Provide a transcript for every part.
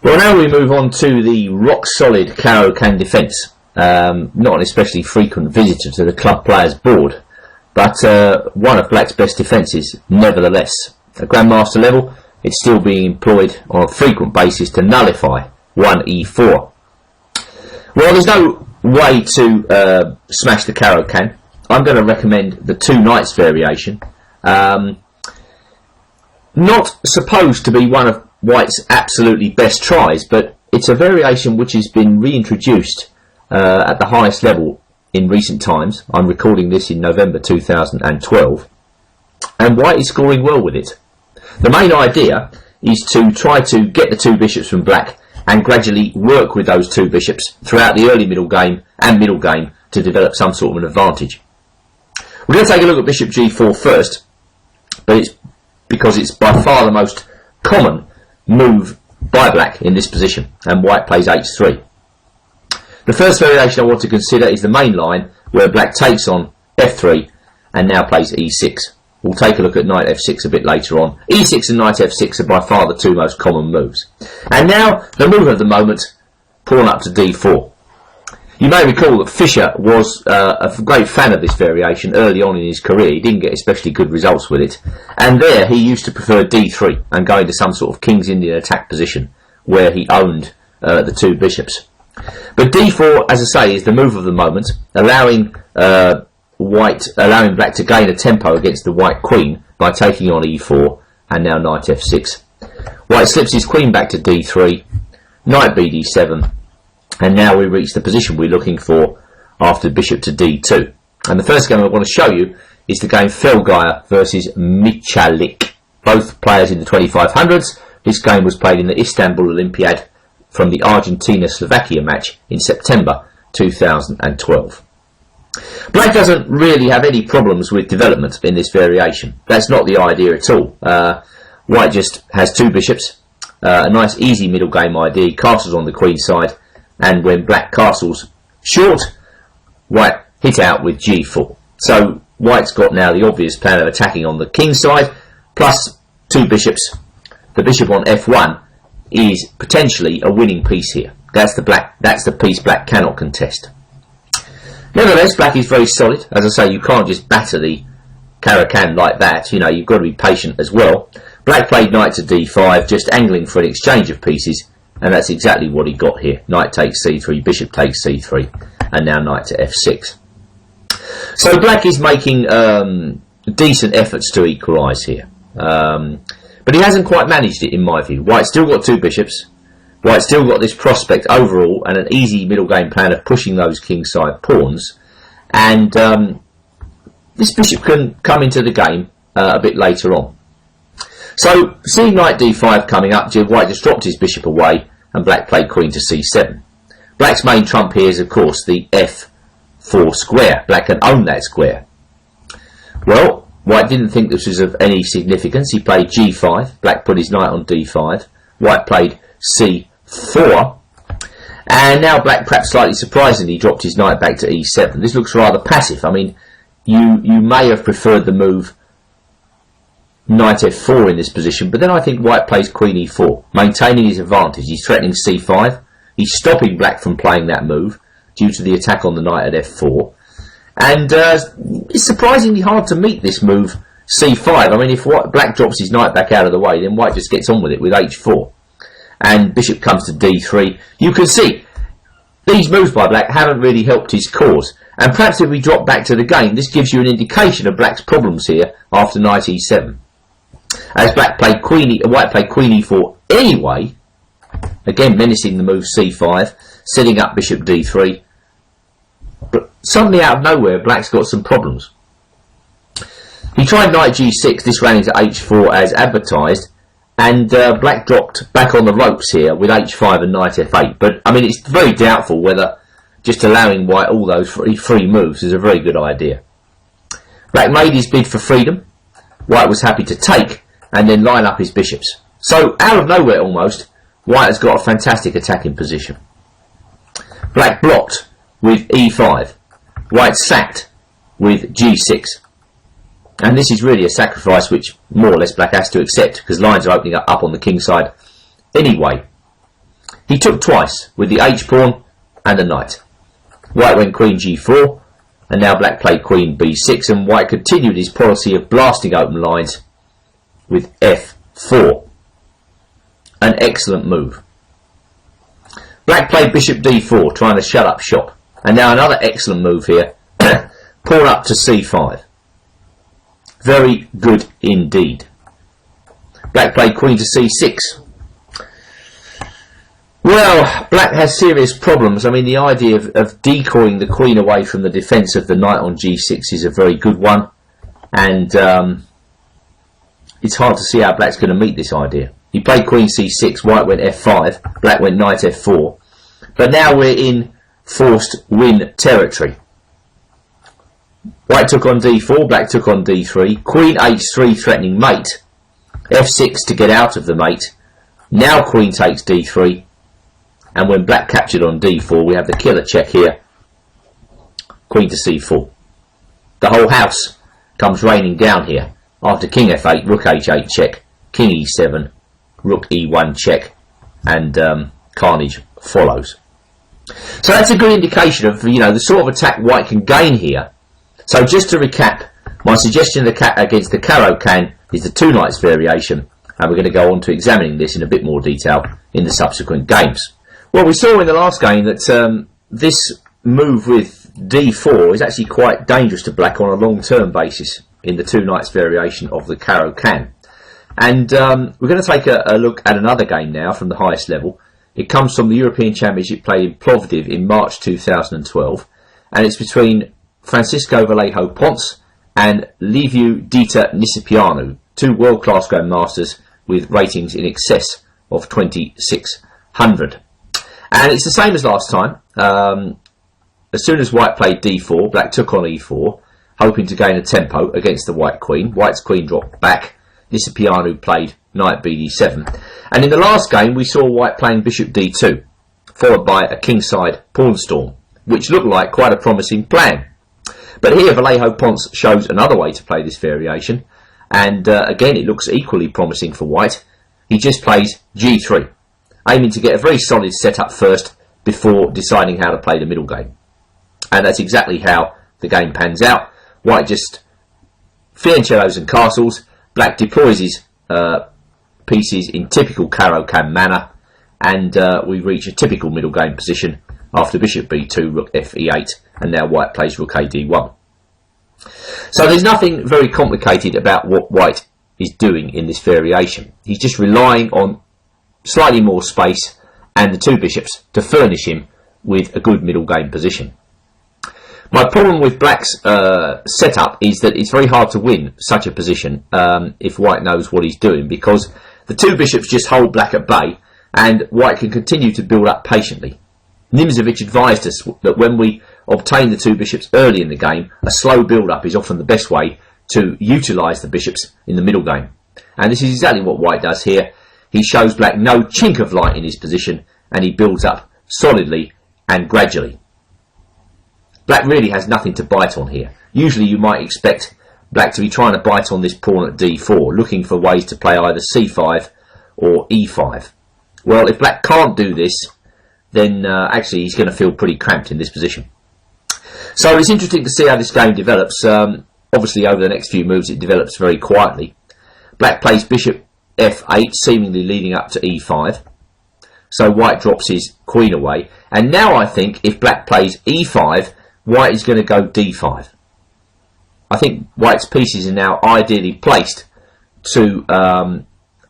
Well, now we move on to the rock-solid Caro Kann defence. Not an especially frequent visitor to the club players board, but one of Black's best defences nevertheless. At Grandmaster level, it's still being employed on a frequent basis to nullify 1e4. Well, there's no way to smash the Caro Kann. I'm going to recommend the two knights variation. Not supposed to be one of White's absolutely best tries, but it's a variation which has been reintroduced at the highest level in recent times. I'm recording this in November 2012, and White is scoring well with it. The main idea is to try to get the two bishops from Black and gradually work with those two bishops throughout the early middle game and middle game to develop some sort of an advantage. We're going to take a look at bishop g4 first, but it's because it's by far the most common move by Black in this position, and White plays h3. The first variation I want to consider is the main line, where Black takes on f3 and now plays e6. We'll take a look at knight f6 a bit later on. e6 and knight f6 are by far the two most common moves. And now the move of the moment, pawn up to d4. You may recall that Fischer was a great fan of this variation early on in his career. He didn't get especially good results with it, and there he used to prefer d3 and go into some sort of King's Indian attack position where he owned the two bishops. But d4, as I say, is the move of the moment, allowing Black to gain a tempo against the White queen by taking on e4 and now knight f6. White slips his queen back to d3, knight bd7, and now we reach the position we're looking for after bishop to d2. And the first game I want to show you is the game Felgeier versus Michalik. Both players in the 2500s. This game was played in the Istanbul Olympiad from the Argentina-Slovakia match in September 2012. Black doesn't really have any problems with development in this variation. That's not the idea at all. White just has two bishops, a nice easy middle game idea. He castles on the queen side, and when Black castles short, White hit out with g4. So White's got now the obvious plan of attacking on the king side, plus two bishops. The bishop on f1 is potentially a winning piece here. That's the piece Black cannot contest. Nevertheless, Black is very solid. As I say, you can't just batter the Caro Kann like that. You know, you've got to be patient as well. Black played knight to d5, just angling for an exchange of pieces, and that's exactly what he got here. Knight takes c3, bishop takes c3, and now knight to f6. So Black is making decent efforts to equalise here. But he hasn't quite managed it, in my view. White's still got two bishops. White's still got this prospect overall and an easy middle game plan of pushing those kingside pawns. And this bishop can come into the game a bit later on. So, seeing knight d5 coming up, White just dropped his bishop away and Black played queen to c7. Black's main trump here is, of course, the f4 square. Black can own that square. Well, White didn't think this was of any significance. He played g5. Black put his knight on d5. White played c4. And now Black, perhaps slightly surprisingly, dropped his knight back to e7. This looks rather passive. I mean, you may have preferred the move knight f4 in this position, but then I think White plays queen e4, maintaining his advantage. He's threatening c5. He's stopping Black from playing that move due to the attack on the knight at f4. And it's surprisingly hard to meet this move c5. I mean, if Black drops his knight back out of the way, then White just gets on with it with h4. And bishop comes to d3. You can see these moves by Black haven't really helped his cause. And perhaps if we drop back to the game, this gives you an indication of Black's problems here after knight e7. As White played queen e4 anyway, again menacing the move c5, setting up bishop d3. But suddenly out of nowhere, Black's got some problems. He tried knight g6, this ran into h4 as advertised, and Black dropped back on the ropes here with h5 and knight f8. But I mean, it's very doubtful whether just allowing White all those free moves is a very good idea. Black made his bid for freedom. White was happy to take and then line up his bishops. So out of nowhere almost, White has got a fantastic attacking position. Black blocked with e5. White sacked with g6. And this is really a sacrifice which more or less Black has to accept, because lines are opening up on the king side anyway. He took twice with the h-pawn and the knight. White went queen g4, and now black played queen b6, and white continued his policy of blasting open lines with f4. An excellent move. Black played bishop d4, trying to shut up shop. And now another excellent move here. Pawn up to c5. Very good indeed. Black played queen to c6. Well, black has serious problems. I mean, the idea of decoying the queen away from the defence of the knight on g6 is a very good one. And it's hard to see how black's going to meet this idea. He played queen c6, white went f5, black went knight f4. But now we're in forced win territory. White took on d4, black took on d3, queen h3 threatening mate, f6 to get out of the mate. Now queen takes d3, and when black captured on d4, we have the killer check here, queen to c4. The whole house comes raining down here after king f8, rook h8 check, king e7, rook e1 check, and carnage follows. So that's a good indication of, you know, the sort of attack white can gain here. So just to recap, my suggestion against the Caro Kann is the two knights variation, and we're going to go on to examining this in a bit more detail in the subsequent games. Well, we saw in the last game that this move with d4 is actually quite dangerous to black on a long-term basis in the two knights variation of the Caro Kann. And we're going to take a look at another game now from the highest level. It comes from the European Championship played in Plovdiv in March 2012, and it's between Francisco Vallejo Ponce and Liviu Dita Nisipianu, two world-class grandmasters with ratings in excess of 2600. And it's the same as last time. As soon as white played d4, black took on e4, hoping to gain a tempo against the white queen. White's queen dropped back. Nisipianu played knight bd7. And in the last game, we saw white playing bishop d2, followed by a kingside pawn storm, which looked like quite a promising plan. But here Vallejo Ponce shows another way to play this variation, and again it looks equally promising for white. He just plays g3, aiming to get a very solid setup first before deciding how to play the middle game. And that's exactly how the game pans out. White just fianchettos and castles, black deploys his pieces in typical Caro Kann manner, and we reach a typical middle game position after bishop b2, rook fe8, and now white plays rook a d1. So there's nothing very complicated about what white is doing in this variation. He's just relying on slightly more space and the two bishops to furnish him with a good middle game position. My problem with black's setup is that it's very hard to win such a position if white knows what he's doing, because the two bishops just hold black at bay and white can continue to build up patiently. Nimzovich advised us that when we obtain the two bishops early in the game, a slow build-up is often the best way to utilise the bishops in the middle game. And this is exactly what white does here. He shows black no chink of light in his position, and he builds up solidly and gradually. Black really has nothing to bite on here. Usually you might expect black to be trying to bite on this pawn at d4, looking for ways to play either c5 or e5. Well, if black can't do this, then actually he's going to feel pretty cramped in this position. So it's interesting to see how this game develops. Obviously over the next few moves it develops very quietly. Black plays bishop f8, seemingly leading up to e5. So white drops his queen away. And now I think if black plays e5, white is going to go d5. I think white's pieces are now ideally placed to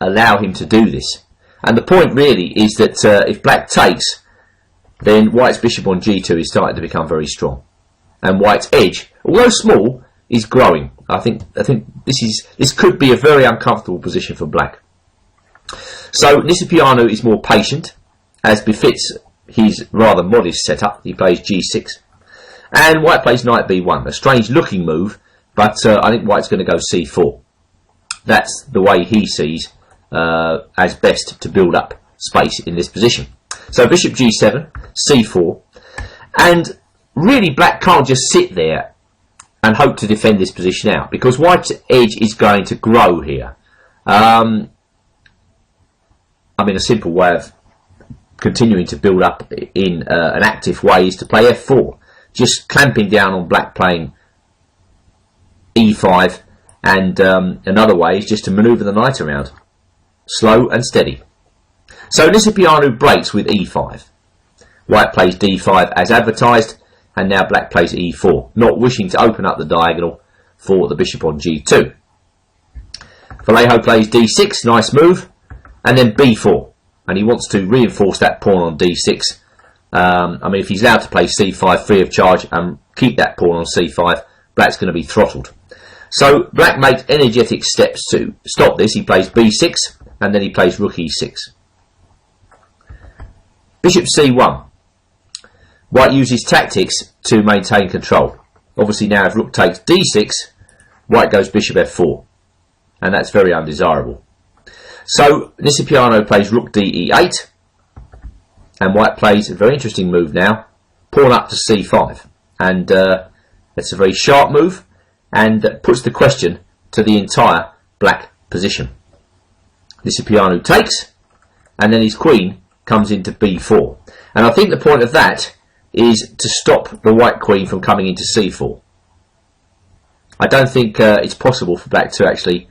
allow him to do this. And the point really is that if black takes, then white's bishop on g2 is starting to become very strong. And white's edge, although small, is growing. I think this could be a very uncomfortable position for black. So Nisipianu is more patient, as befits his rather modest setup. He plays g6. And white plays knight b1, a strange looking move, but I think white's going to go c4. That's the way he sees as best to build up space in this position. So bishop g7, c4, and really black can't just sit there and hope to defend this position out, because white's edge is going to grow here. I mean, a simple way of continuing to build up in an active way is to play f4, just clamping down on black playing e5, and another way is just to manoeuvre the knight around, slow and steady. So Nisipianu breaks with e5. White plays d5 as advertised, and now black plays e4, not wishing to open up the diagonal for the bishop on g2. Vallejo plays d6, nice move, and then b4, and he wants to reinforce that pawn on d6. I mean, if he's allowed to play c5 free of charge and keep that pawn on c5, black's going to be throttled. So black makes energetic steps to stop this. He plays b6, and then he plays rook e6. Bishop c1. White uses tactics to maintain control. Obviously now if rook takes d6, white goes bishop f4, and that's very undesirable. So Nisipianu plays rook d e8, and white plays a very interesting move now, pawn up to c5, and that's a very sharp move, and puts the question to the entire black position. Nisipianu takes, and then his queen comes into b4, and I think the point of that is to stop the white queen from coming into c4. I don't think it's possible for black to actually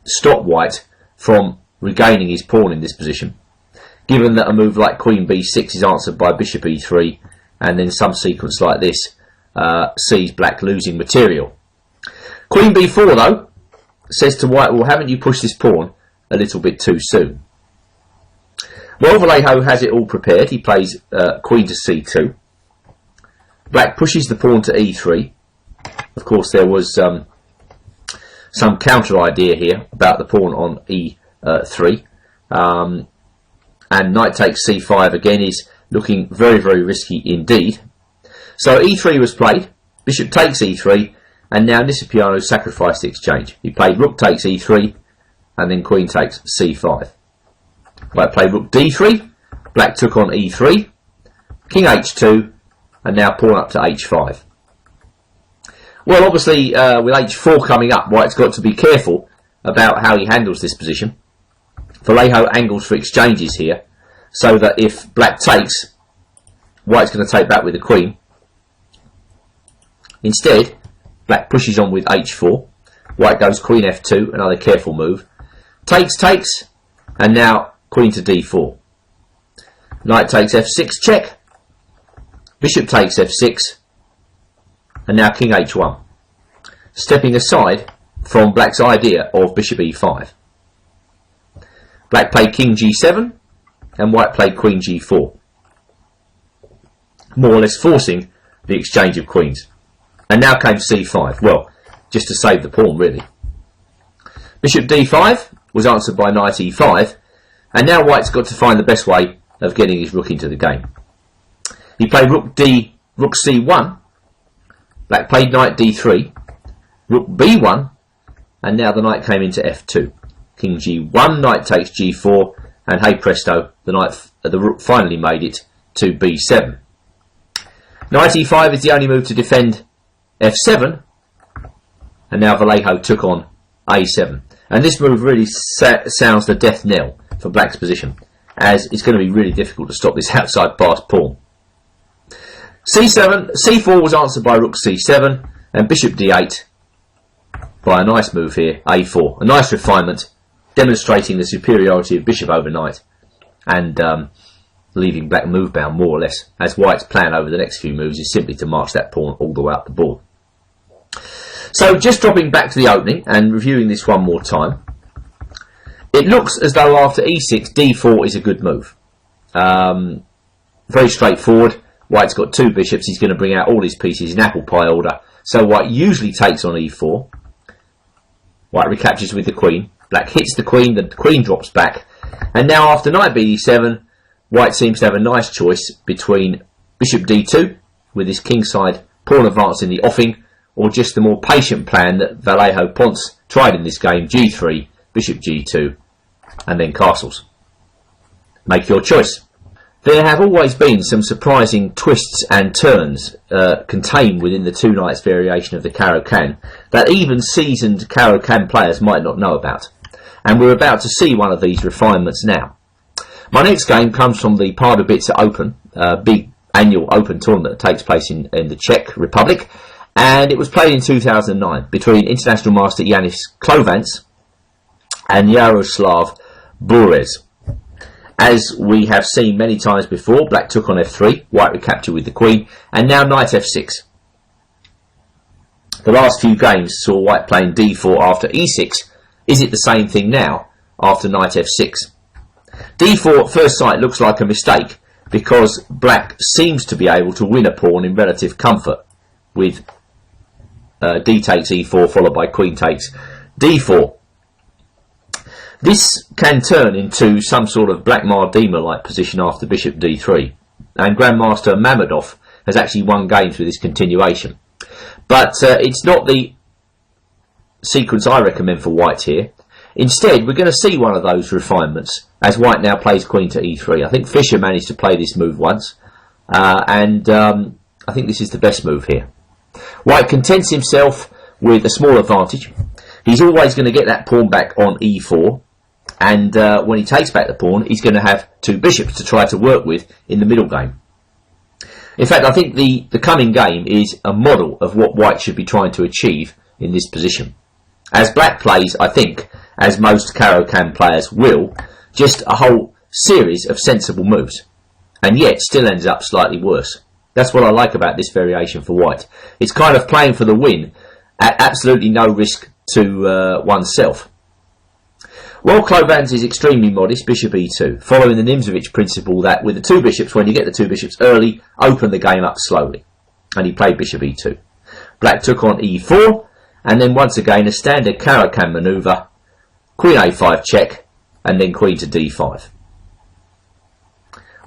stop white from regaining his pawn in this position, given that a move like queen b6 is answered by bishop e3, and then some sequence like this sees black losing material. Queen b4 though says to white, well, haven't you pushed this pawn a little bit too soon? Well, Vallejo has it all prepared. He plays queen to c2. Black pushes the pawn to e3. Of course, there was some counter idea here about the pawn on e3. And knight takes c5 again is looking very, very risky indeed. So e3 was played, bishop takes e3, and now Nisipianu sacrificed the exchange. He played rook takes e3, and then queen takes c5. White played rook d3, black took on e3, king h2, and now pawn up to h5. Well, obviously, with h4 coming up, white's got to be careful about how he handles this position. Vallejo angles for exchanges here, so that if black takes, white's going to take back with the queen. Instead, black pushes on with h4. White goes queen f2, another careful move. Takes, takes, and now queen to d4. Knight takes f6 check. Bishop takes f6, and now king h1, stepping aside from black's idea of bishop e5. Black played king g7, and white played queen g4, more or less forcing the exchange of queens. And now came c5, well, just to save the pawn really. Bishop d5 was answered by knight e5, and now white's got to find the best way of getting his rook into the game. He played rook c1, black played knight d3, rook b1, and now the knight came into f2. King g1, knight takes g4, and hey presto, the rook finally made it to b7. Knight e5 is the only move to defend f7, and now Vallejo took on a7. And this move really sounds the death knell for black's position, as it's going to be really difficult to stop this outside pass pawn. c4 was answered by rook c7, and bishop d8 by a nice move here, a4. A nice refinement, demonstrating the superiority of bishop over knight, and leaving black move bound more or less, as white's plan over the next few moves is simply to march that pawn all the way up the board. So just dropping back to the opening and reviewing this one more time, it looks as though after e6, d4 is a good move. Very straightforward. White's got two bishops. He's going to bring out all his pieces in apple pie order. So white usually takes on e4. White recaptures with the queen. Black hits the queen drops back. And now after knight b7, white seems to have a nice choice between bishop d2, with his kingside pawn advance in the offing, or just the more patient plan that Vallejo Ponce tried in this game, g3, bishop g2, and then castles. Make your choice. There have always been some surprising twists and turns contained within the two knights variation of the Caro Kann that even seasoned Caro Kann players might not know about. And we're about to see one of these refinements now. My next game comes from the Pardubice Open, big annual open tournament that takes place in the Czech Republic, and it was played in 2009 between international master Yanis Klovance and Jaroslav Bourez. As we have seen many times before, black took on f3, white recaptured with the queen, and now knight f6. The last few games saw white playing d4 after e6. Is it the same thing now after knight f6? d4 at first sight looks like a mistake because black seems to be able to win a pawn in relative comfort with d takes e4 followed by queen takes d4. This can turn into some sort of Black Mardima-like position after bishop d3, and Grandmaster Mamedov has actually won games with this continuation. But it's not the sequence I recommend for white here. Instead, we're going to see one of those refinements as white now plays queen to e3. I think Fischer managed to play this move once, and I think this is the best move here. White contents himself with a small advantage. He's always going to get that pawn back on e4, and when he takes back the pawn, he's going to have two bishops to try to work with in the middle game. In fact, I think the coming game is a model of what white should be trying to achieve in this position. As black plays, I think, as most Caro Kann players will, just a whole series of sensible moves, and yet still ends up slightly worse. That's what I like about this variation for white. It's kind of playing for the win at absolutely no risk to oneself. Well, Klovance is extremely modest, bishop e2, following the Nimzovich principle that with the two bishops, when you get the two bishops early, open the game up slowly. And he played bishop e2. Black took on e4, and then once again a standard Caro Kann manoeuvre, queen a5 check, and then queen to d5.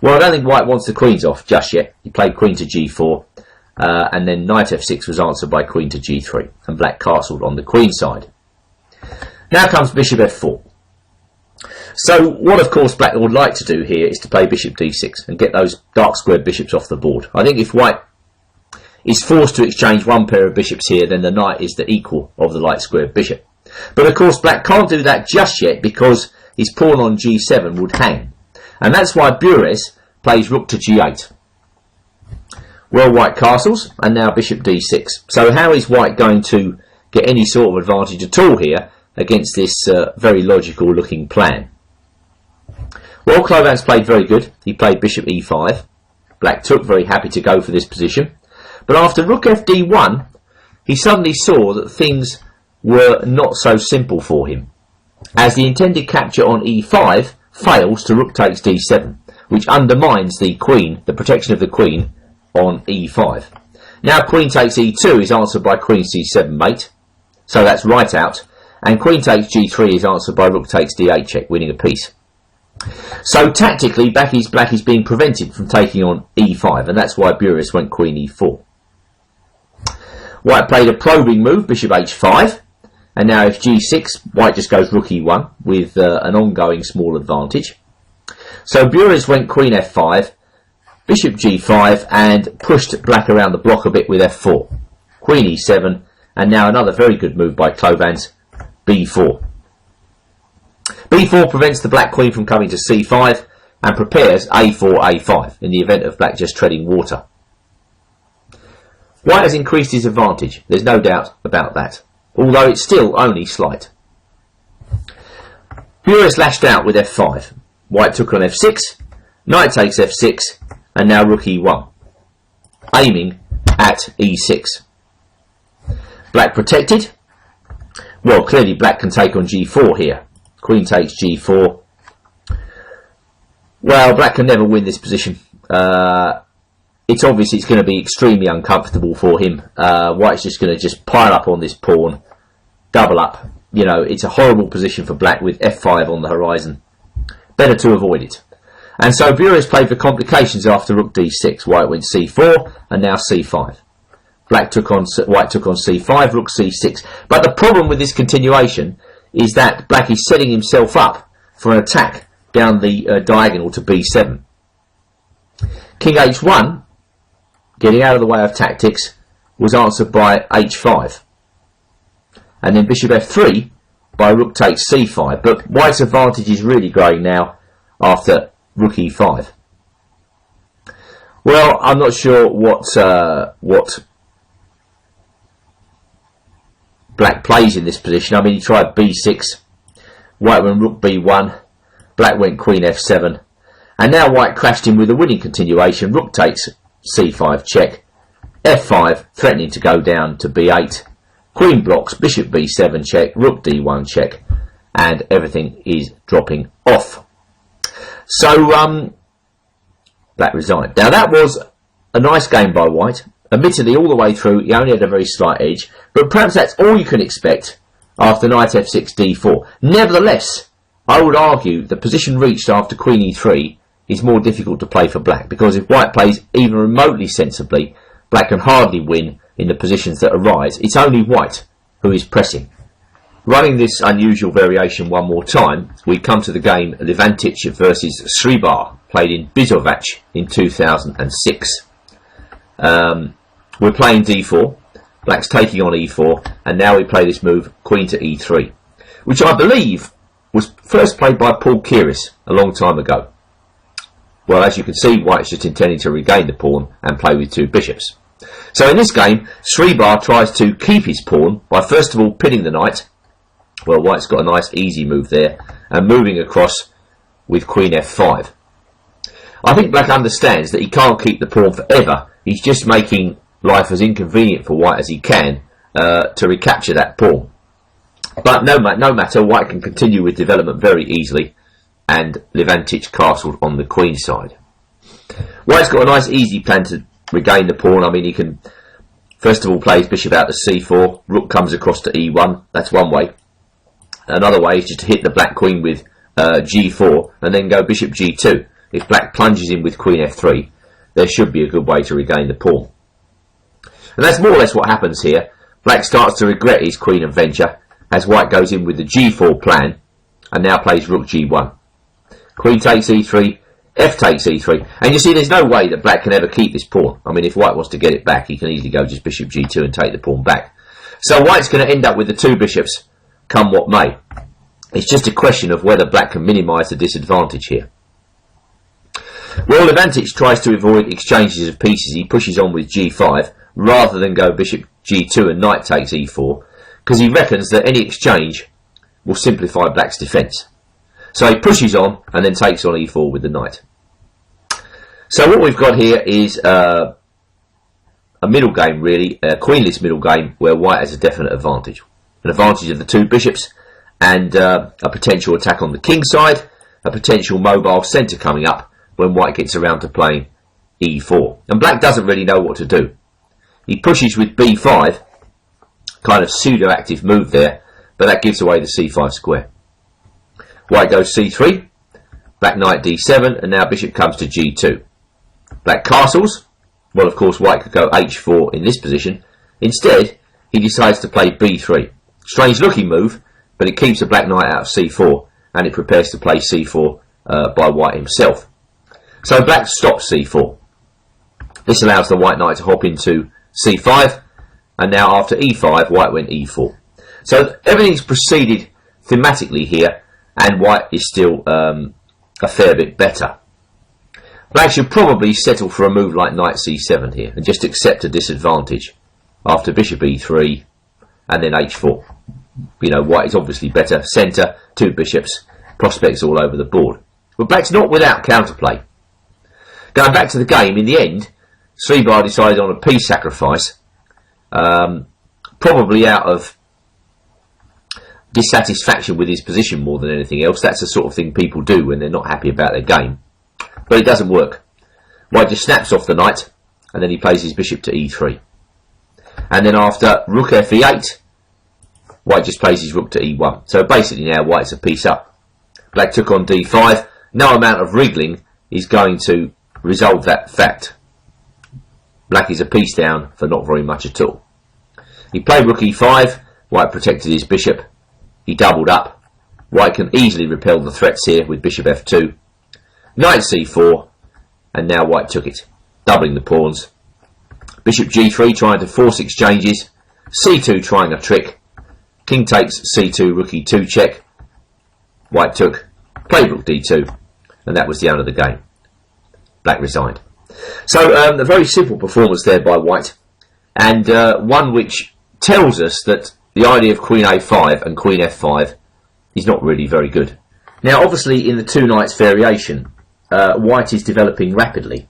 Well, I don't think white wants the queens off just yet. He played queen to g4, and then knight f6 was answered by queen to g3, and black castled on the queen side. Now comes bishop f4. So what, of course, black would like to do here is to play bishop d6 and get those dark squared bishops off the board. I think if white is forced to exchange one pair of bishops here, then the knight is the equal of the light squared bishop. But of course, black can't do that just yet because his pawn on g7 would hang. And that's why Bourez plays rook to g8. Well, white castles, and now bishop d6. So how is white going to get any sort of advantage at all here against this very logical looking plan? Well, Klovance played very good. He played bishop e5. Black took, very happy to go for this position. But after rook fd1, he suddenly saw that things were not so simple for him, as the intended capture on e5 fails to rook takes d7, which undermines the queen, the protection of the queen on e5. Now queen takes e2 is answered by queen c7 mate, so that's right out, and queen takes g3 is answered by rook takes d8 check, winning a piece. So tactically, black is being prevented from taking on e5, and that's why Bourez went queen e4. White played a probing move, bishop h5, and now if g6, white just goes rook e1 with an ongoing small advantage. So Bourez went queen f5, bishop g5, and pushed black around the block a bit with f4. Queen e7, and now another very good move by Klovance, b4. b4 prevents the black queen from coming to c5 and prepares a4, a5 in the event of black just treading water. White has increased his advantage, there's no doubt about that, although it's still only slight. Bourez lashed out with f5. White took on f6, knight takes f6, and now rook e1, aiming at e6. Black protected. Well, clearly black can take on g4 here. Queen takes g4. Well, black can never win this position. It's obvious it's going to be extremely uncomfortable for him. White's just going to just pile up on this pawn, double up. You know, it's a horrible position for black with f5 on the horizon. Better to avoid it. And so Bourez played for complications after rook d6. White went c4 and now c5. White took on c5, rook c6. But the problem with this continuation is that black is setting himself up for an attack down the diagonal to b7. King h1, getting out of the way of tactics, was answered by h5. And then bishop f3 by rook takes c5. But white's advantage is really growing now after rook e5. Well, I'm not sure what black plays in this position. I mean, he tried b6, white went rook b1, black went queen f7, and now white crashed in with a winning continuation. Rook takes c5 check, f5 threatening to go down to b8, queen blocks, bishop b7 check, rook d1 check, and everything is dropping off. So black resigned. Now that was a nice game by white. Admittedly, all the way through he only had a very slight edge, but perhaps that's all you can expect after knight f6 d4. Nevertheless, I would argue the position reached after queen e3 is more difficult to play for black, because if white plays even remotely sensibly, black can hardly win in the positions that arise. It's only white who is pressing. Running this unusual variation one more time, we come to the game Levantic versus Sribar, played in Bizovac in 2006. We're playing d4, black's taking on e4, and now we play this move queen to e3, which I believe was first played by Paul Kearis a long time ago. Well, as you can see, white's just intending to regain the pawn and play with two bishops. So in this game, Sribar tries to keep his pawn by first of all pinning the knight. Well, white's got a nice easy move there, and moving across with queen f5. I think black understands that he can't keep the pawn forever. He's just making life as inconvenient for white as he can to recapture that pawn. But no matter, white can continue with development very easily, and Levantic castled on the queen side. White's got a nice easy plan to regain the pawn. I mean, he can first of all play his bishop out to c4, rook comes across to e1, that's one way. Another way is just to hit the black queen with g4 and then go bishop g2. If black plunges in with queen f3, there should be a good way to regain the pawn. And that's more or less what happens here. Black starts to regret his queen adventure as white goes in with the g4 plan and now plays rook g1. Queen takes e3, f takes e3, and you see there's no way that black can ever keep this pawn. I mean, if white wants to get it back, he can easily go just bishop g2 and take the pawn back. So white's going to end up with the two bishops come what may. It's just a question of whether black can minimise the disadvantage here. Well, Levantic tries to avoid exchanges of pieces. He pushes on with g5 rather than go bishop g2 and knight takes e4, because he reckons that any exchange will simplify black's defence. So he pushes on and then takes on e4 with the knight. So what we've got here is a middle game, really, a queenless middle game where white has a definite advantage. An advantage of the two bishops and a potential attack on the king side, a potential mobile centre coming up when white gets around to playing e4. And black doesn't really know what to do. He pushes with b5, kind of pseudo-active move there, but that gives away the c5 square. White goes c3, black knight d7, and now bishop comes to g2. Black castles. Well, of course, white could go h4 in this position. Instead, he decides to play b3. Strange looking move, but it keeps the black knight out of c4, and it prepares to play c4 by white himself. So black stops c4. This allows the white knight to hop into c5, and now after e5, white went e4. So everything's proceeded thematically here, and white is still a fair bit better. Black should probably settle for a move like knight c7 here, and just accept a disadvantage after bishop e3, and then h4. You know, white is obviously better. Centre, two bishops, prospects all over the board. But black's not without counterplay. Going back to the game, in the end, Sribar decided on a piece sacrifice, probably out of dissatisfaction with his position more than anything else. That's the sort of thing people do when they're not happy about their game. But it doesn't work. White just snaps off the knight, and then he plays his bishop to e3. And then after rook f8, white just plays his rook to e1. So basically now white's a piece up. Black took on d5. No amount of wriggling is going to resolve that fact. Black is a piece down for not very much at all. He played rook e5. White protected his bishop. He doubled up. White can easily repel the threats here with bishop f2. Knight c4. And now white took it, doubling the pawns. Bishop g3 trying to force exchanges. c2 trying a trick. King takes c2, rook e2 check. White took. Played rook d2. and that was the end of the game. Black resigned. So a very simple performance there by white, and one which tells us that the idea of queen a5 and queen f5 is not really very good. Now obviously in the two knights variation, white is developing rapidly,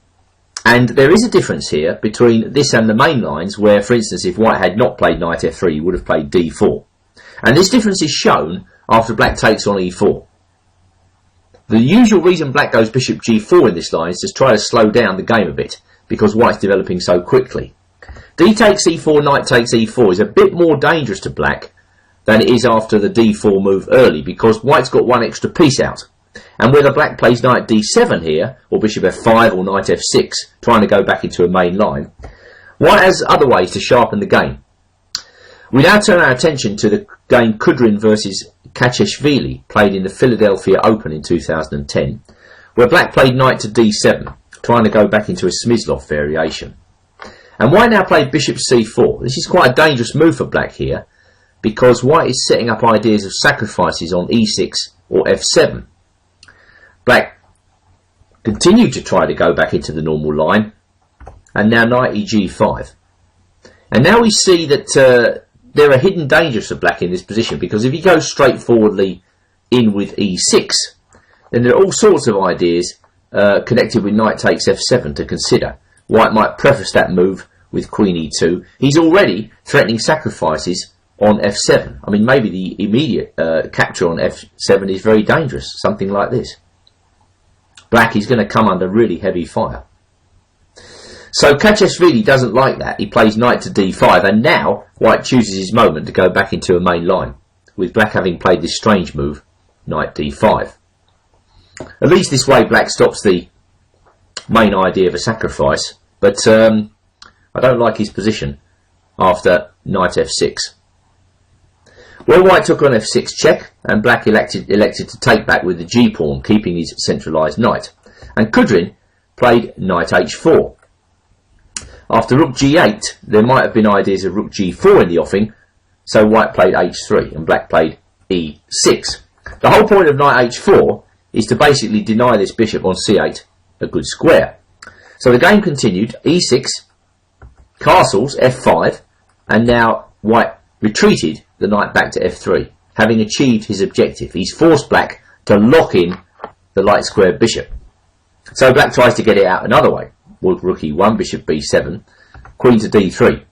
and there is a difference here between this and the main lines, where for instance if white had not played knight f3 he would have played d4, and this difference is shown after black takes on e4. The usual reason black goes bishop g4 in this line is to try to slow down the game a bit, because white's developing so quickly. D takes e4, knight takes e4 is a bit more dangerous to black than it is after the d4 move early, because white's got one extra piece out. And whether black plays knight d7 here, or bishop f5 or knight f6, trying to go back into a main line, white has other ways to sharpen the game. We now turn our attention to the game Kudrin versus Kacheshvili, played in the Philadelphia Open in 2010, where black played knight to d7, trying to go back into a Smyslov variation. And white now played bishop c4. This is quite a dangerous move for black here, because white is setting up ideas of sacrifices on e6 or f7. Black continued to try to go back into the normal line, and now knight eg5. And now we see that there are hidden dangers for black in this position, because if he goes straightforwardly in with e6, then there are all sorts of ideas connected with knight takes f7 to consider. White might preface that move with queen e2. He's already threatening sacrifices on f7. I mean, maybe the immediate capture on f7 is very dangerous, something like this. Black is going to come under really heavy fire. So Kacheshvili doesn't like that. He plays knight to d5, and now white chooses his moment to go back into a main line, with black having played this strange move, knight d5. At least this way black stops the main idea of a sacrifice, but I don't like his position after knight f6. Well, white took on f6 check, and black elected to take back with the g-pawn, keeping his centralised knight. And Kudrin played knight h4. After rook g8, there might have been ideas of rook g4 in the offing, so white played h3 and black played e6. The whole point of knight h4 is to basically deny this bishop on c8 a good square. So the game continued, e6, castles, f5, and now white retreated the knight back to f3, having achieved his objective. He's forced black to lock in the light square bishop. So black tries to get it out another way. Rook e1, bishop b7, queen to d3.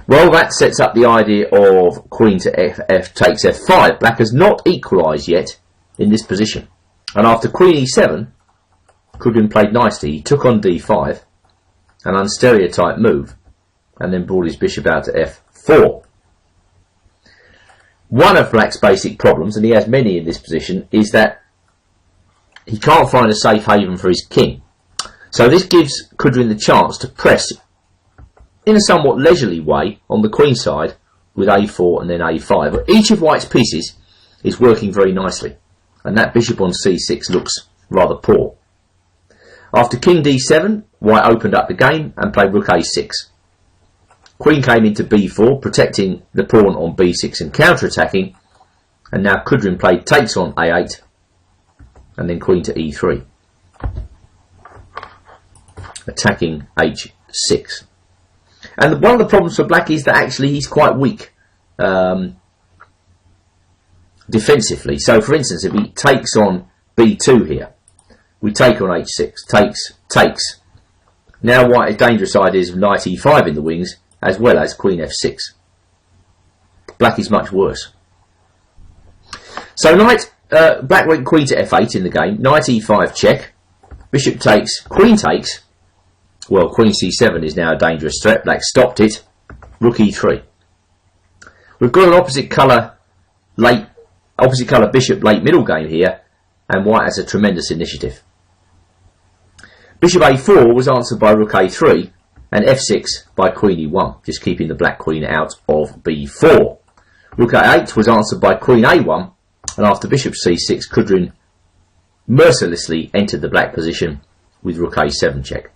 Well, that sets up the idea of queen to f takes f5. Black has not equalised yet in this position. And after queen e7, Kudrin played nicely. He took on d5, an unstereotyped move, and then brought his bishop out to f4. One of black's basic problems, and he has many in this position, is that he can't find a safe haven for his king. So this gives Kudrin the chance to press in a somewhat leisurely way on the queen side with a4 and then a5. But each of white's pieces is working very nicely, and that bishop on c6 looks rather poor. After king d7, white opened up the game and played rook a6. Queen came into b4, protecting the pawn on b6 and counter-attacking, and now Kudrin played takes on a8 and then queen to e3, attacking h6. And one of the problems for black is that actually he's quite weak defensively. So for instance, if he takes on b2 here, we take on h6, takes. Now white has dangerous ideas of knight e5 in the wings, as well as queen f6. Black is much worse. So black went queen to f8 in the game, knight e5 check, bishop takes, queen takes. Well, queen c7 is now a dangerous threat. Black stopped it. Rook e3. We've got an opposite colour bishop late middle game here, and white has a tremendous initiative. Bishop a4 was answered by rook a3, and f6 by queen e1, just keeping the black queen out of b4. Rook a8 was answered by queen a1, and after bishop c6, Kudrin mercilessly entered the black position with rook a7 check.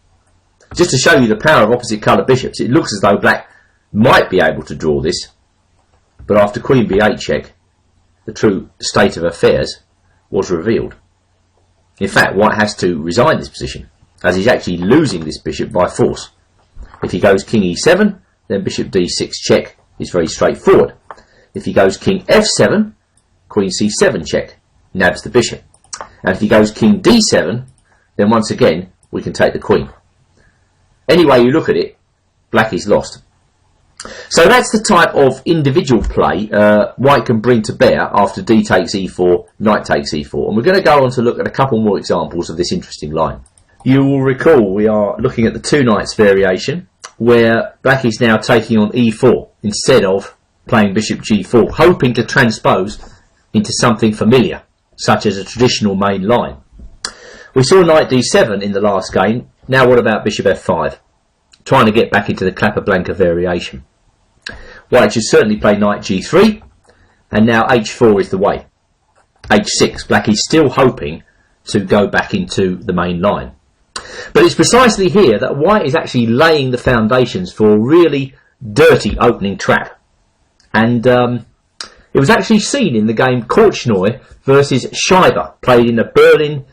Just to show you the power of opposite colour bishops, it looks as though black might be able to draw this, but after queen b8 check, the true state of affairs was revealed. In fact, white has to resign this position, as he's actually losing this bishop by force. If he goes king e7, then bishop d6 check is very straightforward. If he goes king f7, queen c7 check, nabs the bishop. And if he goes king d7, then once again we can take the queen. Any way you look at it, black is lost. So that's the type of individual play white can bring to bear after d takes e4, knight takes e4. And we're going to go on to look at a couple more examples of this interesting line. You will recall we are looking at the two knights variation, where black is now taking on e4 instead of playing bishop g4, hoping to transpose into something familiar, such as a traditional main line. We saw knight d7 in the last game. Now what about bishop f5? Trying to get back into the Capablanca variation. White should certainly play knight g3, and now h4 is the way. h6, black is still hoping to go back into the main line. But it's precisely here that white is actually laying the foundations for a really dirty opening trap. And it was actually seen in the game Korchnoi versus Scheiber, played in a Berlin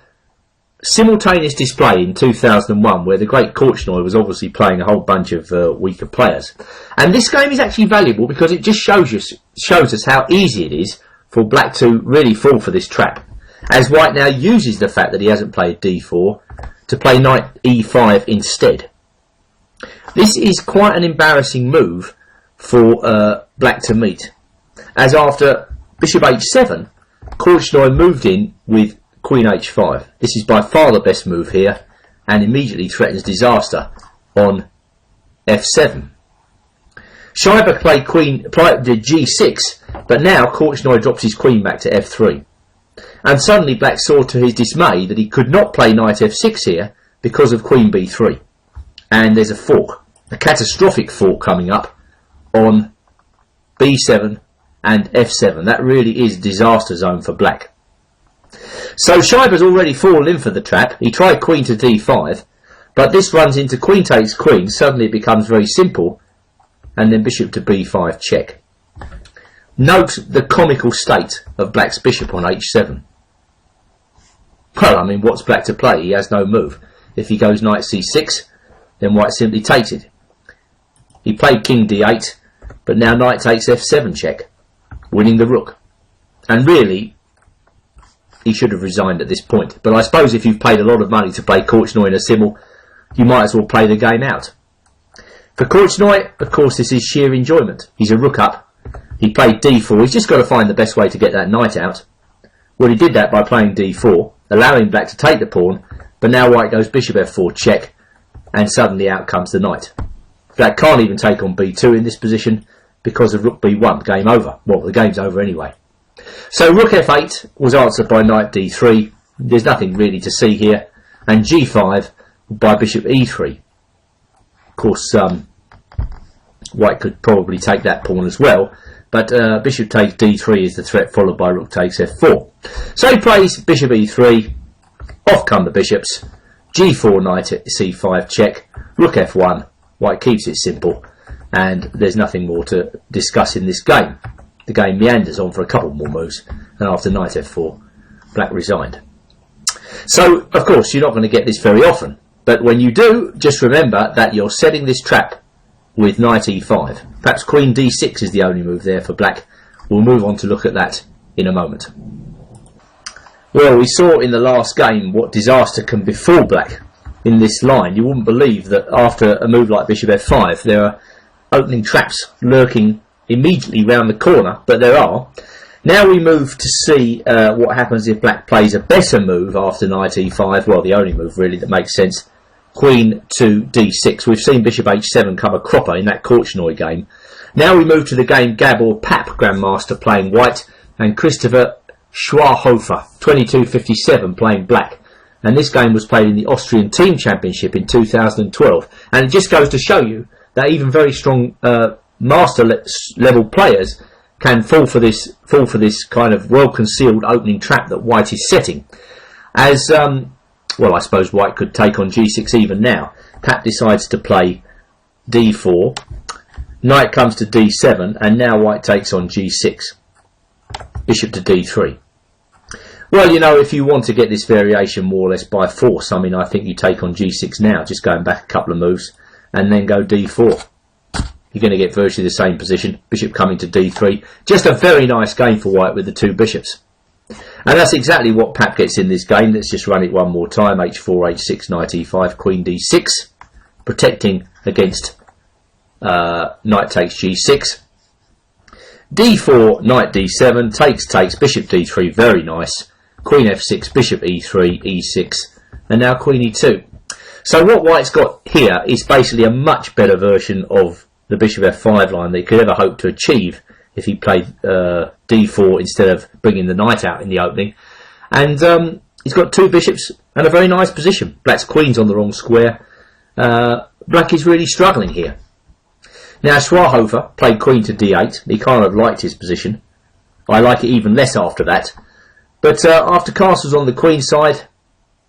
simultaneous display in 2001, where the great Korchnoi was obviously playing a whole bunch of weaker players. And this game is actually valuable because it just shows us how easy it is for black to really fall for this trap, as white now uses the fact that he hasn't played d4 to play knight e5 instead. This is quite an embarrassing move for black to meet, as after bishop h7, Korchnoi moved in with queen h5. This is by far the best move here, and immediately threatens disaster on f7. Scheiber played g6, but now Korchnoi drops his queen back to f3. And suddenly black saw to his dismay that he could not play knight f6 here because of queen b3. And there's a fork, a catastrophic fork coming up on b7 and f7. That really is disaster zone for black. So Scheiber's already fallen in for the trap. He tried queen to d5, but this runs into queen takes queen. Suddenly it becomes very simple, and then bishop to b5 check. Note the comical state of black's bishop on h7. Well, I mean, what's black to play? He has no move. If he goes knight c6, then white simply takes it. He played king d8, but now knight takes f7 check, winning the rook. And really, he should have resigned at this point. But I suppose if you've paid a lot of money to play Korchnoi in a simul, you might as well play the game out. For Korchnoi, of course, this is sheer enjoyment. He's a rook up. He played d4. He's just got to find the best way to get that knight out. Well, he did that by playing d4, allowing black to take the pawn, but now white goes bishop f4 check, and suddenly out comes the knight. Black can't even take on b2 in this position because of rook b1. Game over. Well, the game's over anyway. So rook f8 was answered by knight d3. There's nothing really to see here. And g5 by bishop e3. Of course, white could probably take that pawn as well, but bishop takes d3 is the threat, followed by rook takes f4. So he plays bishop e3, off come the bishops, g4 knight c5 check, rook f1, white keeps it simple, and there's nothing more to discuss in this game. The game meanders on for a couple more moves, and after knight f4, black resigned. So, of course, you're not going to get this very often, but when you do, just remember that you're setting this trap with knight e5. Perhaps queen d6 is the only move there for black. We'll move on to look at that in a moment. Well, we saw in the last game what disaster can befall black in this line. You wouldn't believe that after a move like bishop f5, there are opening traps lurking immediately round the corner, but there are. Now we move to see what happens if black plays a better move after knight e5. Well, the only move really that makes sense. Queen to d6. We've seen bishop h7 come a cropper in that Korchnoi game. Now we move to the game Gabor Papp, Grandmaster, playing white, and Christopher Schwarhofer, 2257, playing black. And this game was played in the Austrian Team Championship in 2012. And it just goes to show you that even very strong master level players can fall for this kind of well concealed opening trap that white is setting. As well, I suppose white could take on g6 even now. Papp decides to play d4, knight comes to d7, and now white takes on g6, bishop to d3. Well, you know, if you want to get this variation more or less by force, I mean, I think you take on g6 now, just going back a couple of moves, and then go d4. You're going to get virtually the same position. Bishop coming to d3. Just a very nice game for white with the two bishops. And that's exactly what Pap gets in this game. Let's just run it one more time. h4, h6, knight e5, queen d6. Protecting against knight takes g6. d4, knight d7, takes, bishop d3, very nice. Queen f6, bishop e3, e6, and now queen e2. So what white's got here is basically a much better version of the bishop f5 line that he could ever hope to achieve if he played d4 instead of bringing the knight out in the opening. And he's got two bishops and a very nice position. Black's queen's on the wrong square. Black is really struggling here. Now Schwarhofer played queen to d8. He kind of liked his position. I like it even less after that. But after castles on the queen side,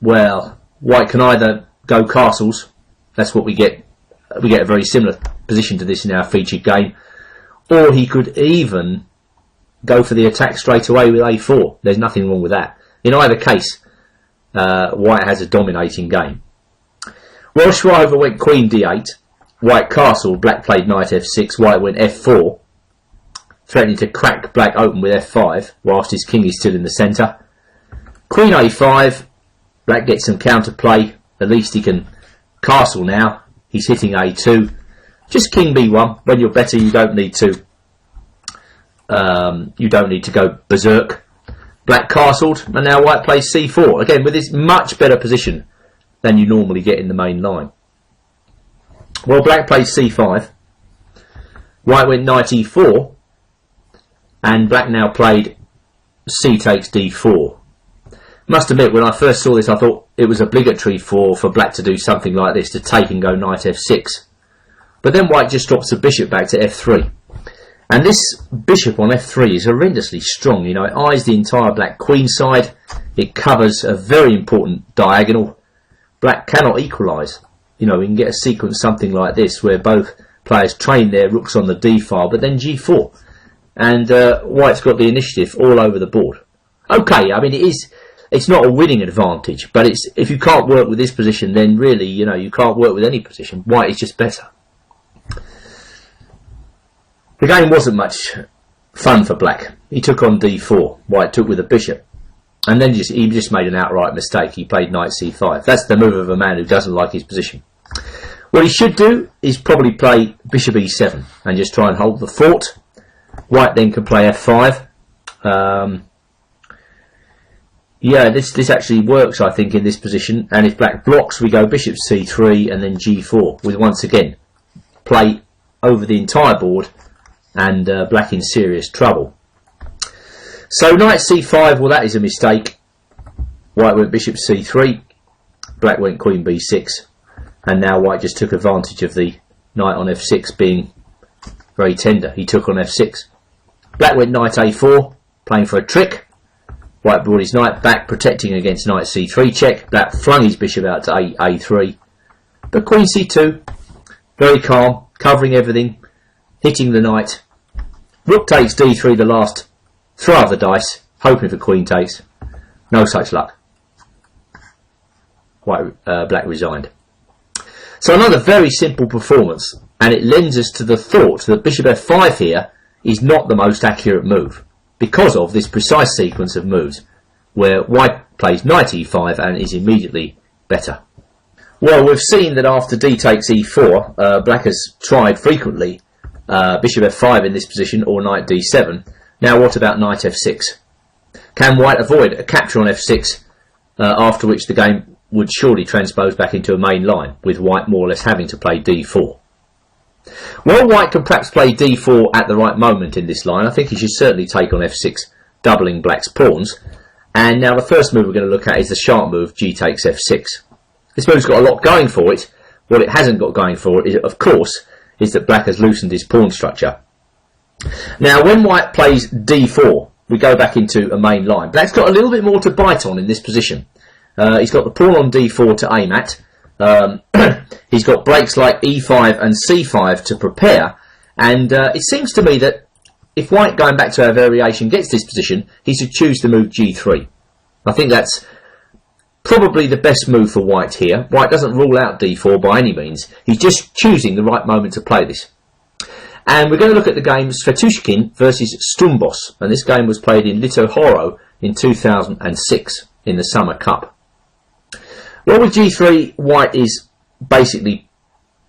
well, white can either go castles. That's what we get. We get a very similar position to this in our featured game. Or he could even go for the attack straight away with a4. There's nothing wrong with that. In either case, white has a dominating game. Well, Schwarhofer went queen d8. White castle, black played knight f6, white went f4, threatening to crack black open with f5, whilst his king is still in the centre. Queen a5, black gets some counterplay, at least he can castle now. He's hitting a2. Just king b1. When you're better, you don't need to go berserk. Black castled, and now white plays c4, again with this much better position than you normally get in the main line. Well, black played c5, white went knight e4, and black now played c takes d4. Must admit, when I first saw this, I thought it was obligatory for black to do something like this, to take and go knight f6. But then white just drops the bishop back to f3. And this bishop on f3 is horrendously strong. You know, it eyes the entire black queen side. It covers a very important diagonal. Black cannot equalise. You know, we can get a sequence something like this where both players train their rooks on the d file, but then g4. And white's got the initiative all over the board. Okay, I mean, it's not a winning advantage, but if you can't work with this position, then really, you know, you can't work with any position. White is just better. The game wasn't much fun for black. He took on d4. White took with a bishop. And then he just made an outright mistake. He played knight c5. That's the move of a man who doesn't like his position. What he should do is probably play bishop e7 and just try and hold the fort. White then can play f5. Yeah, this actually works, I think, in this position. And if black blocks, we go bishop c3 and then g4, with once again play over the entire board and black in serious trouble. So knight c5, well, that is a mistake. White went bishop c3, black went queen b6, and now white just took advantage of the knight on f6 being very tender. He took on f6. Black went knight a4, playing for a trick. White brought his knight back, protecting against knight c3 check. Black flung his bishop out to a3. But queen c2, very calm, covering everything, hitting the knight. Rook takes d3, the last throw of the dice, hoping for queen takes. No such luck. Black resigned. So another very simple performance, and it lends us to the thought that bishop f5 here is not the most accurate move, because of this precise sequence of moves, where white plays knight e5 and is immediately better. Well, we've seen that after d takes e4, black has tried frequently bishop f5 in this position, or knight d7. Now what about knight f6? Can white avoid a capture on f6, after which the game would surely transpose back into a main line, with white more or less having to play d4? Well, white can perhaps play d4 at the right moment in this line. I think he should certainly take on f6, doubling black's pawns. And now the first move we're going to look at is the sharp move, g takes f6. This move's got a lot going for it. What it hasn't got going for it, of course, is that black has loosened his pawn structure. Now, when white plays d4, we go back into a main line. Black's got a little bit more to bite on in this position. He's got the pawn on d4 to aim at. He's got breaks like e5 and c5 to prepare. And it seems to me that if white, going back to our variation, gets this position, he should choose to move g3. I think that's probably the best move for white here. White doesn't rule out d4 by any means. He's just choosing the right moment to play this. And we're going to look at the game Svetushkin versus Stumbos. And this game was played in Litohoro in 2006 in the Summer Cup. Well, with g3, white is basically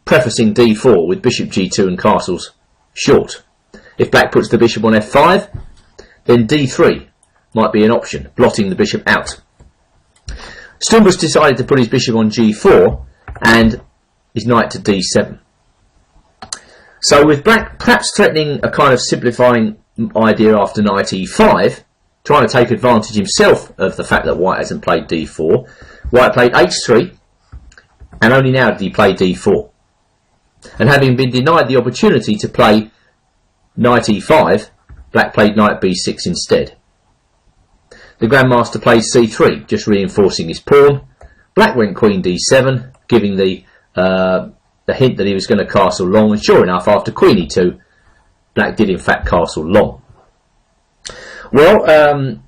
prefacing d4 with bishop g2 and castles short. If black puts the bishop on f5, then d3 might be an option, blotting the bishop out. Stumbos decided to put his bishop on g4 and his knight to d7. So with black perhaps threatening a kind of simplifying idea after knight e5, trying to take advantage himself of the fact that white hasn't played d4, white played h3, and only now did he play d4. And having been denied the opportunity to play knight e5, black played knight b6 instead. The Grandmaster played c3, just reinforcing his pawn. Black went queen d7, giving the hint that he was going to castle long, and sure enough, after queen e2, black did in fact castle long. Well,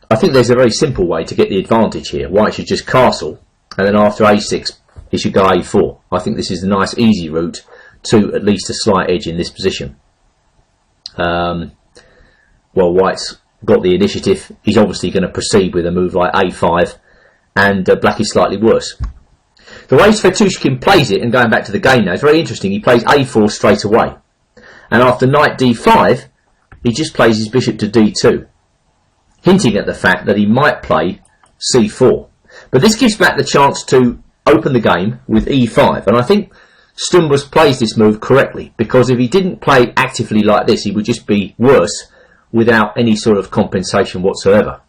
I think there's a very simple way to get the advantage here. White should just castle, and then after a6, he should go a4. I think this is a nice easy route to at least a slight edge in this position. Well, white's got the initiative. He's obviously going to proceed with a move like a5, and black is slightly worse. The way Svetushkin plays it, and going back to the game now, is very interesting. He plays a4 straight away, and after knight d5, he just plays his bishop to d2, hinting at the fact that he might play c4. But this gives black the chance to open the game with e5, and I think Stumbos plays this move correctly, because if he didn't play actively like this, he would just be worse without any sort of compensation whatsoever.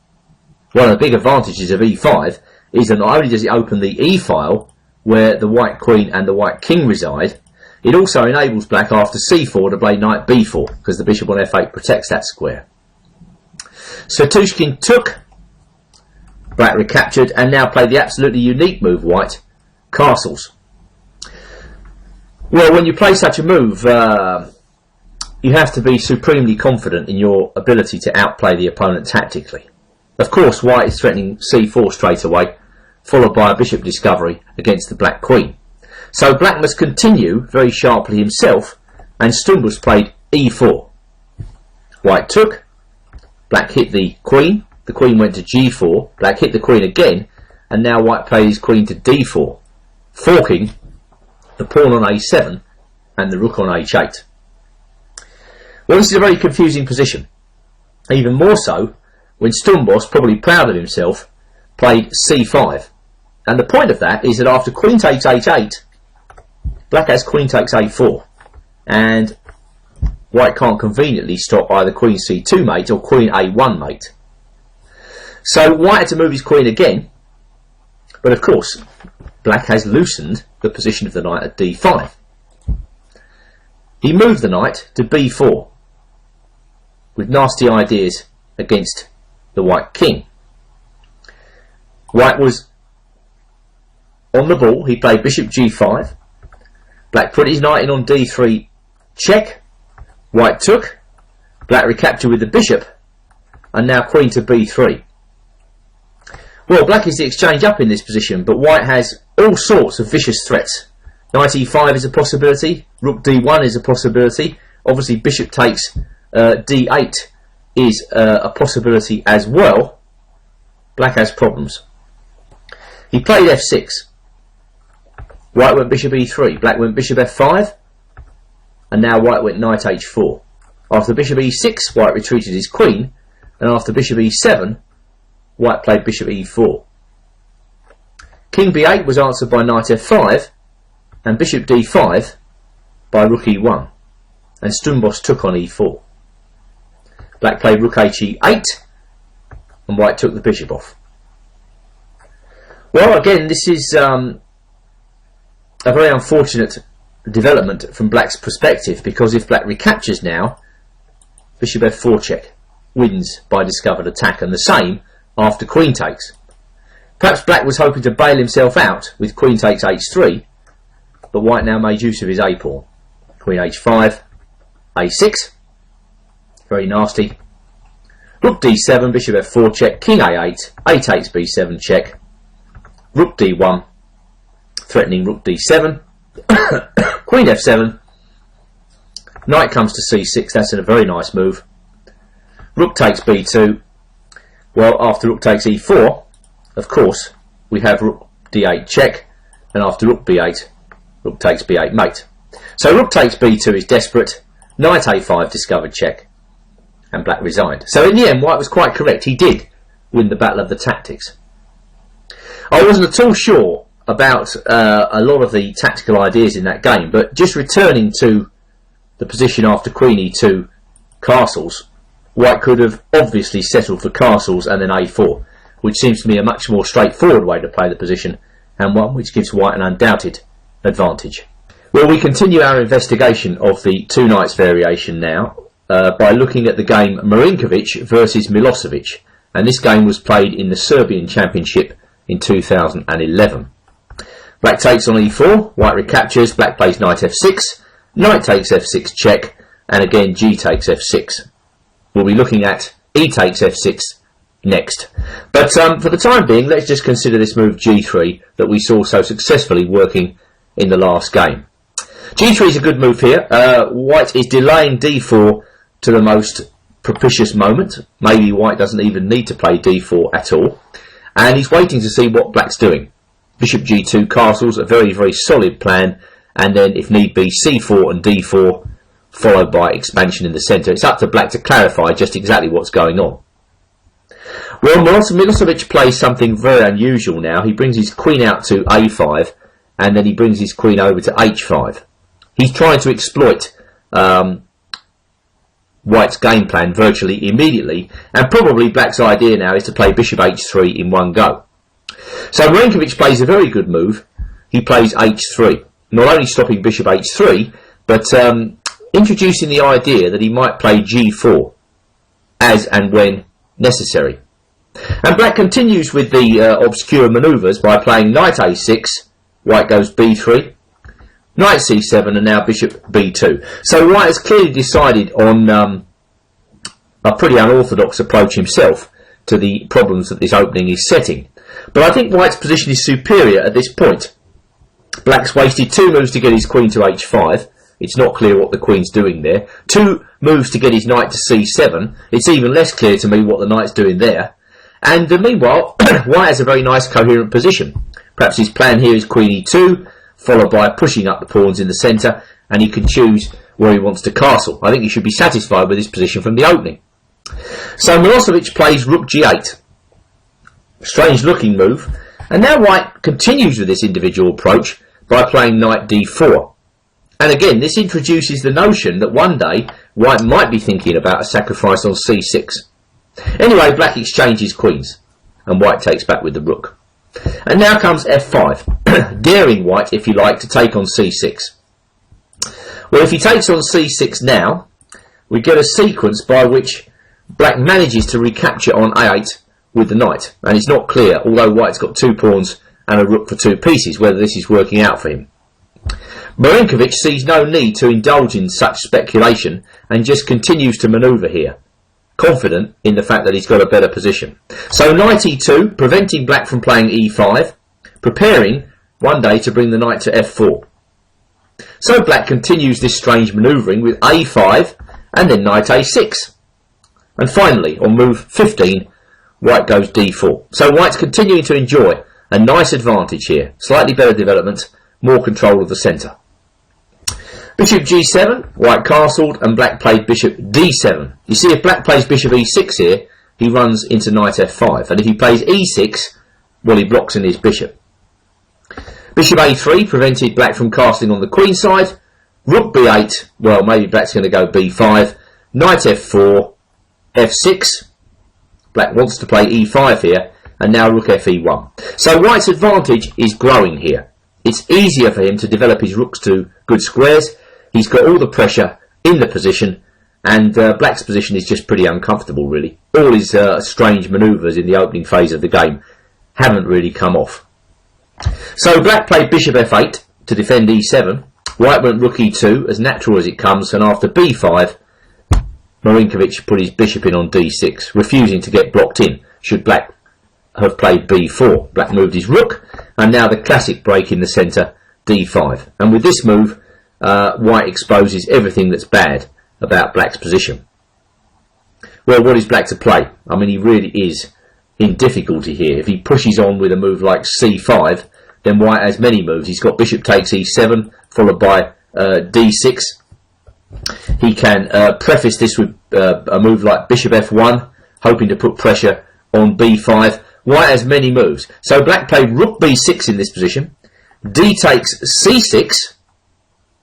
One of the big advantages of e5 is that not only does it open the e file where the white queen and the white king reside, it also enables black after c4 to play knight b4, because the bishop on f8 protects that square. Svetushkin took, black recaptured, and now played the absolutely unique move, white, castles. Well, when you play such a move, you have to be supremely confident in your ability to outplay the opponent tactically. Of course, white is threatening c4 straight away, followed by a bishop discovery against the black queen. So black must continue very sharply himself, and Stumbos played e4. White took, black hit the queen went to g4, black hit the queen again, and now white played his queen to d4, forking the pawn on a7 and the rook on h8. Well, this is a very confusing position, even more so when Stumbos, probably proud of himself, played c5. And the point of that is that after queen takes h8, black has queen takes a4, and white can't conveniently stop either queen c2 mate or queen a1 mate. So white had to move his queen again, but of course black has loosened the position of the knight at d5. He moved the knight to b4 with nasty ideas against the white king. White was on the ball. He played bishop g5. Black put his knight in on d3 check. White took. Black recaptured with the bishop, and now queen to b3. Well, black is the exchange up in this position, but white has all sorts of vicious threats. Knight e5 is a possibility. Rook d1 is a possibility. Obviously bishop takes d8 is a possibility as well. Black has problems. He played f6. White went bishop e3. Black went bishop f5. And now white went knight h4. After bishop e6, white retreated his queen. And after bishop e7, white played bishop e4. King b8 was answered by knight f5. And bishop d5 by rook e1. And Stumbos took on e4. Black played rook he8, and white took the bishop off. Well, again, this is a very unfortunate development from black's perspective, because if black recaptures now, bishop f4 check wins by discovered attack, and the same after queen takes. Perhaps black was hoping to bail himself out with queen takes h3, but white now made use of his a pawn. Queen h5, a6, very nasty. Rook Rook d7, bishop f4 check, king a8, a takes b7 check, rook d1, threatening rook d7, queen f7, knight comes to c6, that's a very nice move, rook takes b2, well after rook takes e4, of course, we have rook d8 check, and after rook b8, rook takes b8 mate. So rook takes b2 is desperate, knight a5 discovered check, and black resigned. So in the end, white was quite correct. He did win the battle of the tactics. I wasn't at all sure about a lot of the tactical ideas in that game, but just returning to the position after queen e2 castles, white could have obviously settled for castles and then a4, which seems to me a much more straightforward way to play the position, and one which gives white an undoubted advantage. Well, we continue our investigation of the two knights variation now by looking at the game Marinkovic versus Milosevic, and this game was played in the Serbian Championship in 2011. Black takes on e4, white recaptures, black plays knight f6, knight takes f6 check, and again g takes f6. We'll be looking at e takes f6 next. But for the time being, let's just consider this move g3 that we saw so successfully working in the last game. g3 is a good move here. White is delaying d4 to the most propitious moment. Maybe white doesn't even need to play d4 at all. And he's waiting to see what black's doing. Bishop g2 castles, a very, very solid plan. And then, if need be, c4 and d4, followed by expansion in the centre. It's up to black to clarify just exactly what's going on. Well, Milosevic plays something very unusual now. He brings his queen out to a5, and then he brings his queen over to h5. He's trying to exploit white's game plan virtually immediately, and probably black's idea now is to play bishop h3 in one go. So Marinkovic plays a very good move. He plays h3, not only stopping bishop h3, but introducing the idea that he might play g4 as and when necessary. And black continues with the obscure manoeuvres by playing knight a6, white goes b3, knight c7, and now bishop b2. So white has clearly decided on a pretty unorthodox approach himself to the problems that this opening is setting. But I think white's position is superior at this point. Black's wasted 2 moves to get his queen to h5. It's not clear what the queen's doing there. 2 moves to get his knight to c7. It's even less clear to me what the knight's doing there. And meanwhile, white has a very nice coherent position. Perhaps his plan here is queen e2, followed by pushing up the pawns in the centre, and he can choose where he wants to castle. I think he should be satisfied with his position from the opening. So Milosevic plays rook g8. Strange looking move. And now white continues with this individual approach by playing knight d4. And again, this introduces the notion that one day white might be thinking about a sacrifice on c6. Anyway, black exchanges queens, and white takes back with the rook. And now comes f5, daring white, if you like, to take on c6. Well, if he takes on c6 now, we get a sequence by which black manages to recapture on a8 with the knight. And it's not clear, although white's got 2 pawns and a rook for 2 pieces, whether this is working out for him. Marinkovic sees no need to indulge in such speculation and just continues to manoeuvre here, confident in the fact that he's got a better position. So knight e2, preventing black from playing e5, preparing one day to bring the knight to f4. So black continues this strange manoeuvring with a5 and then knight a6. And finally, on move 15, white goes d4. So white's continuing to enjoy a nice advantage here. Slightly better development, more control of the centre. Bishop g7, white castled, and black played bishop d7. You see, if black plays bishop e6 here, he runs into knight f5. And if he plays e6, well, he blocks in his bishop. Bishop a3 prevented black from castling on the queen side. Rook b8, well, maybe black's going to go b5. Knight f4, f6. Black wants to play e5 here, and now rook fe1. So white's advantage is growing here. It's easier for him to develop his rooks to good squares. He's got all the pressure in the position, and black's position is just pretty uncomfortable, really. All his strange manoeuvres in the opening phase of the game haven't really come off. So black played bishop f8 to defend e7. White went rook e2, as natural as it comes, and after b5, Marinkovic put his bishop in on d6, refusing to get blocked in should black have played b4. Black moved his rook, and now the classic break in the centre, d5. And with this move, white exposes everything that's bad about black's position. Well, what is black to play? I mean, he really is in difficulty here. If he pushes on with a move like c5, then white has many moves. He's got bishop takes e7, followed by d6. He can preface this with a move like bishop f1, hoping to put pressure on b5. White has many moves. So black played rook b6 in this position. D takes c6.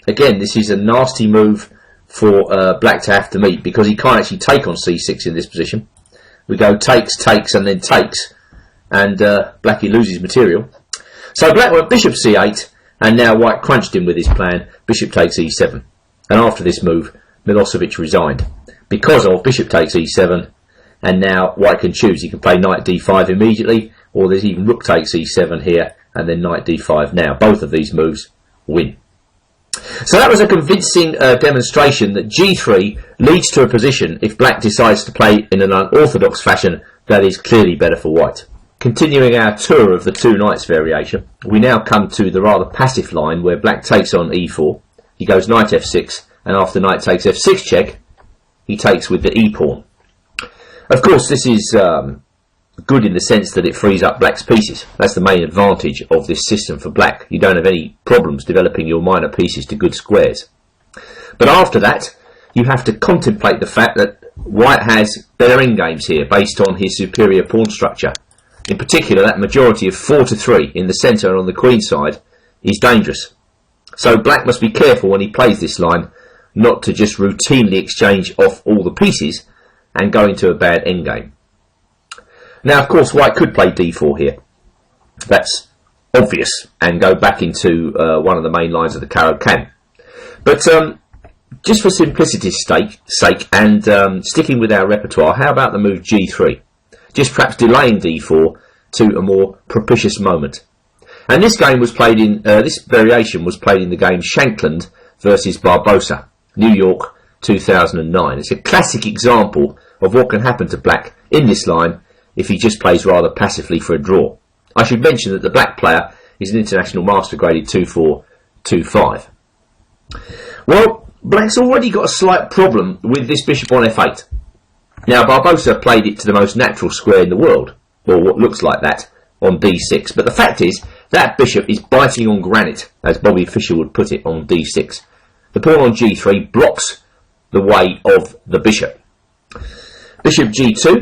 Again, this is a nasty move for black to have to meet, because he can't actually take on c6 in this position. We go takes, takes, and then takes, and blackie loses material. So black went bishop c8, and now white crunched him with his plan, bishop takes e7. And after this move, Milosevic resigned because of bishop takes e7, and now white can choose. He can play knight d5 immediately, or there's even rook takes e7 here, and then knight d5 now. Both of these moves win. So that was a convincing demonstration that g3 leads to a position, if black decides to play in an unorthodox fashion, that is clearly better for white. Continuing our tour of the two knights variation, we now come to the rather passive line where black takes on e4. He goes knight f6, and after knight takes f6 check, he takes with the e pawn. Of course, this is good in the sense that it frees up black's pieces. That's the main advantage of this system for black. You don't have any problems developing your minor pieces to good squares. But after that, you have to contemplate the fact that white has better endgames here based on his superior pawn structure. In particular, that majority of 4-3 in the centre and on the queen side is dangerous. So black must be careful when he plays this line not to just routinely exchange off all the pieces and go into a bad endgame. Now, of course, white could play d4 here. That's obvious, and go back into one of the main lines of the Caro Kann. But just for simplicity's sake and sticking with our repertoire, how about the move g3? Just perhaps delaying d4 to a more propitious moment. And this game was played in, this variation was played in the game Shankland versus Barbosa, New York 2009. It's a classic example of what can happen to black in this line if he just plays rather passively for a draw. I should mention that the black player is an international master graded 2-4-2-5. Well, black's already got a slight problem with this bishop on f8. Now, Barbosa played it to the most natural square in the world, or what looks like that, on d6. But the fact is, that bishop is biting on granite, as Bobby Fischer would put it, on d6. The pawn on g3 blocks the way of the bishop. Bishop g2,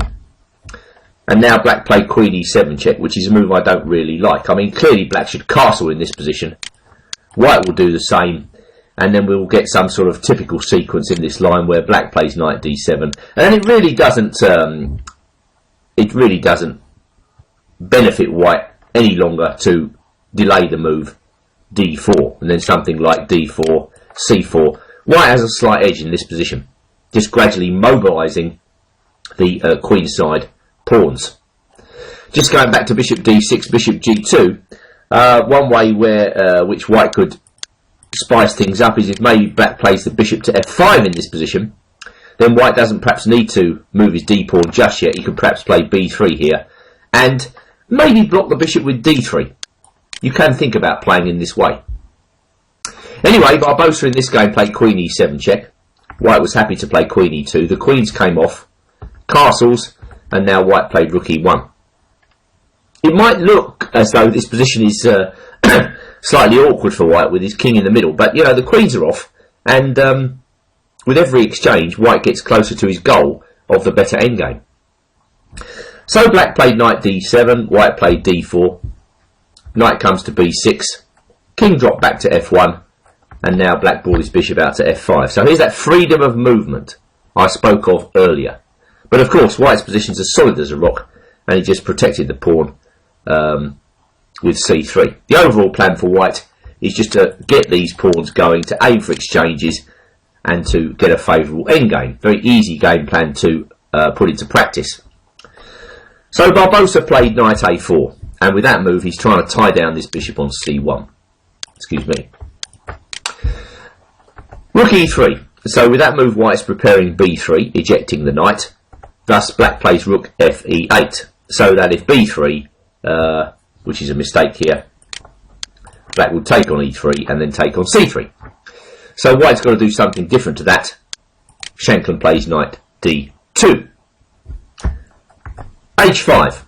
and now black played queen e7 check, which is a move I don't really like. I mean, clearly black should castle in this position. White will do the same, and then we'll get some sort of typical sequence in this line where black plays knight d7, and it really doesn't benefit white any longer to delay the move d4, and then something like d4, c4. White has a slight edge in this position, just gradually mobilising the queenside pawns. Just going back to bishop d6, bishop g2, one way where which white could spice things up is if maybe black plays the bishop to f5 in this position. Then white doesn't perhaps need to move his d pawn just yet. He could perhaps play b3 here and maybe block the bishop with d3. You can think about playing in this way. Anyway, Barbosa in this game played queen e7 check. White was happy to play queen e2. The queens came off, castles, and now white played rook e1. It might look as though this position is slightly awkward for white with his king in the middle, but you know, the queens are off, and with every exchange, white gets closer to his goal of the better endgame. So black played knight d7, white played d4, knight comes to b6, king dropped back to f1, and now black brought his bishop out to f5. So here's that freedom of movement I spoke of earlier. But of course, white's position's as solid as a rock, and he just protected the pawn with c3. The overall plan for white is just to get these pawns going, to aim for exchanges, and to get a favourable endgame. Very easy game plan to put into practice. So Barbosa played knight a4, and with that move he's trying to tie down this bishop on c1. Excuse me. Rook e3. So with that move, white's preparing b3, ejecting the knight. Thus, black plays rook fe8, so that if b3, which is a mistake here, black will take on e3 and then take on c3. So white's got to do something different to that. Shanklin plays knight d2. h5.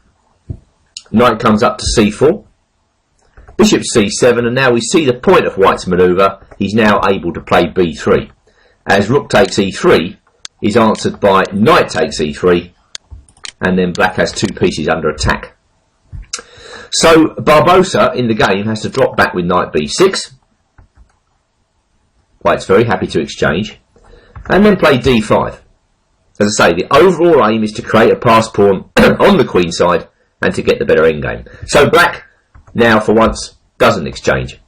Knight comes up to c4. Bishop c7, and now we see the point of white's manoeuvre. He's now able to play b3. As rook takes e3 is answered by knight takes e3, and then black has two pieces under attack. So Barbosa in the game has to drop back with knight b6. White's very happy to exchange, and then play d5. As I say, the overall aim is to create a pass pawn on the queen side and to get the better endgame. So black now for once doesn't exchange.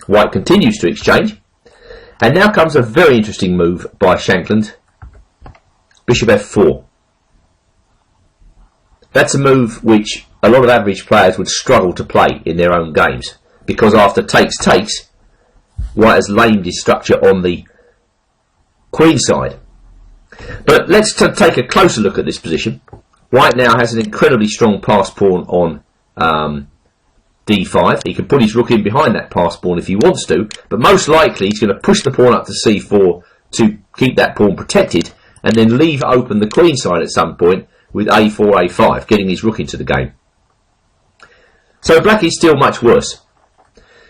White continues to exchange, and now comes a very interesting move by Shanklin. Bishop f4. That's a move which a lot of average players would struggle to play in their own games, because after takes, white has lamed his structure on the queen side. But let's take a closer look at this position. White now has an incredibly strong pass pawn on d5. He can put his rook in behind that pass pawn if he wants to, but most likely he's going to push the pawn up to c4 to keep that pawn protected, and then leave open the queen side at some point with a4, a5, getting his rook into the game. So black is still much worse.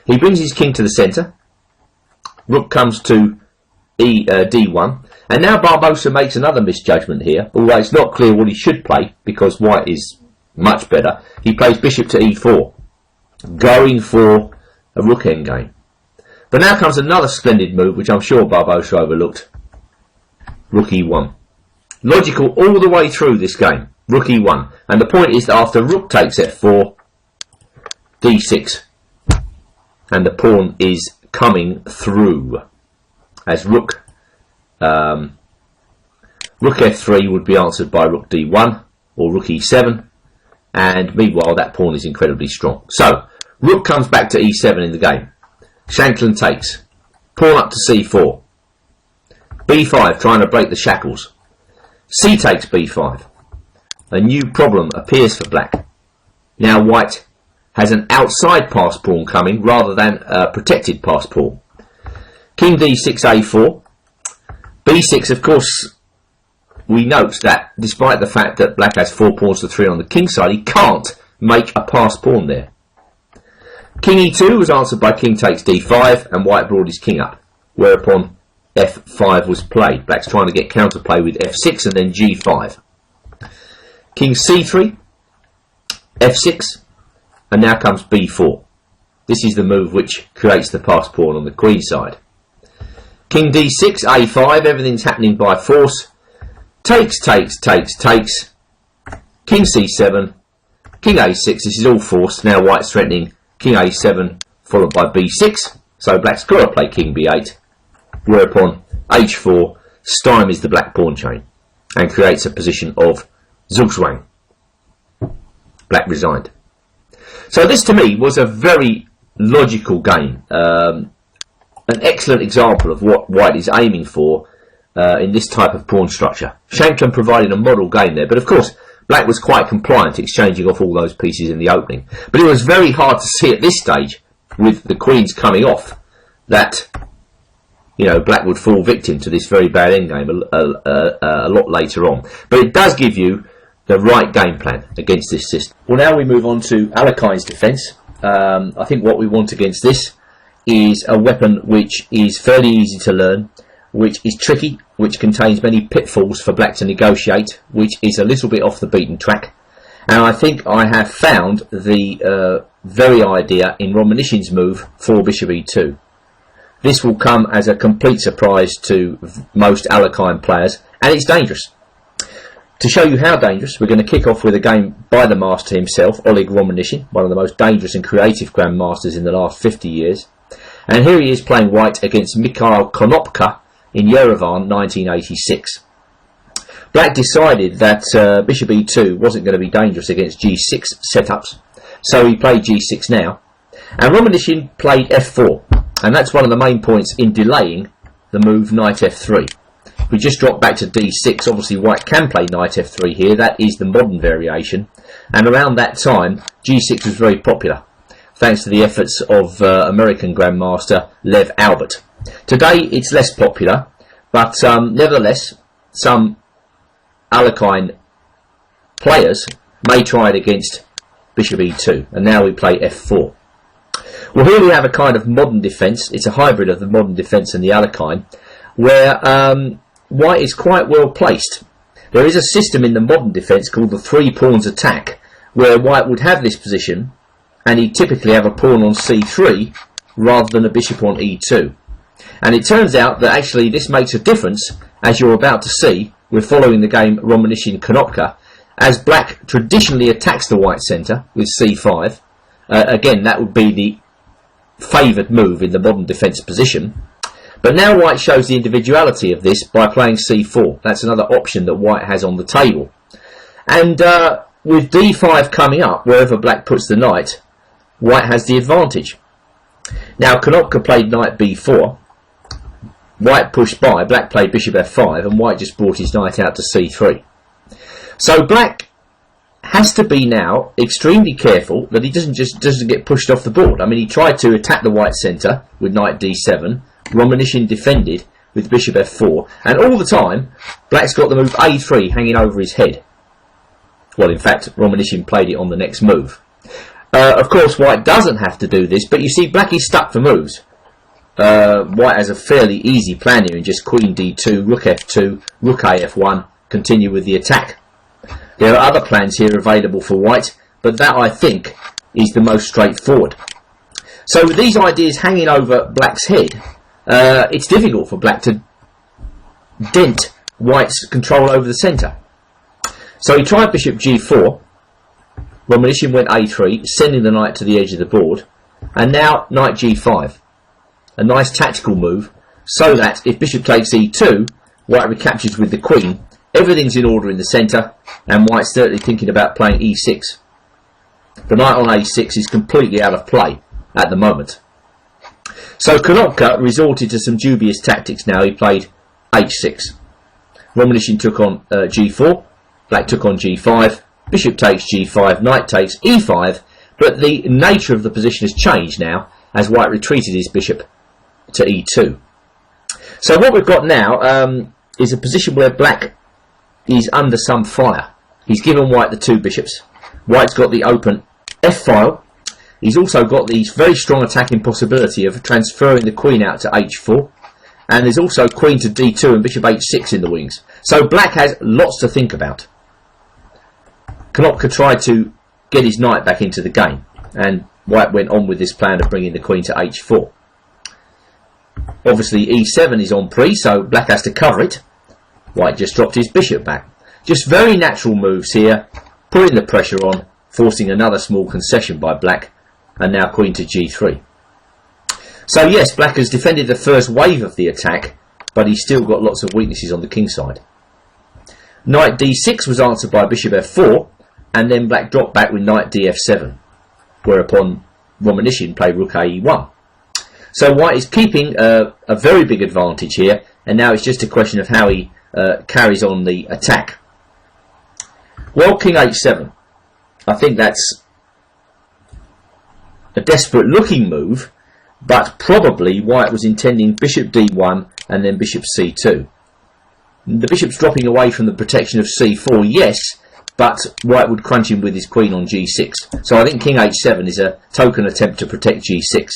He brings his king to the centre. Rook comes to d1, and now Barbosa makes another misjudgment here, although it's not clear what he should play because white is much better. He plays bishop to e4, going for a rook endgame. But now comes another splendid move which I'm sure Barbosa overlooked. Rook e1. Logical all the way through this game. Rook e1. And the point is that after rook takes f4, d6. And the pawn is coming through. As rook f3 would be answered by rook d1 or rook e7. And meanwhile that pawn is incredibly strong. So, rook comes back to e7 in the game. Shanklin takes. Pawn up to c4. b5 trying to break the shackles. C takes b5. A new problem appears for black. Now white has an outside pass pawn coming rather than a protected pass pawn. King d6 a4. b6, of course, we note that despite the fact that black has 4 pawns to 3 on the king side, he can't make a pass pawn there. King e2 was answered by king takes d5, and white brought his king up, whereupon f5 was played. Black's trying to get counterplay with f6 and then g5. King c3, f6, and now comes b4. This is the move which creates the pass pawn on the queen side. King d6, a5, everything's happening by force. Takes. King c7, king a6, this is all forced. Now white's threatening king a7 followed by b6, so black's got to play king b8, whereupon h4 stymies the black pawn chain and creates a position of zugzwang. Black resigned. So this to me was a very logical game, an excellent example of what white is aiming for in this type of pawn structure. Shanklin provided a model game there, but of course black was quite compliant, exchanging off all those pieces in the opening. But it was very hard to see at this stage, with the queens coming off, that black would fall victim to this very bad endgame a lot later on. But it does give you the right game plan against this system. Well, now we move on to Alekhine's defence. I think what we want against this is a weapon which is fairly easy to learn, which is tricky, which contains many pitfalls for black to negotiate, which is a little bit off the beaten track. And I think I have found the very idea in Romanishin's move for bishop e2. This will come as a complete surprise to most Alekhine players, and it's dangerous. To show you how dangerous, we're going to kick off with a game by the master himself, Oleg Romanishin, one of the most dangerous and creative grandmasters in the last 50 years. And here he is playing white against Mikhail Konopka in Yerevan 1986. Black decided that bishop e2 wasn't going to be dangerous against g6 setups, so he played g6 now. And Romanishin played f4, and that's one of the main points in delaying the move knight f3. We just drop back to d6. Obviously white can play knight f3 here. That is the modern variation, and around that time g6 was very popular thanks to the efforts of American Grandmaster Lev Albert. Today it's less popular, but nevertheless some Alekhine players may try it against bishop e2, and now we play f4. Well, here we have a kind of modern defence. It's a hybrid of the modern defence and the Alekhine, where white is quite well placed. There is a system in the modern defence called the 3 pawns attack, where white would have this position and he'd typically have a pawn on c3 rather than a bishop on e2. And it turns out that actually this makes a difference, as you're about to see. We're following the game Romanishin Konopka, as black traditionally attacks the white centre with c5. Again, that would be the favoured move in the modern defence position. But now white shows the individuality of this by playing c4. That's another option that white has on the table. And with d5 coming up, wherever black puts the knight, white has the advantage. Now Konopka played knight b4. White pushed by, black played bishop f5, and white just brought his knight out to c3. So black has to be now extremely careful that he doesn't get pushed off the board. I mean, he tried to attack the white centre with knight d7. Romanishin defended with bishop f4, and all the time black's got the move a3 hanging over his head. Well, in fact, Romanishin played it on the next move. Of course, white doesn't have to do this, but you see, black is stuck for moves. White has a fairly easy plan here in just queen d2, rook f2, rook a f1, continue with the attack. There are other plans here available for white, but that, I think, is the most straightforward. So with these ideas hanging over black's head, it's difficult for black to dent white's control over the centre. So he tried bishop g4, Romanishin went a3, sending the knight to the edge of the board, and now knight g5. A nice tactical move, so that if bishop takes e2, white recaptures with the queen. Everything's in order in the centre, and white's certainly thinking about playing e6. The knight on a6 is completely out of play at the moment. So Konopka resorted to some dubious tactics now. He played h6. Romanishin took on g4, black took on g5, bishop takes g5, knight takes e5, but the nature of the position has changed now as white retreated his bishop to e2. So what we've got now is a position where black is under some fire. He's given white the 2 bishops. White's got the open f-file. He's also got the very strong attacking possibility of transferring the queen out to h4. And there's also queen to d2 and bishop h6 in the wings. So black has lots to think about. Konopka tried to get his knight back into the game, and white went on with this plan of bringing the queen to h4. Obviously e7 is on pre, so black has to cover it. White just dropped his bishop back. Just very natural moves here, putting the pressure on, forcing another small concession by black, and now queen to g3. So yes, black has defended the first wave of the attack, but he's still got lots of weaknesses on the king side. Knight d6 was answered by bishop f4, and then black dropped back with knight df7, whereupon Romanishin played rook ae1. So white is keeping a very big advantage here, and now it's just a question of how he carries on the attack. Well, king h7. I think that's a desperate looking move, but probably white was intending bishop d1 and then bishop c2. The bishop's dropping away from the protection of c4, yes, but white would crunch him with his queen on g6. So I think king h7 is a token attempt to protect g6.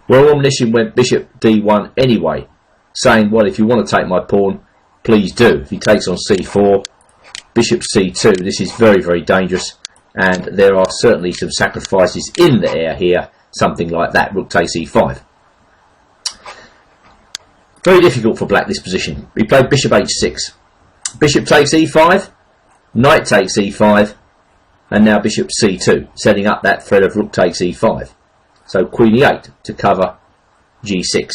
Well, Romanishin went bishop d1 anyway, saying, well, if you want to take my pawn, please do. If he takes on c4, bishop c2, this is very, very dangerous, and there are certainly some sacrifices in the air here, something like that, rook takes e5. Very difficult for black, this position. He played bishop h6. Bishop takes e5, knight takes e5, and now bishop c2, setting up that threat of rook takes e5. So queen e8 to cover g6.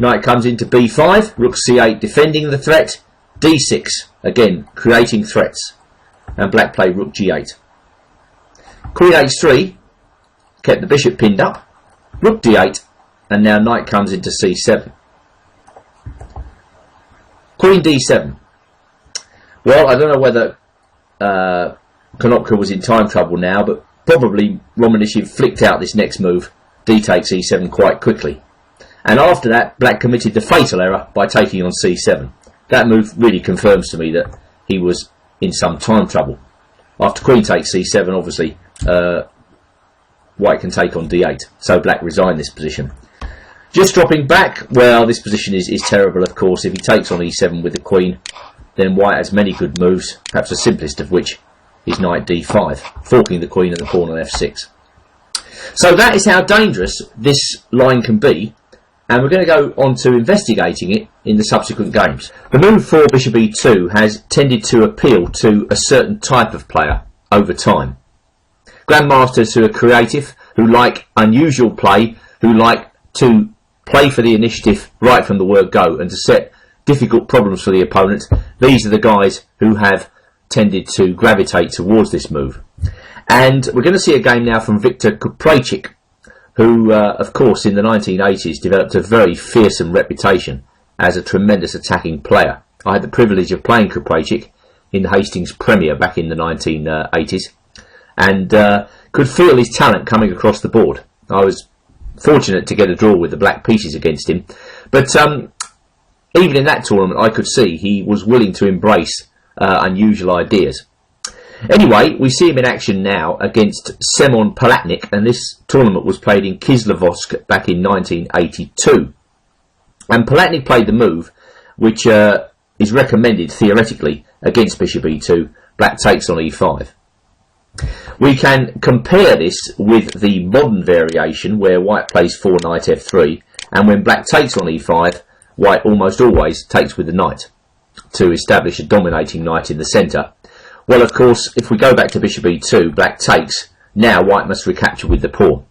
Knight comes into b5, rook c8 defending the threat, d6 again creating threats, and black played rook g8. Queen h3 kept the bishop pinned up, rook d8, and now knight comes into c7. Queen d7. Well, I don't know whether Konopka was in time trouble now, but probably Romanishев flicked out this next move, d takes e7, quite quickly. And after that, black committed the fatal error by taking on c7. That move really confirms to me that he was in some time trouble. After queen takes c7, obviously, white can take on d8, so black resigned this position. Just dropping back, well, this position is terrible, of course. If he takes on e7 with the queen, then white has many good moves, perhaps the simplest of which is knight d5, forking the queen and the pawn on f6. So that is how dangerous this line can be, and we're going to go on to investigating it in the subsequent games. The move for bishop e2 has tended to appeal to a certain type of player over time. Grandmasters who are creative, who like unusual play, who like to play for the initiative right from the word go and to set difficult problems for the opponent, these are the guys who have tended to gravitate towards this move. And we're going to see a game now from Viktor Kuprejcik, who, of course, in the 1980s developed a very fearsome reputation as a tremendous attacking player. I had the privilege of playing Kuprejcik in the Hastings Premier back in the 1980s, and could feel his talent coming across the board. I was fortunate to get a draw with the black pieces against him, but even in that tournament I could see he was willing to embrace unusual ideas. Anyway, we see him in action now against Semyon Palatnik, and this tournament was played in Kislovodsk back in 1982. And Palatnik played the move which is recommended theoretically against bishop e2, black takes on e5. We can compare this with the modern variation where white plays 4 knight f3, and when black takes on e5, white almost always takes with the knight to establish a dominating knight in the centre. Well, of course, if we go back to bishop e2, black takes, now white must recapture with the pawn.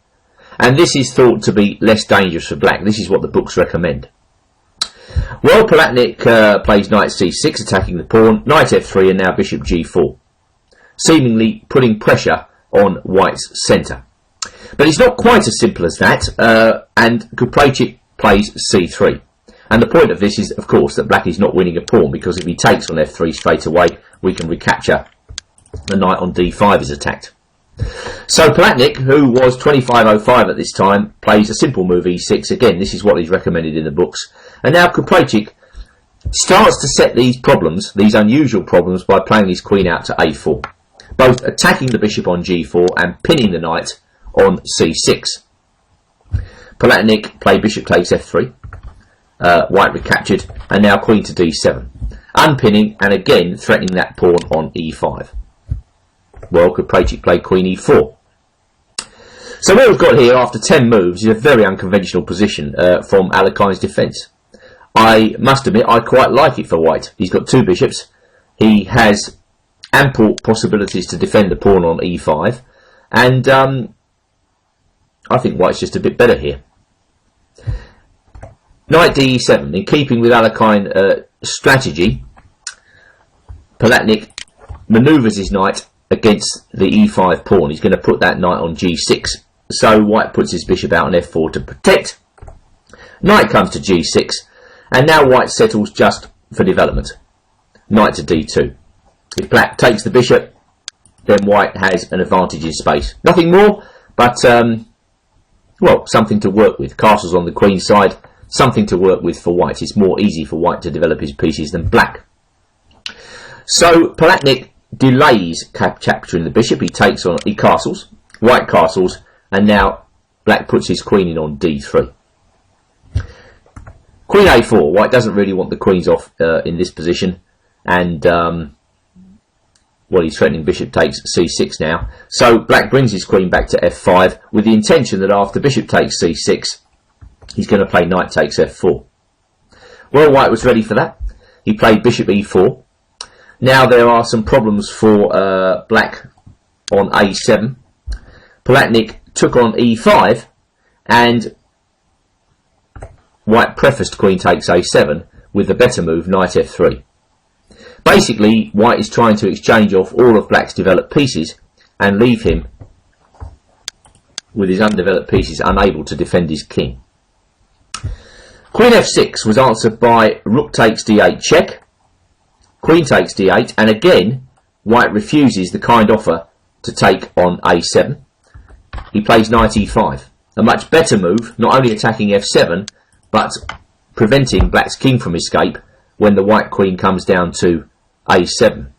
And this is thought to be less dangerous for black. This is what the books recommend. Well, Palatnik plays knight c6, attacking the pawn, knight f3, and now bishop g4, seemingly putting pressure on white's centre. But it's not quite as simple as that, and Kuprejcik plays c3. And the point of this is, of course, that black is not winning a pawn, because if he takes on f3 straight away, we can recapture. The knight on d5 is attacked. So Palatnik, who was 25.05 at this time, plays a simple move e6. Again, this is what is recommended in the books. And now Kuprejcik starts to set these problems, these unusual problems, by playing his queen out to a4, both attacking the bishop on g4 and pinning the knight on c6. Palatnik played bishop takes f3. White recaptured, and now queen to d7, unpinning and again threatening that pawn on e5. Well, Kuprejcik played queen e4. So what we've got here after 10 moves is a very unconventional position from Alekhine's defence. I must admit I quite like it for white. He's got 2 bishops, he has ample possibilities to defend the pawn on e5, and I think white's just a bit better here. Knight d7, in keeping with Alekhine strategy, Palatnik manoeuvres his knight against the e5 pawn. He's going to put that knight on g6, so white puts his bishop out on f4 to protect. Knight comes to g6, and now white settles just for development. Knight to d2. If black takes the bishop, then white has an advantage in space. Nothing more, but well, something to work with. Castles on the queen side, something to work with for white. It's more easy for white to develop his pieces than black. So Palatnik delays capturing the bishop. He takes on, he castles, white castles, and now black puts his queen in on d3. Queen a4. White doesn't really want the queens off in this position, and well, he's threatening bishop takes c6 now. So black brings his queen back to f5 with the intention that after bishop takes c6, he's going to play knight takes f4. Well, white was ready for that. He played bishop e4. Now there are some problems for black on a7. Palatnik took on e5, and white prefaced queen takes a7 with the better move knight f3. Basically, white is trying to exchange off all of black's developed pieces and leave him with his undeveloped pieces unable to defend his king. Queen f6 was answered by rook takes d8 check, queen takes d8, and again white refuses the kind offer to take on a7. He plays knight e5, a much better move, not only attacking f7 but preventing black's king from escape when the white queen comes down to a7.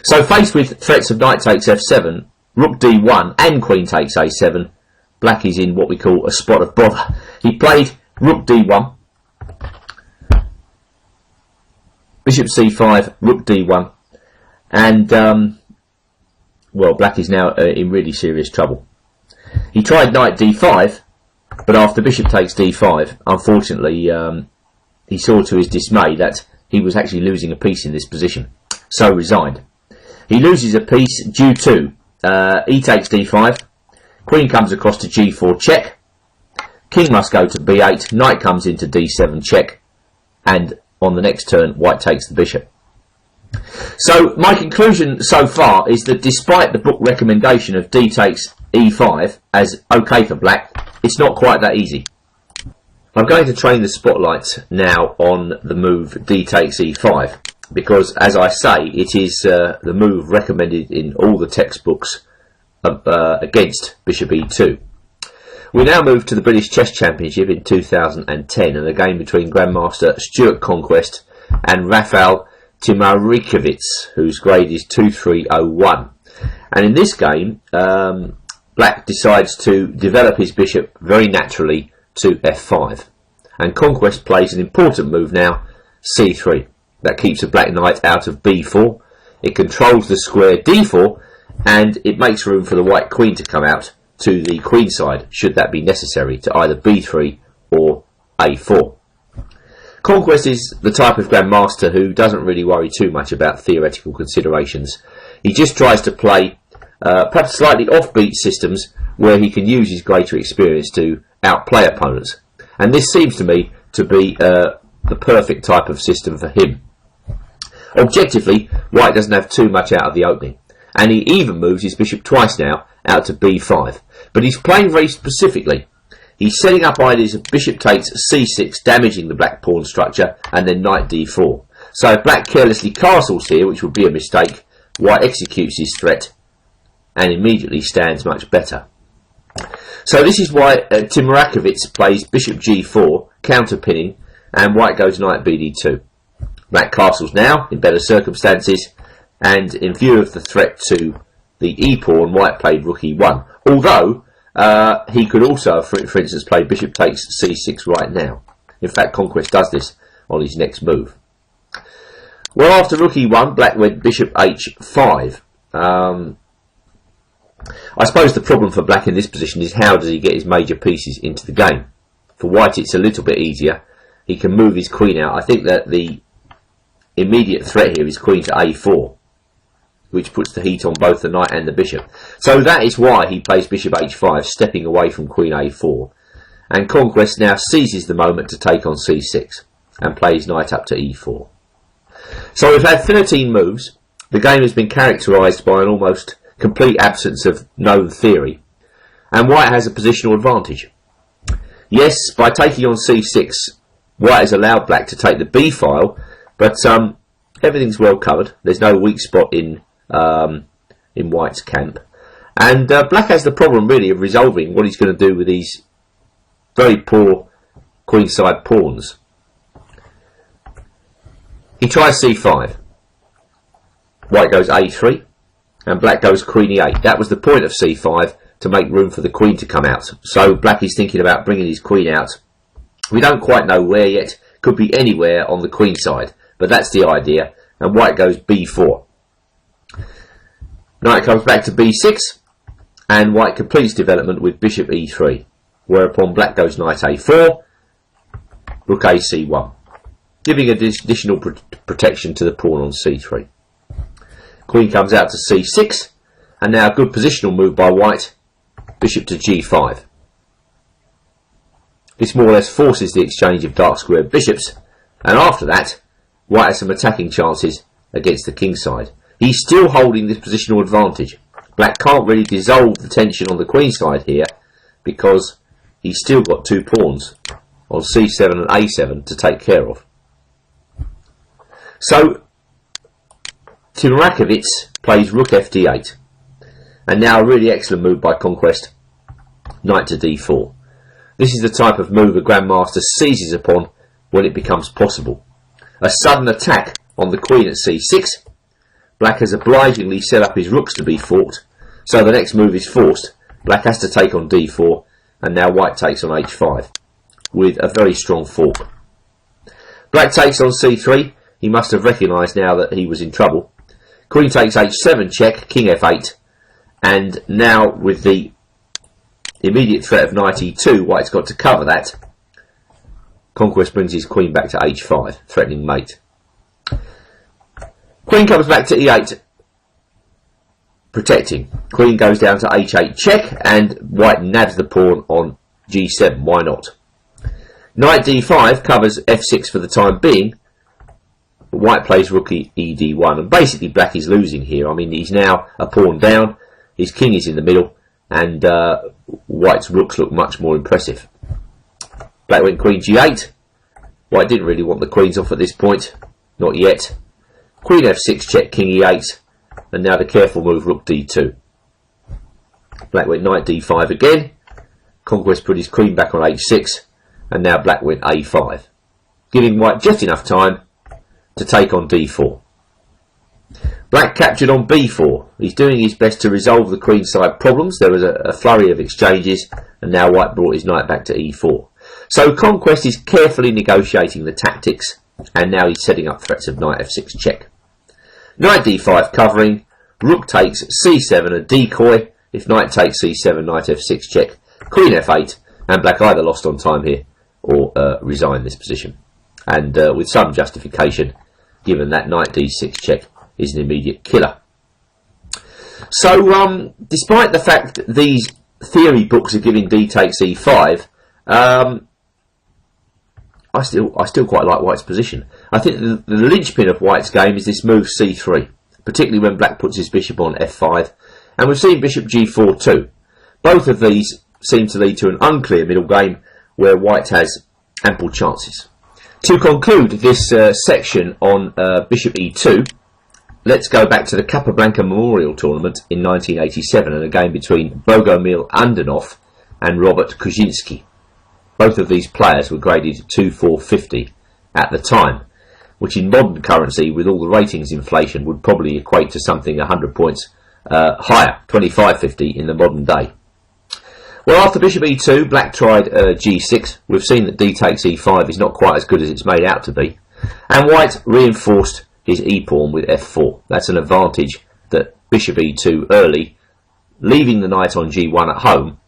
So faced with threats of knight takes f7, rook d1 and queen takes a7, black is in what we call a spot of bother. He played rook d1, bishop c5, rook d1, and well, black is now in really serious trouble. He tried knight d5, but after bishop takes d5, unfortunately he saw to his dismay that he was actually losing a piece in this position, so resigned. He loses a piece due to e takes d5, queen comes across to g4 check, king must go to b8, knight comes into d7 check, and on the next turn white takes the bishop. So my conclusion so far is that despite the book recommendation of d takes e5 as okay for black, it's not quite that easy. I'm going to train the spotlight now on the move d takes e5 because, as I say, it is the move recommended in all the textbooks against bishop e2. We now move to the British Chess Championship in 2010 and a game between Grandmaster Stuart Conquest and Rafael Timarikowicz, whose grade is 2301. And in this game, black decides to develop his bishop very naturally to f5. And Conquest plays an important move now, c3. That keeps a black knight out of b4. It controls the square d4, and it makes room for the white queen to come out to the queen side, should that be necessary, to either b3 or a4. Conquest is the type of grandmaster who doesn't really worry too much about theoretical considerations. He just tries to play perhaps slightly offbeat systems where he can use his greater experience to outplay opponents. And this seems to me to be the perfect type of system for him. Objectively, white doesn't have too much out of the opening, and he even moves his bishop twice now out to b5. But he's playing very specifically. He's setting up ideas of bishop takes c6, damaging the black pawn structure, and then knight d4. So if black carelessly castles here, which would be a mistake, white executes his threat and immediately stands much better. So this is why Timarikowicz plays bishop g4, counterpinning, and white goes knight bd2. Black castles now in better circumstances, and in view of the threat to the e-pawn, white played rook e1. Although he could also, for instance, play bishop takes c6 right now. In fact, Conquest does this on his next move. Well, after rook e1, black went bishop h5. I suppose the problem for black in this position is how does he get his major pieces into the game. For white it's a little bit easier. He can move his queen out. I think that the immediate threat here is queen to a4, which puts the heat on both the knight and the bishop. So that is why he plays bishop h5, stepping away from queen a4. And Conquest now seizes the moment to take on c6 and plays knight up to e4. So we've had 13 moves. The game has been characterised by an almost complete absence of known theory, and white has a positional advantage. Yes, by taking on c6, white has allowed black to take the b file, but everything's well covered. There's no weak spot in white's camp, and black has the problem really of resolving what he's going to do with these very poor queenside pawns. He tries c5, white goes a3, and black goes queen e8. That was the point of c5, to make room for the queen to come out. So black is thinking about bringing his queen out. We don't quite know where yet. Could be anywhere on the queen side, but that's the idea. And white goes b4. Knight comes back to b6, and white completes development with bishop e3, whereupon black goes knight a4, rook a c1, giving additional protection to the pawn on c3. Queen comes out to c6, and now a good positional move by white, bishop to g5. This more or less forces the exchange of dark squared bishops, and after that, white has some attacking chances against the king side. He's still holding this positional advantage. Black can't really dissolve the tension on the queen side here, because he's still got two pawns on c7 and a7 to take care of. So Timorakovic plays rook fd8, and now a really excellent move by Conquest, knight to d4. This is the type of move a grandmaster seizes upon when it becomes possible. A sudden attack on the queen at c6. Black has obligingly set up his rooks to be forked, so the next move is forced. Black has to take on d4, and now white takes on h5 with a very strong fork. Black takes on c3. He must have recognised now that he was in trouble. Queen takes h7 check, king f8, and now with the immediate threat of knight e2, white's got to cover that. Conquest brings his queen back to h5, threatening mate. Queen comes back to e8, protecting. Queen goes down to h8 check, and white nabs the pawn on g7. Why not? Knight d5 covers f6 for the time being. White plays rook ed1, and basically black is losing here. I mean, he's now a pawn down, his king is in the middle, and white's rooks look much more impressive. Black went queen g8. White didn't really want the queens off at this point, not yet. Queen f6 check, king e8, and now the careful move rook d2. Black went knight d5 again. Conquest put his queen back on h6, and now black went a5, giving white just enough time to take on d4. Black captured on b4. He's doing his best to resolve the queenside problems. There was a flurry of exchanges, and now white brought his knight back to e4. So Conquest is carefully negotiating the tactics, and now he's setting up threats of knight f6 check. Knight d5 covering, rook takes c7, a decoy. If knight takes c7, knight f6 check, queen f8, and black either lost on time here or resigned this position. And with some justification, given that knight d6 check is an immediate killer. So despite the fact that these theory books are giving d takes e5, I still quite like white's position. I think the linchpin of white's game is this move c3, particularly when black puts his bishop on f5, and we've seen bishop g4 too. Both of these seem to lead to an unclear middle game where white has ample chances. To conclude this section on bishop e2, let's go back to the Capablanca Memorial Tournament in 1987 and a game between Bogomil Andanov and Robert Kuczynski. Both of these players were graded 2-4-50 at the time, which in modern currency, with all the ratings inflation, would probably equate to something 100 points higher, 25-50 in the modern day. Well, after bishop e2, black tried g6. We've seen that d takes e5 is not quite as good as it's made out to be. And white reinforced his e-pawn with f4. That's an advantage that bishop e2 early, leaving the knight on g1 at home,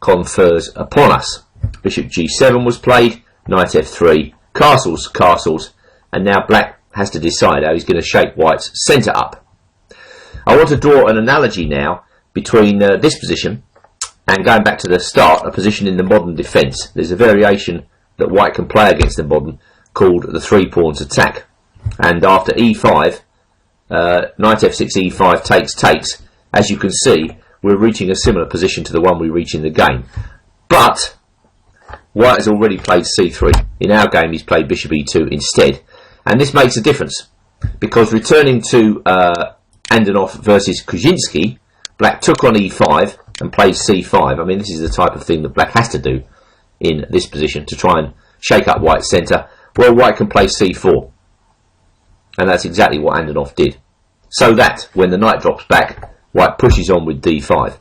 confers upon us. Bishop g7 was played, knight f3, castles, castles, and now black has to decide how he's going to shape white's centre up. I want to draw an analogy now between this position and going back to the start, a position in the modern defence. There's a variation that white can play against the modern called the three pawns attack. And after e5, knight f6, e5 takes. As you can see, we're reaching a similar position to the one we reach in the game. But white has already played c3. In our game, he's played bishop e2 instead. And this makes a difference, because returning to Andanov versus Kuczynski, black took on e5 and played c5. I mean, this is the type of thing that black has to do in this position to try and shake up white's centre. Well, white can play c4. And that's exactly what Andanov did. So that, when the knight drops back, white pushes on with d5.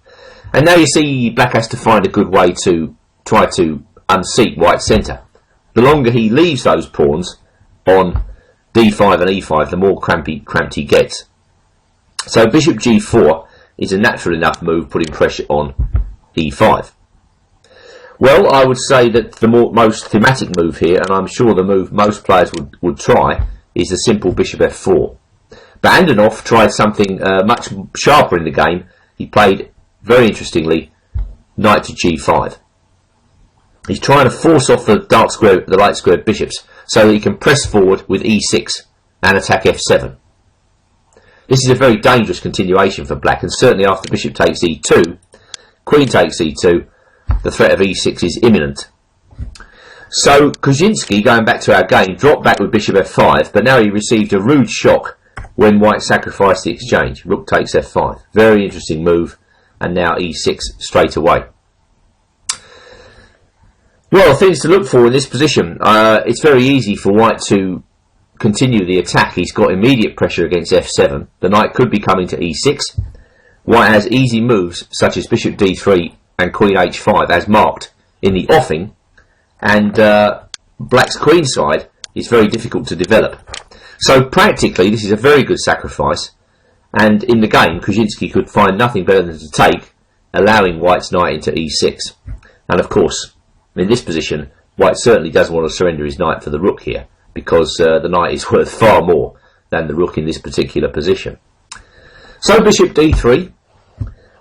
And now you see black has to find a good way to try to unseat white's centre. The longer he leaves those pawns on d5 and e5, the more cramped he gets. So bishop g4 is a natural enough move, putting pressure on e5. Well, I would say that the most thematic move here, and I'm sure the move most players would try, is the simple bishop f4. But Andanov tried something much sharper in the game. He played, very interestingly, knight to g5. He's trying to force off the light squared bishops so that he can press forward with e6 and attack f7. This is a very dangerous continuation for black, and certainly after bishop takes e2, queen takes e2, the threat of e6 is imminent. So Kuczynski, going back to our game, dropped back with bishop f5, but now he received a rude shock when white sacrificed the exchange. Rook takes f5. Very interesting move, and now e6 straight away. Well, things to look for in this position. It's very easy for white to continue the attack. He's got immediate pressure against f7. The knight could be coming to e6. White has easy moves such as bishop d3 and queen h5 as marked in the offing, and black's queen side is very difficult to develop. So practically this is a very good sacrifice, and in the game Kuczynski could find nothing better than to take, allowing white's knight into e6. And of course, in this position, white certainly doesn't want to surrender his knight for the rook here, because the knight is worth far more than the rook in this particular position. So bishop d3,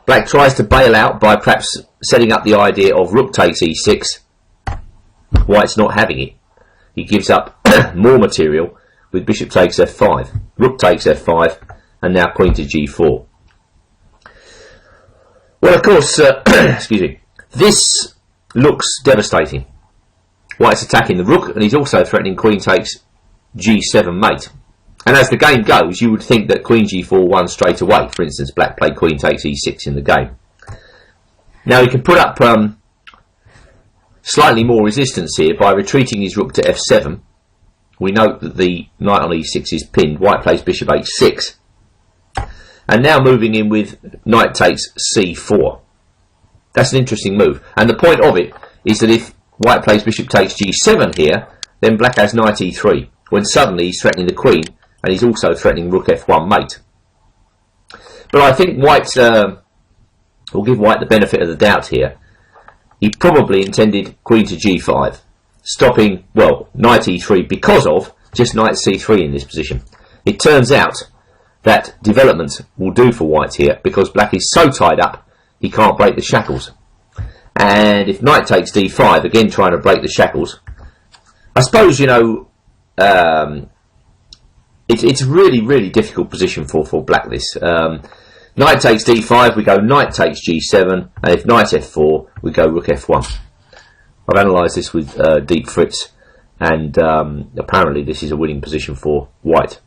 black tries to bail out by perhaps setting up the idea of rook takes e6. White's not having it. He gives up more material with bishop takes f5, rook takes f5, and now queen to g4. Well, of course, excuse me, this looks devastating. White's attacking the rook, and he's also threatening queen takes g7 mate. And as the game goes, you would think that queen g4 won straight away. For instance, black played queen takes e6 in the game. Now he can put up slightly more resistance here by retreating his rook to f7. We note that the knight on e6 is pinned. White plays bishop h6. And now moving in with knight takes c4. That's an interesting move. And the point of it is that if white plays bishop takes g7 here, then black has knight e3, when suddenly he's threatening the queen, and he's also threatening rook f1 mate. But I think white will give white the benefit of the doubt here. He probably intended queen to g5, stopping, well, knight e3 because of just knight c3 in this position. It turns out that development will do for white here, because black is so tied up he can't break the shackles. And if knight takes d5, again trying to break the shackles, I suppose, you know, it's a really difficult position for black, this. Knight takes d5, we go knight takes g7, and if knight f4, we go rook f1. I've analysed this with Deep Fritz, and apparently this is a winning position for white.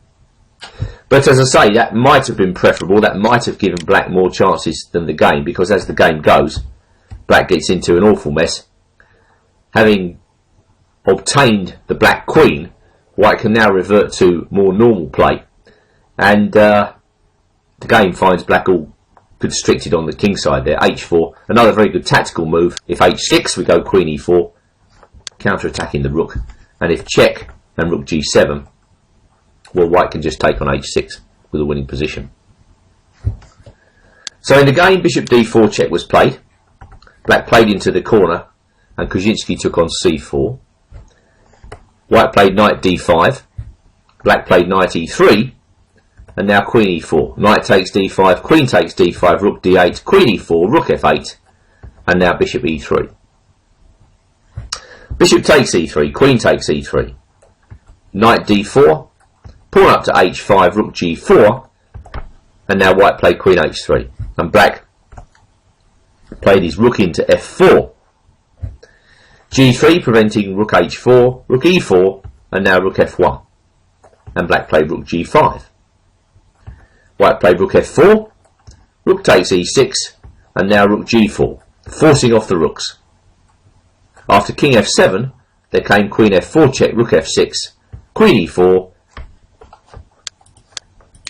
But as I say, that might have been preferable. That might have given black more chances than the game, because as the game goes, black gets into an awful mess. Having obtained the black queen, white can now revert to more normal play, and the game finds black all constricted on the king side there. h4, another very good tactical move. If h6, we go queen e4, counter-attacking the rook, and if check and rook g7, well, white can just take on h6 with a winning position. So in the game, bishop d4 check was played. Black played into the corner, and Kuczynski took on c4. White played knight d5. Black played knight e3, and now queen e4. Knight takes d5, queen takes d5, rook d8, queen e4, rook f8, and now bishop e3. Bishop takes e3, queen takes e3. Knight d4, pawn up to h5, rook g4, and now white played queen h3, and black played his rook into f4. g3 preventing rook h4, rook e4, and now rook f1, and black played rook g5. White played rook f4, rook takes e6, and now rook g4, forcing off the rooks. After king f7, there came queen f4 check, rook f6, queen e4,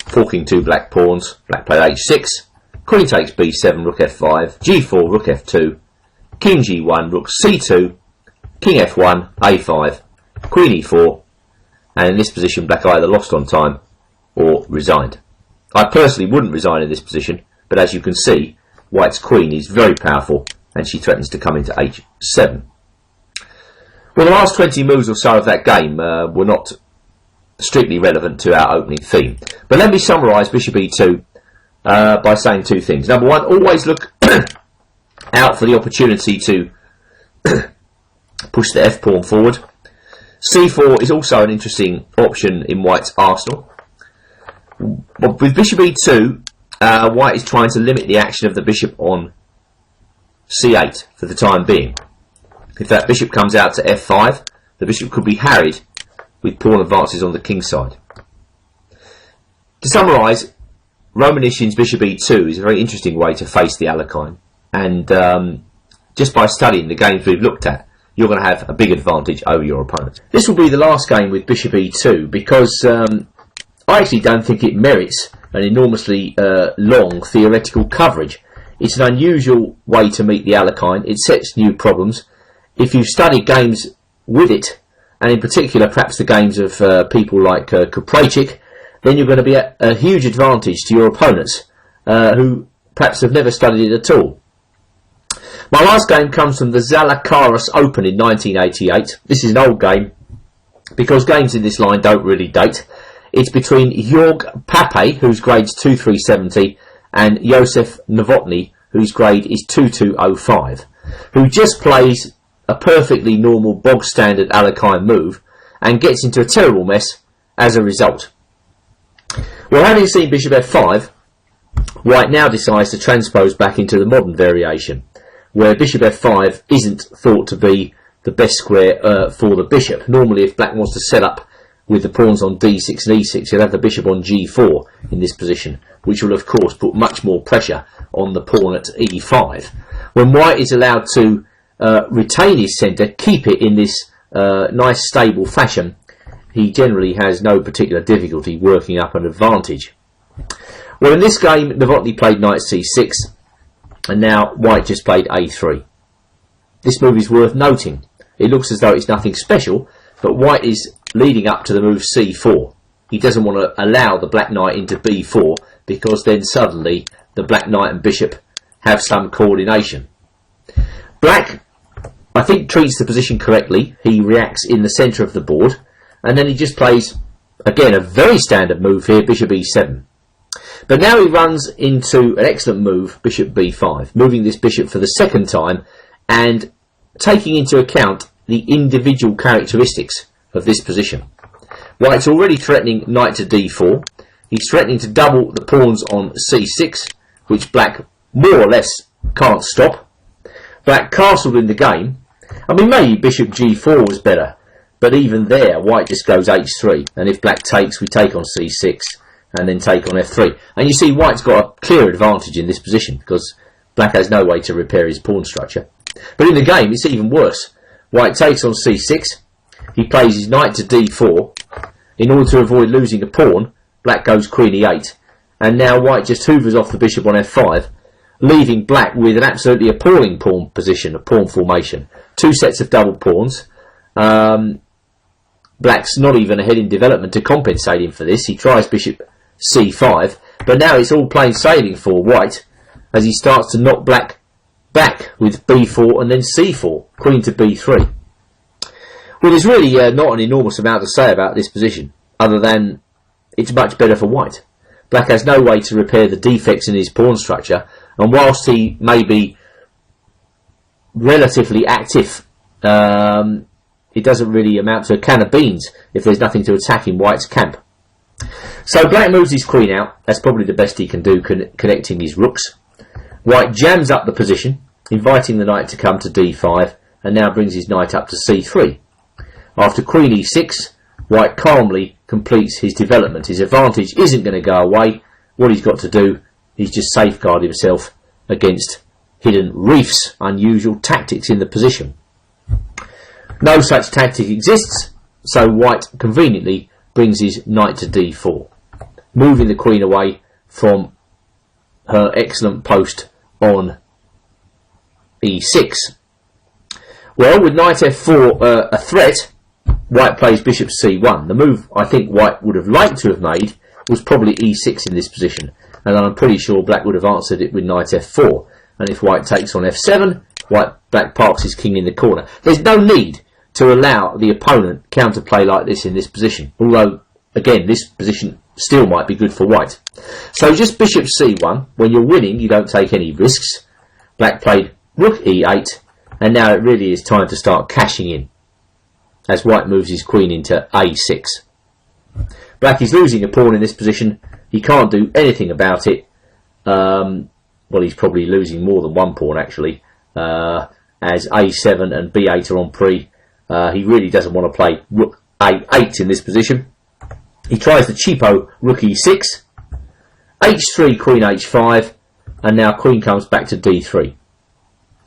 forking two black pawns. Black played h6, queen takes b7, rook f5, g4, rook f2, king g1, rook c2, king f1, a5, queen e4, and in this position black either lost on time or resigned. I personally wouldn't resign in this position, but as you can see, white's queen is very powerful, and she threatens to come into h7. Well, the last 20 moves or so of that game were not strictly relevant to our opening theme. But let me summarise bishop e2 by saying two things. Number one, always look out for the opportunity to push the f-pawn forward. c4 is also an interesting option in white's arsenal. But with bishop e2, white is trying to limit the action of the bishop on c8 for the time being. If that bishop comes out to f5, the bishop could be harried with pawn advances on the king side. To summarise, Romanishin's bishop e2 is a very interesting way to face the Alekhine, and just by studying the games we've looked at, you're going to have a big advantage over your opponent. This will be the last game with bishop e2 because I actually don't think it merits an enormously long theoretical coverage. It's an unusual way to meet the Alekhine. It sets new problems. If you've studied games with it, and in particular perhaps the games of people like Kuprejcik, then you're going to be at a huge advantage to your opponents who perhaps have never studied it at all. My last game comes from the Zalakaros Open in 1988. This is an old game because games in this line don't really date. It's between Jorg Pape, whose grade's 2370, and Josef Novotny, whose grade is 2205, who just plays a perfectly normal bog standard Alekhine move and gets into a terrible mess as a result. Well, having seen bishop f5, white now decides to transpose back into the modern variation, where bishop f5 isn't thought to be the best square for the bishop. Normally, if black wants to set up with the pawns on d6 and e6, you'll have the bishop on g4 in this position, which will of course put much more pressure on the pawn at e5. When white is allowed to retain his centre, keep it in this nice stable fashion, he generally has no particular difficulty working up an advantage. Well, in this game, Novotny played knight c6, and now white just played a3. This move is worth noting. It looks as though it's nothing special, but white is leading up to the move c4. He doesn't want to allow the black knight into b4, because then suddenly the black knight and bishop have some coordination. Black, I think, treats the position correctly. He reacts in the centre of the board, and then he just plays, again, a very standard move here, bishop e7. But now he runs into an excellent move, bishop b5, moving this bishop for the second time and taking into account the individual characteristics of this position. White's already threatening knight to d4. He's threatening to double the pawns on c6, which black more or less can't stop. Black castled in the game. I mean, maybe bishop g4 was better, but even there, white just goes h3, and if black takes, we take on c6, and then take on f3. And you see, white's got a clear advantage in this position, because black has no way to repair his pawn structure. But in the game, it's even worse. White takes on c6, he plays his knight to d4. In order to avoid losing a pawn, black goes queen e8, and now white just hoovers off the bishop on f5, leaving black with an absolutely appalling pawn position, a pawn formation. Two sets of double pawns. Black's not even ahead in development to compensate him for this. He tries bishop c5, but now it's all plain sailing for white as he starts to knock black back with b4 and then c4, queen to b3. Well, there's really not an enormous amount to say about this position, other than it's much better for white. Black has no way to repair the defects in his pawn structure, and whilst he may be relatively active, it doesn't really amount to a can of beans if there's nothing to attack in white's camp. So black moves his queen out. That's probably the best he can do, connecting his rooks. White jams up the position, inviting the knight to come to d5, and now brings his knight up to c3. After queen e6, white calmly completes his development. His advantage isn't going to go away. What he's got to do is just safeguard himself against hidden reefs, unusual tactics in the position. No such tactic exists, so white conveniently brings his knight to d4, moving the queen away from her excellent post on e6. Well, with knight f4 a threat, white plays bishop c1. The move I think white would have liked to have made was probably e6 in this position, and I'm pretty sure black would have answered it with knight f4. And if white takes on f7, black parks his king in the corner. There's no need to allow the opponent counterplay like this in this position, although again this position still might be good for white. So just bishop c1. When you're winning, you don't take any risks. Black played rook e8, and now it really is time to start cashing in as white moves his queen into a6. Black is losing a pawn in this position. He can't do anything about it. Well, he's probably losing more than one pawn actually. as a7 and b8 are on pre. He really doesn't want to play rook a8 in this position. He tries the cheapo rook e6, h3, queen h5, and now queen comes back to d3.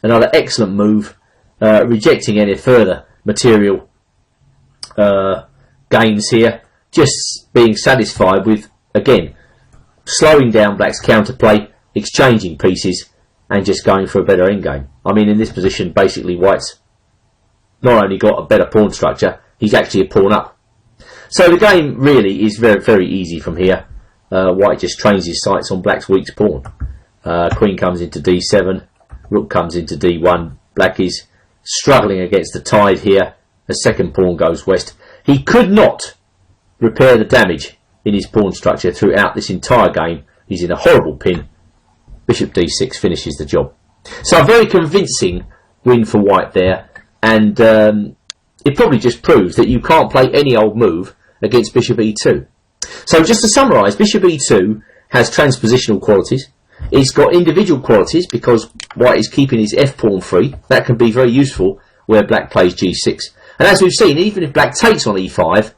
Another excellent move, rejecting any further material gains here, just being satisfied with, again, slowing down black's counterplay, exchanging pieces, and just going for a better endgame. I mean, in this position, basically white's not only got a better pawn structure, he's actually a pawn up. So the game really is very, very easy from here. White just trains his sights on black's weak pawn. Queen comes into d7, rook comes into d1. Black is struggling against the tide here. The second pawn goes west. He could not repair the damage in his pawn structure throughout this entire game. He's in a horrible pin. Bishop d6 finishes the job. So a very convincing win for white there, and it probably just proves that you can't play any old move against bishop e2. So just to summarise, bishop e2 has transpositional qualities. It's got individual qualities because white is keeping his f-pawn free. That can be very useful where black plays g6. And as we've seen, even if black takes on e5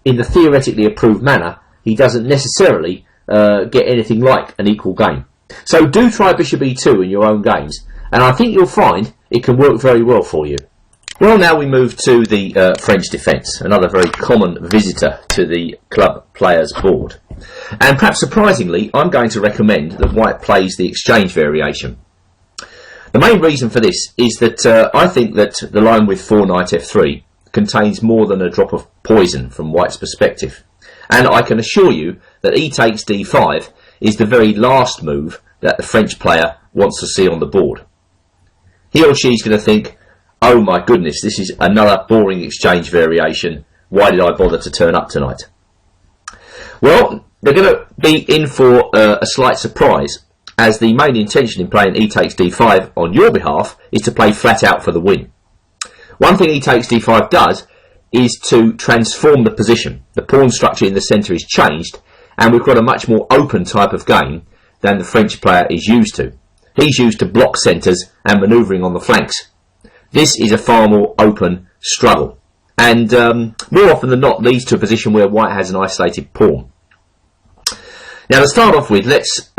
in the theoretically approved manner, he doesn't necessarily get anything like an equal game. So do try bishop e2 in your own games, and I think you'll find it can work very well for you. Well, now we move to the French defence, another very common visitor to the club players board. And perhaps surprisingly, I'm going to recommend that white plays the exchange variation. The main reason for this is that I think that the line with 4 knight f3 contains more than a drop of poison from white's perspective. And I can assure you that e takes d5 is the very last move that the French player wants to see on the board. He or she is going to think, oh my goodness, this is another boring exchange variation. Why did I bother to turn up tonight? Well, they're going to be in for a slight surprise, as the main intention in playing e takes d5 on your behalf is to play flat out for the win. One thing e takes d5 does is to transform the position. The pawn structure in the centre is changed, and we've got a much more open type of game than the French player is used to. He's used to block centres and manoeuvring on the flanks. This is a far more open struggle, and more often than not leads to a position where white has an isolated pawn. Now, to start off with, let's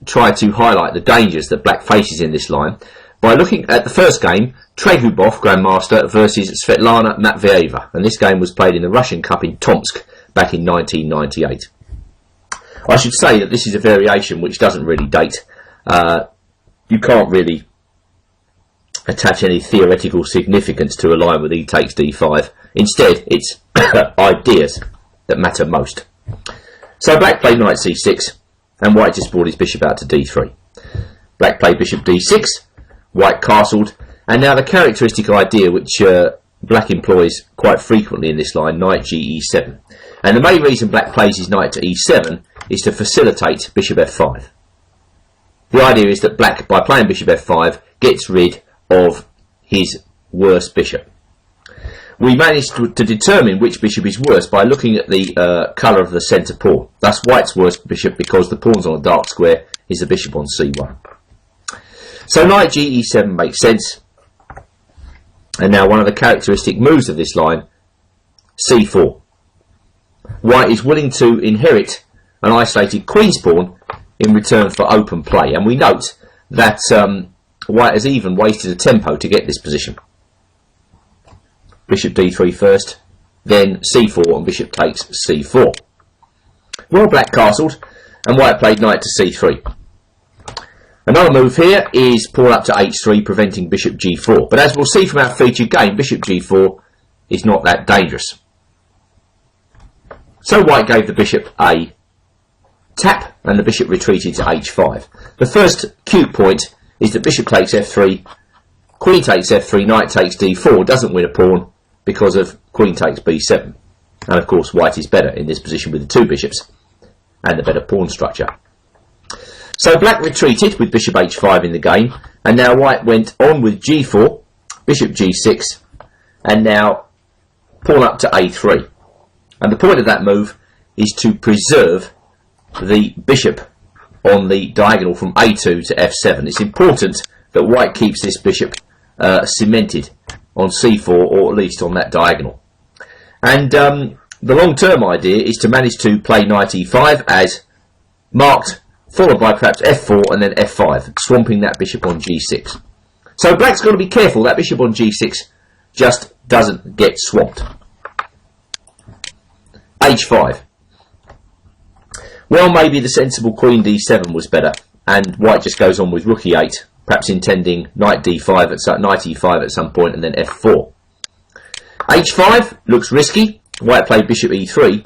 try to highlight the dangers that black faces in this line by looking at the first game, Tregubov, Grandmaster, versus Svetlana Matveeva, and this game was played in the Russian Cup in Tomsk back in 1998. I should say that this is a variation which doesn't really date. You can't really attach any theoretical significance to a line with e takes d5. Instead, it's ideas that matter most. So black played knight c6, and white just brought his bishop out to d3. Black played bishop d6, white castled, and now the characteristic idea which black employs quite frequently in this line, knight ge7. And the main reason black plays his knight to e7 is to facilitate bishop f5. The idea is that black, by playing bishop f5, gets rid of his worst bishop. We managed to determine which bishop is worse by looking at the colour of the centre pawn. Thus white's worst bishop, because the pawn's on a dark square, is the bishop on c1. So knight ge7 makes sense. And now one of the characteristic moves of this line, c4. White is willing to inherit an isolated queen's pawn in return for open play. And we note that white has even wasted a tempo to get this position. Bishop d3 first, then c4, and bishop takes c4. Well, black castled, and white played knight to c3. Another move here is pawn up to h3, preventing bishop g4. But as we'll see from our featured game, bishop g4 is not that dangerous. So white gave the bishop a tap, and the bishop retreated to h5. The first cute point is that bishop takes f3, queen takes f3, knight takes d4, doesn't win a pawn because of queen takes b7. And of course white is better in this position with the two bishops and the better pawn structure. So black retreated with bishop h5 in the game, and now white went on with g4, bishop g6, and now pawn up to a3. And the point of that move is to preserve the bishop on the diagonal from a2 to f7. It's important that white keeps this bishop cemented on c4, or at least on that diagonal. And the long-term idea is to manage to play knight e5 as marked, followed by perhaps f4 and then f5, swamping that bishop on g6. So black's got to be careful that bishop on g6 just doesn't get swamped. h5. Well, maybe the sensible queen d7 was better, and white just goes on with rook e8, perhaps intending knight d5 at knight e5 at some point, and then f4. h5 looks risky. White played bishop e3,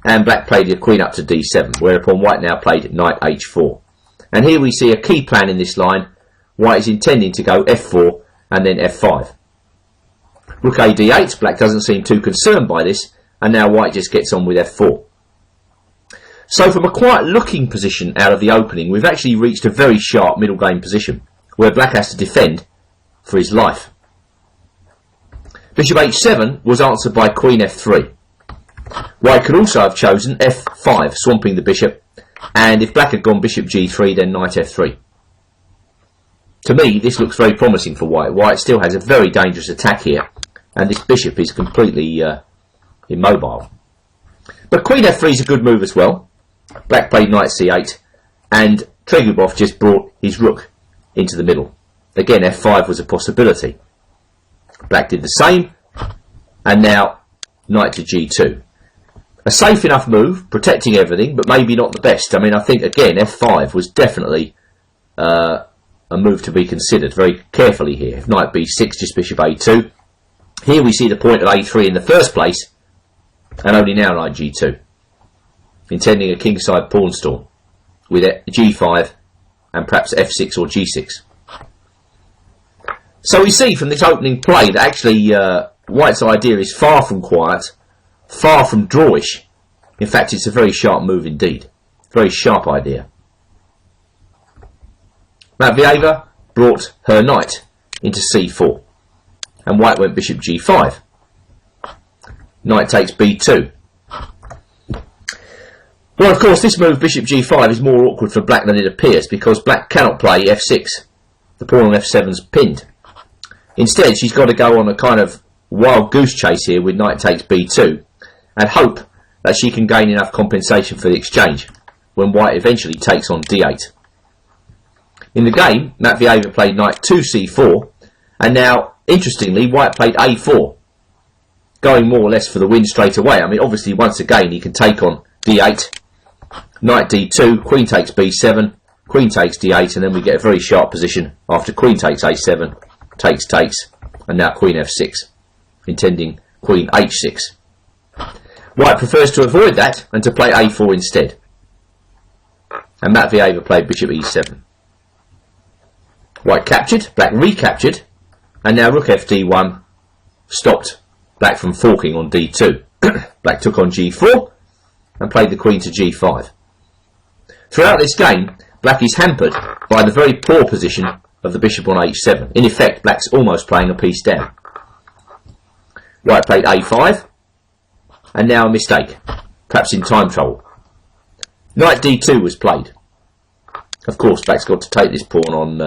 and black played the queen up to d7, whereupon white now played knight h4. And here we see a key plan in this line. White is intending to go f4 and then f5. Rook a d8, black doesn't seem too concerned by this, and now white just gets on with f4. So from a quiet looking position out of the opening, we've actually reached a very sharp middle game position, where black has to defend for his life. Bishop h7 was answered by queen f3. White could also have chosen f5, swamping the bishop, and if black had gone bishop g3, then knight f3. To me, this looks very promising for white. White still has a very dangerous attack here, and this bishop is completely immobile. But queen f3 is a good move as well. Black played knight c8, and Tregubov just brought his rook into the middle. Again, f5 was a possibility. Black did the same, and now knight to g2. A safe enough move, protecting everything, but maybe not the best. I mean, I think, again, f5 was definitely a move to be considered very carefully here. If knight b6, just bishop a2. Here we see the point of a3 in the first place, and only now knight g2, intending a kingside pawn storm with g5 and perhaps f6 or g6. So we see from this opening play that actually white's idea is far from quiet, far from drawish. In fact, it's a very sharp move indeed. Very sharp idea. Matveeva brought her knight into c4, and white went bishop g5. Knight takes b2. Well, of course, this move, bishop g5, is more awkward for black than it appears, because black cannot play f6. The pawn on f7's pinned. Instead, she's got to go on a kind of wild goose chase here with knight takes b2, and hope that she can gain enough compensation for the exchange when white eventually takes on d8. In the game, Matveeva played knight to c4, and now, interestingly, white played a4, going more or less for the win straight away. I mean, obviously, once again, he can take on d8, knight d2, queen takes b7, queen takes d8, and then we get a very sharp position after queen takes a7, takes, and now queen f6, intending queen h6. White prefers to avoid that and to play a4 instead. And Matveeva played bishop e7. White captured, black recaptured, and now rook fd1 stopped black from forking on d2. Black took on g4 and played the queen to g5. Throughout this game, black is hampered by the very poor position of the bishop on h7. In effect, black's almost playing a piece down. White played a5, and now a mistake, perhaps in time trouble. Knight d2 was played. Of course, black's got to take this pawn on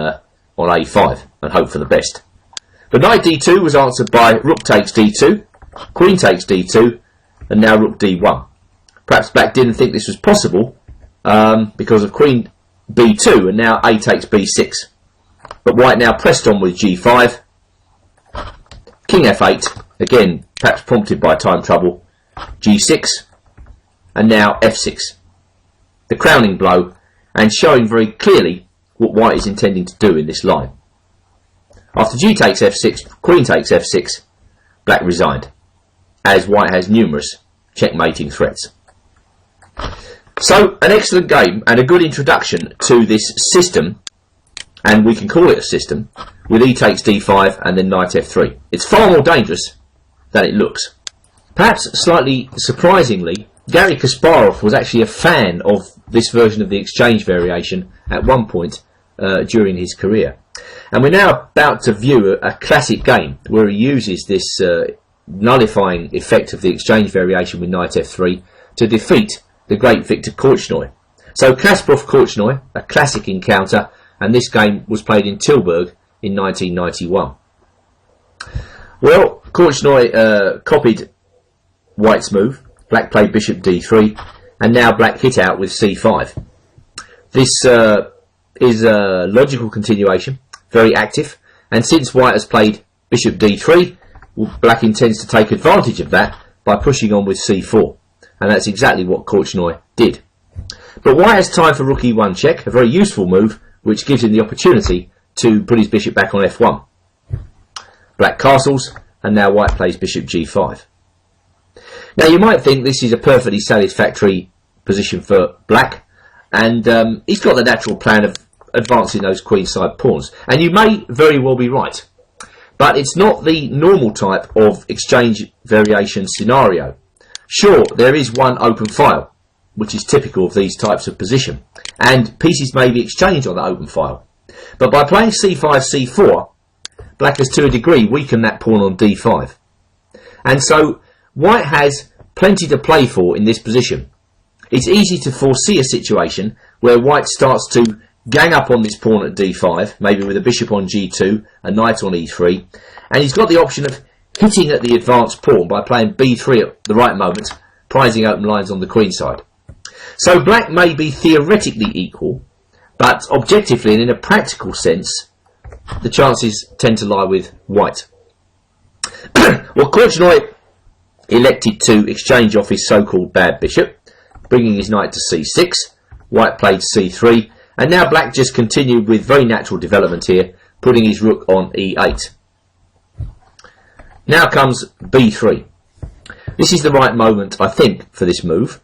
a5 and hope for the best. But knight d2 was answered by rook takes d2, queen takes d2, and now rook d1. Perhaps black didn't think this was possible because of queen b2, and now a takes b6. But white now pressed on with g5, king f8, again perhaps prompted by time trouble, g6, and now f6. The crowning blow, and showing very clearly what white is intending to do in this line. After g takes f6, queen takes f6, black resigned, as white has numerous checkmating threats. So, an excellent game and a good introduction to this system, and we can call it a system, with e takes d5 and then knight f3. It's far more dangerous than it looks. Perhaps slightly surprisingly, Garry Kasparov was actually a fan of this version of the exchange variation at one point during his career. And we're now about to view a classic game where he uses this nullifying effect of the exchange variation with knight f3 to defeat the great Viktor Korchnoi. So Kasparov-Korchnoi, a classic encounter, and this game was played in Tilburg in 1991. Well, Korchnoi copied white's move. Black played bishop d3, and now black hit out with c5. This is a logical continuation, very active, and since white has played bishop d3, black intends to take advantage of that by pushing on with c4, and that's exactly what Korchnoi did. But white has time for rook e1 check, a very useful move which gives him the opportunity to put his bishop back on f1. Black castles, and now white plays bishop g5. Now you might think this is a perfectly satisfactory position for black, and he's got the natural plan of advancing those queenside pawns, and you may very well be right, but it's not the normal type of exchange variation scenario. Sure, there is one open file, which is typical of these types of position, and pieces may be exchanged on that open file, but by playing c5, c4, black has to a degree weakened that pawn on d5, and so white has plenty to play for in this position. It's easy to foresee a situation where white starts to gang up on this pawn at d5, maybe with a bishop on g2, a knight on e3, and he's got the option of hitting at the advanced pawn by playing b3 at the right moment, prizing open lines on the queen side. So black may be theoretically equal, but objectively and in a practical sense, the chances tend to lie with white. Well, Korchnoi elected to exchange off his so-called bad bishop, bringing his knight to c6, white played c3, and now black just continued with very natural development here, putting his rook on e8. Now comes b3. This is the right moment, I think, for this move.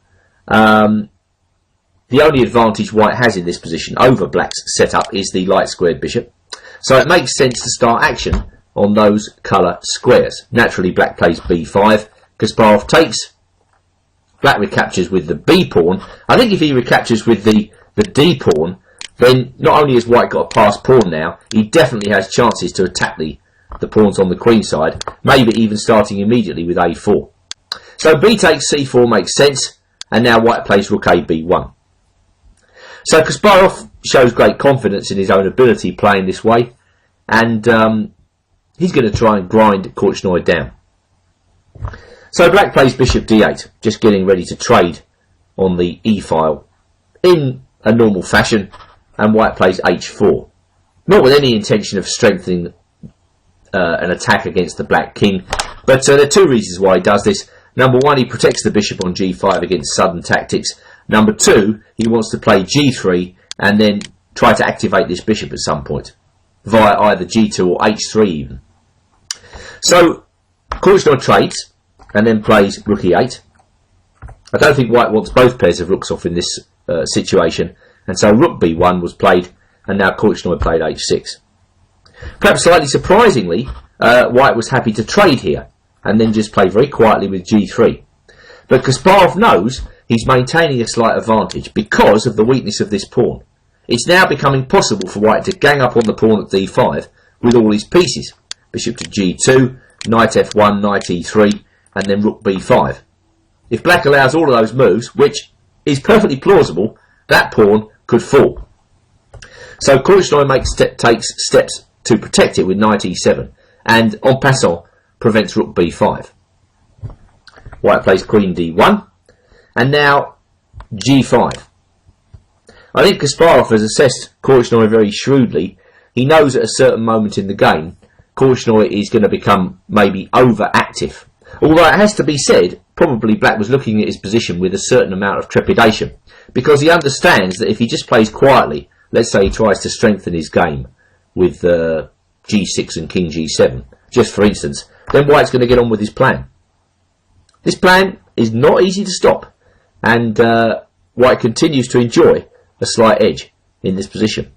The only advantage white has in this position over black's setup is the light squared bishop, so it makes sense to start action on those colour squares. Naturally, black plays b5, Kasparov takes, black recaptures with the b pawn. I think if he recaptures with the d pawn, then not only has white got a passed pawn now, he definitely has chances to attack the pawns on the queen side, maybe even starting immediately with a4. So b takes c4 makes sense, and now white plays rook a b1. So Kasparov shows great confidence in his own ability playing this way, and he's going to try and grind Korchnoi down. So black plays bishop d8, just getting ready to trade on the e-file in a normal fashion, and white plays h4, not with any intention of strengthening an attack against the black king, but there are two reasons why he does this. Number one, he protects the bishop on g5 against sudden tactics. Number two, he wants to play g3 and then try to activate this bishop at some point, via either g2 or h3 even. So Korchnoi trades and then plays rook e8. I don't think white wants both pairs of rooks off in this situation, and so rook b1 was played, and now Korchnoi played h6. Perhaps slightly surprisingly, white was happy to trade here, and then just play very quietly with g3. But Kasparov knows he's maintaining a slight advantage because of the weakness of this pawn. It's now becoming possible for white to gang up on the pawn at d5 with all his pieces. Bishop to g2, knight f1, knight e3, and then rook b5. If black allows all of those moves, which is perfectly plausible, that pawn could fall. So Korchnoi takes steps to protect it with knight e7, and en passant prevents rook b5. White plays queen d1, and now g5. I think Kasparov has assessed Korchnoi very shrewdly. He knows at a certain moment in the game Korchnoi is going to become maybe overactive. Although it has to be said, probably black was looking at his position with a certain amount of trepidation, because he understands that if he just plays quietly, let's say he tries to strengthen his game with g6 and king g7, just for instance, then white's going to get on with his plan. This plan is not easy to stop, and white continues to enjoy a slight edge in this position.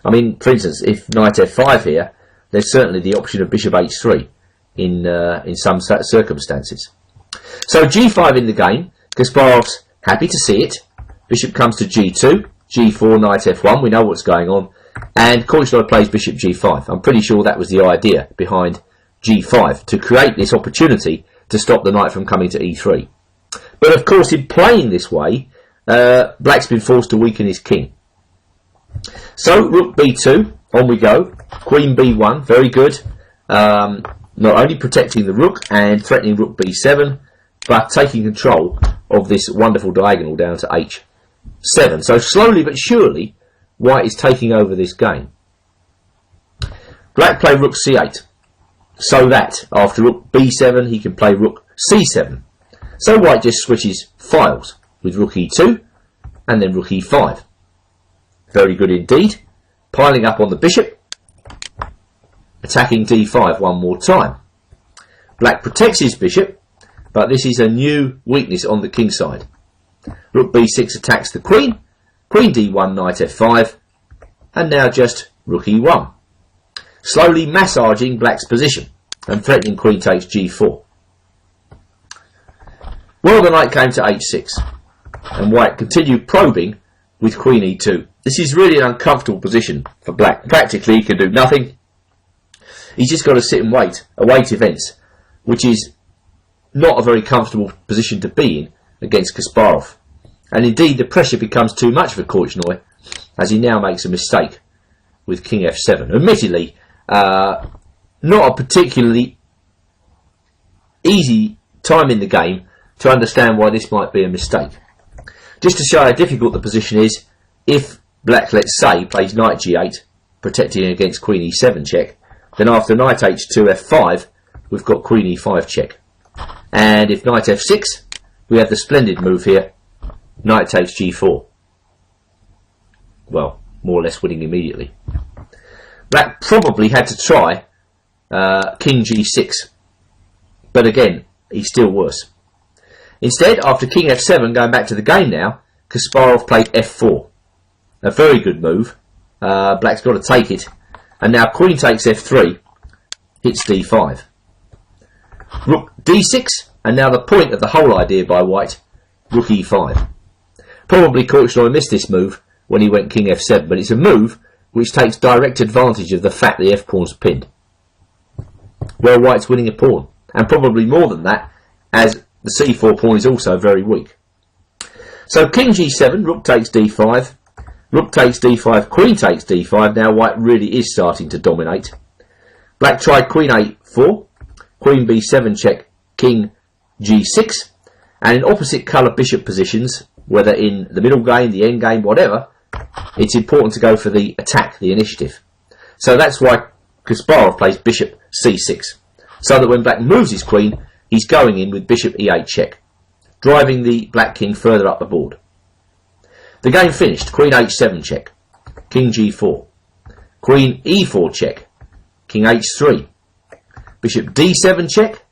I mean, for instance, if knight f5 here, there's certainly the option of bishop h3 in some circumstances. So g5 in the game, Kasparov's happy to see it. Bishop comes to g2, g4, knight f1, we know what's going on, and Korchnoi plays bishop g5. I'm pretty sure that was the idea behind g5, to create this opportunity to stop the knight from coming to e3. But of course, in playing this way, black's been forced to weaken his king. So rook b2, on we go, queen b1, very good. not only protecting the rook and threatening rook b7, but taking control of this wonderful diagonal down to h7. So slowly but surely, white is taking over this game. Black play rook c8, so that after rook b7 he can play rook c7. So white just switches files with rook e2 and then rook e5. Very good indeed. Piling up on the bishop, attacking d5 one more time. Black protects his bishop, but this is a new weakness on the king side. Rook b6 attacks the queen, queen d1, knight f5, and now just rook e1. Slowly massaging black's position and threatening queen takes g4. Well, the knight came to h6, and white continued probing with queen e2. This is really an uncomfortable position for black. Practically, he can do nothing. He's just got to sit and await events, which is not a very comfortable position to be in against Kasparov. And indeed, the pressure becomes too much for Korchnoi, as he now makes a mistake with king f7. Admittedly, not a particularly easy time in the game to understand why this might be a mistake. Just to show how difficult the position is, if black, let's say, plays knight g8, protecting against queen e7 check, then after knight h2 f5, we've got queen e5 check. And if knight f6, we have the splendid move here, knight takes g4. Well, more or less winning immediately. Black probably had to try king g6, but again, he's still worse. Instead, after king f7, going back to the game now, Kasparov played f4. A very good move. Black's got to take it. And now queen takes f3, hits d5. Rook d6, and now the point of the whole idea by white, rook e5. Probably Korchnoi missed this move when he went king f7, but it's a move which takes direct advantage of the fact the f-pawn's pinned. Well, white's winning a pawn, and probably more than that, as the c4 pawn is also very weak. So king g7, rook takes d5, rook takes d5, queen takes d5. Now white really is starting to dominate. Black tried queen a4, queen b7 check, king g6, and in opposite colour bishop positions, whether in the middle game, the end game, whatever, it's important to go for the attack, the initiative. So that's why Kasparov plays bishop c6, so that when black moves his queen, he's going in with bishop e8 check, driving the black king further up the board. The game finished, queen h7 check, king g4, queen e4 check, king h3, bishop d7 check,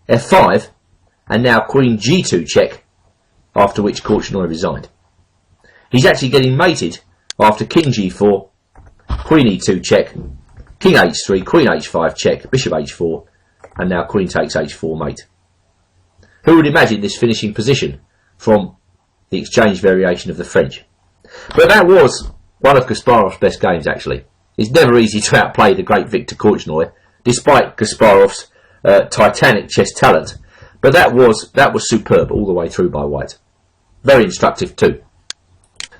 f5, and now queen g2 check, after which Korchnoi resigned. He's actually getting mated after king g4, queen e2 check, king h3, queen h5 check, bishop h4, and now queen takes h4 mate. Who would imagine this finishing position from the exchange variation of the French? But that was one of Kasparov's best games, actually. It's never easy to outplay the great Viktor Korchnoi, despite Kasparov's titanic chess talent. But that was superb all the way through by white. Very instructive too.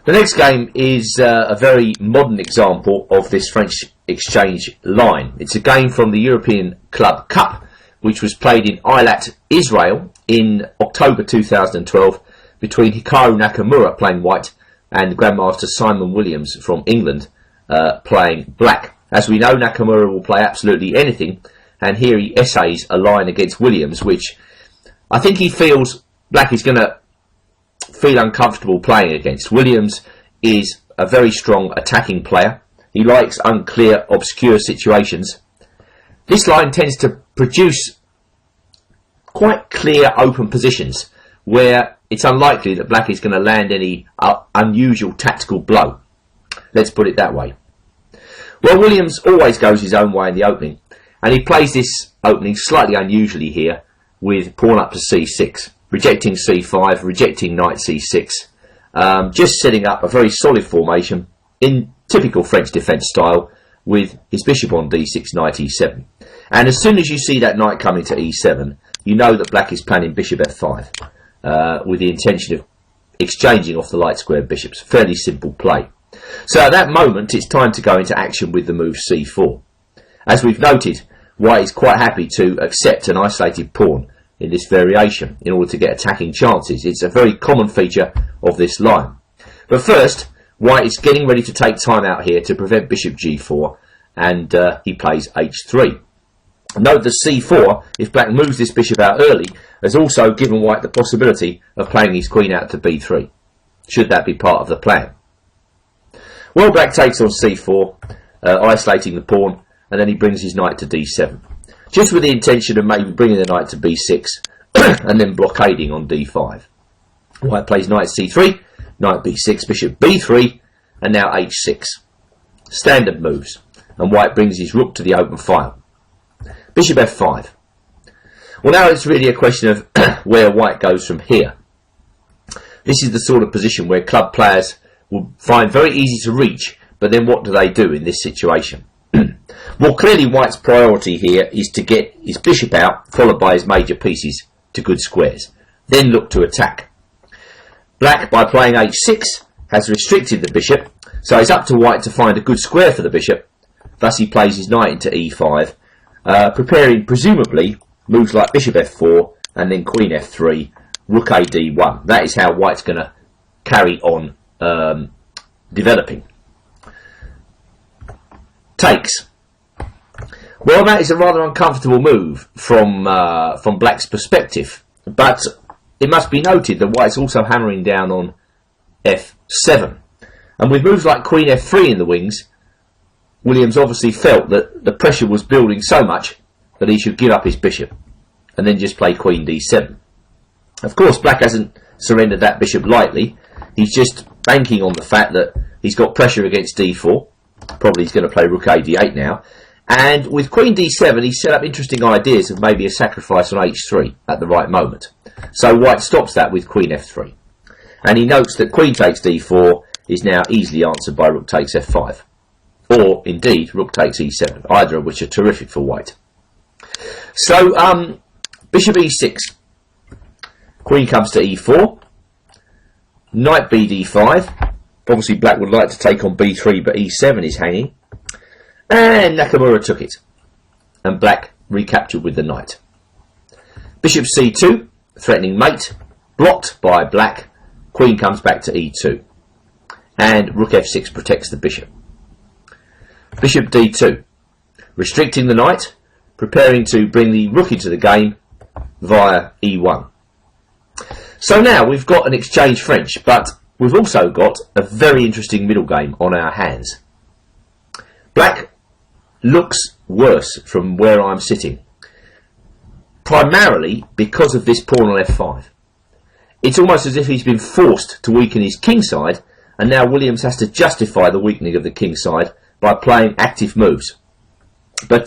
The next game is a very modern example of this French exchange line. It's a game from the European Club Cup, which was played in Eilat, Israel in October 2012 between Hikaru Nakamura playing white and Grandmaster Simon Williams from England playing black. As we know, Nakamura will play absolutely anything, and here he essays a line against Williams, which I think he feels black is going to feel uncomfortable playing against. Williams is a very strong attacking player. He likes unclear, obscure situations. This line tends to produce quite clear open positions where it's unlikely that black is going to land any unusual tactical blow. Let's put it that way. Well, Williams always goes his own way in the opening, and he plays this opening slightly unusually here with pawn up to c6, rejecting c5, rejecting knight c6, just setting up a very solid formation in typical French defence style with his bishop on d6, knight e7. And as soon as you see that knight coming to e7, you know that black is planning bishop f5 with the intention of exchanging off the light squared bishops. Fairly simple play. So at that moment, it's time to go into action with the move c4. As we've noted, white is quite happy to accept an isolated pawn in this variation in order to get attacking chances. It's a very common feature of this line. But first, white is getting ready to take time out here to prevent bishop g4, and he plays h3. Note that c4, if black moves this bishop out early, has also given white the possibility of playing his queen out to b3, should that be part of the plan. Well, black takes on c4, isolating the pawn, and then he brings his knight to d7, just with the intention of maybe bringing the knight to b6 and then blockading on d5. White plays knight c3, knight b6, bishop b3, and now h6. Standard moves, and white brings his rook to the open file. Bishop f5. Well, now it's really a question of where white goes from here. This is the sort of position where club players will find very easy to reach, but then what do they do in this situation? Well, clearly white's priority here is to get his bishop out, followed by his major pieces to good squares, then look to attack. Black, by playing h6, has restricted the bishop, so it's up to white to find a good square for the bishop. Thus he plays his knight into e5, preparing presumably moves like bishop f4 and then queen f3, rook a d1. That is how white's going to carry on developing. Takes. Well, that is a rather uncomfortable move from black's perspective, but it must be noted that white's also hammering down on f7, and with moves like queen f3 in the wings, Williams obviously felt that the pressure was building so much that he should give up his bishop and then just play queen d7. Of course, black hasn't surrendered that bishop lightly. He's just banking on the fact that he's got pressure against d4. Probably he's going to play rook a d8 now. And with queen d7, he's set up interesting ideas of maybe a sacrifice on h3 at the right moment. So white stops that with queen f3. And he notes that queen takes d4 is now easily answered by rook takes f5. Or, indeed, rook takes e7, either of which are terrific for white. So, bishop e6. Queen comes to e4. Knight b d5. Obviously, black would like to take on b3, but e7 is hanging. And Nakamura took it. And black recaptured with the knight. Bishop c2, threatening mate. Blocked by black. Queen comes back to e2. And rook f6 protects the bishop. Bishop d2, restricting the knight, preparing to bring the rook into the game via e1. So now we've got an exchange French, but we've also got a very interesting middle game on our hands. Black looks worse from where I'm sitting, primarily because of this pawn on f5. It's almost as if he's been forced to weaken his king side, and now Williams has to justify the weakening of the king side by playing active moves. But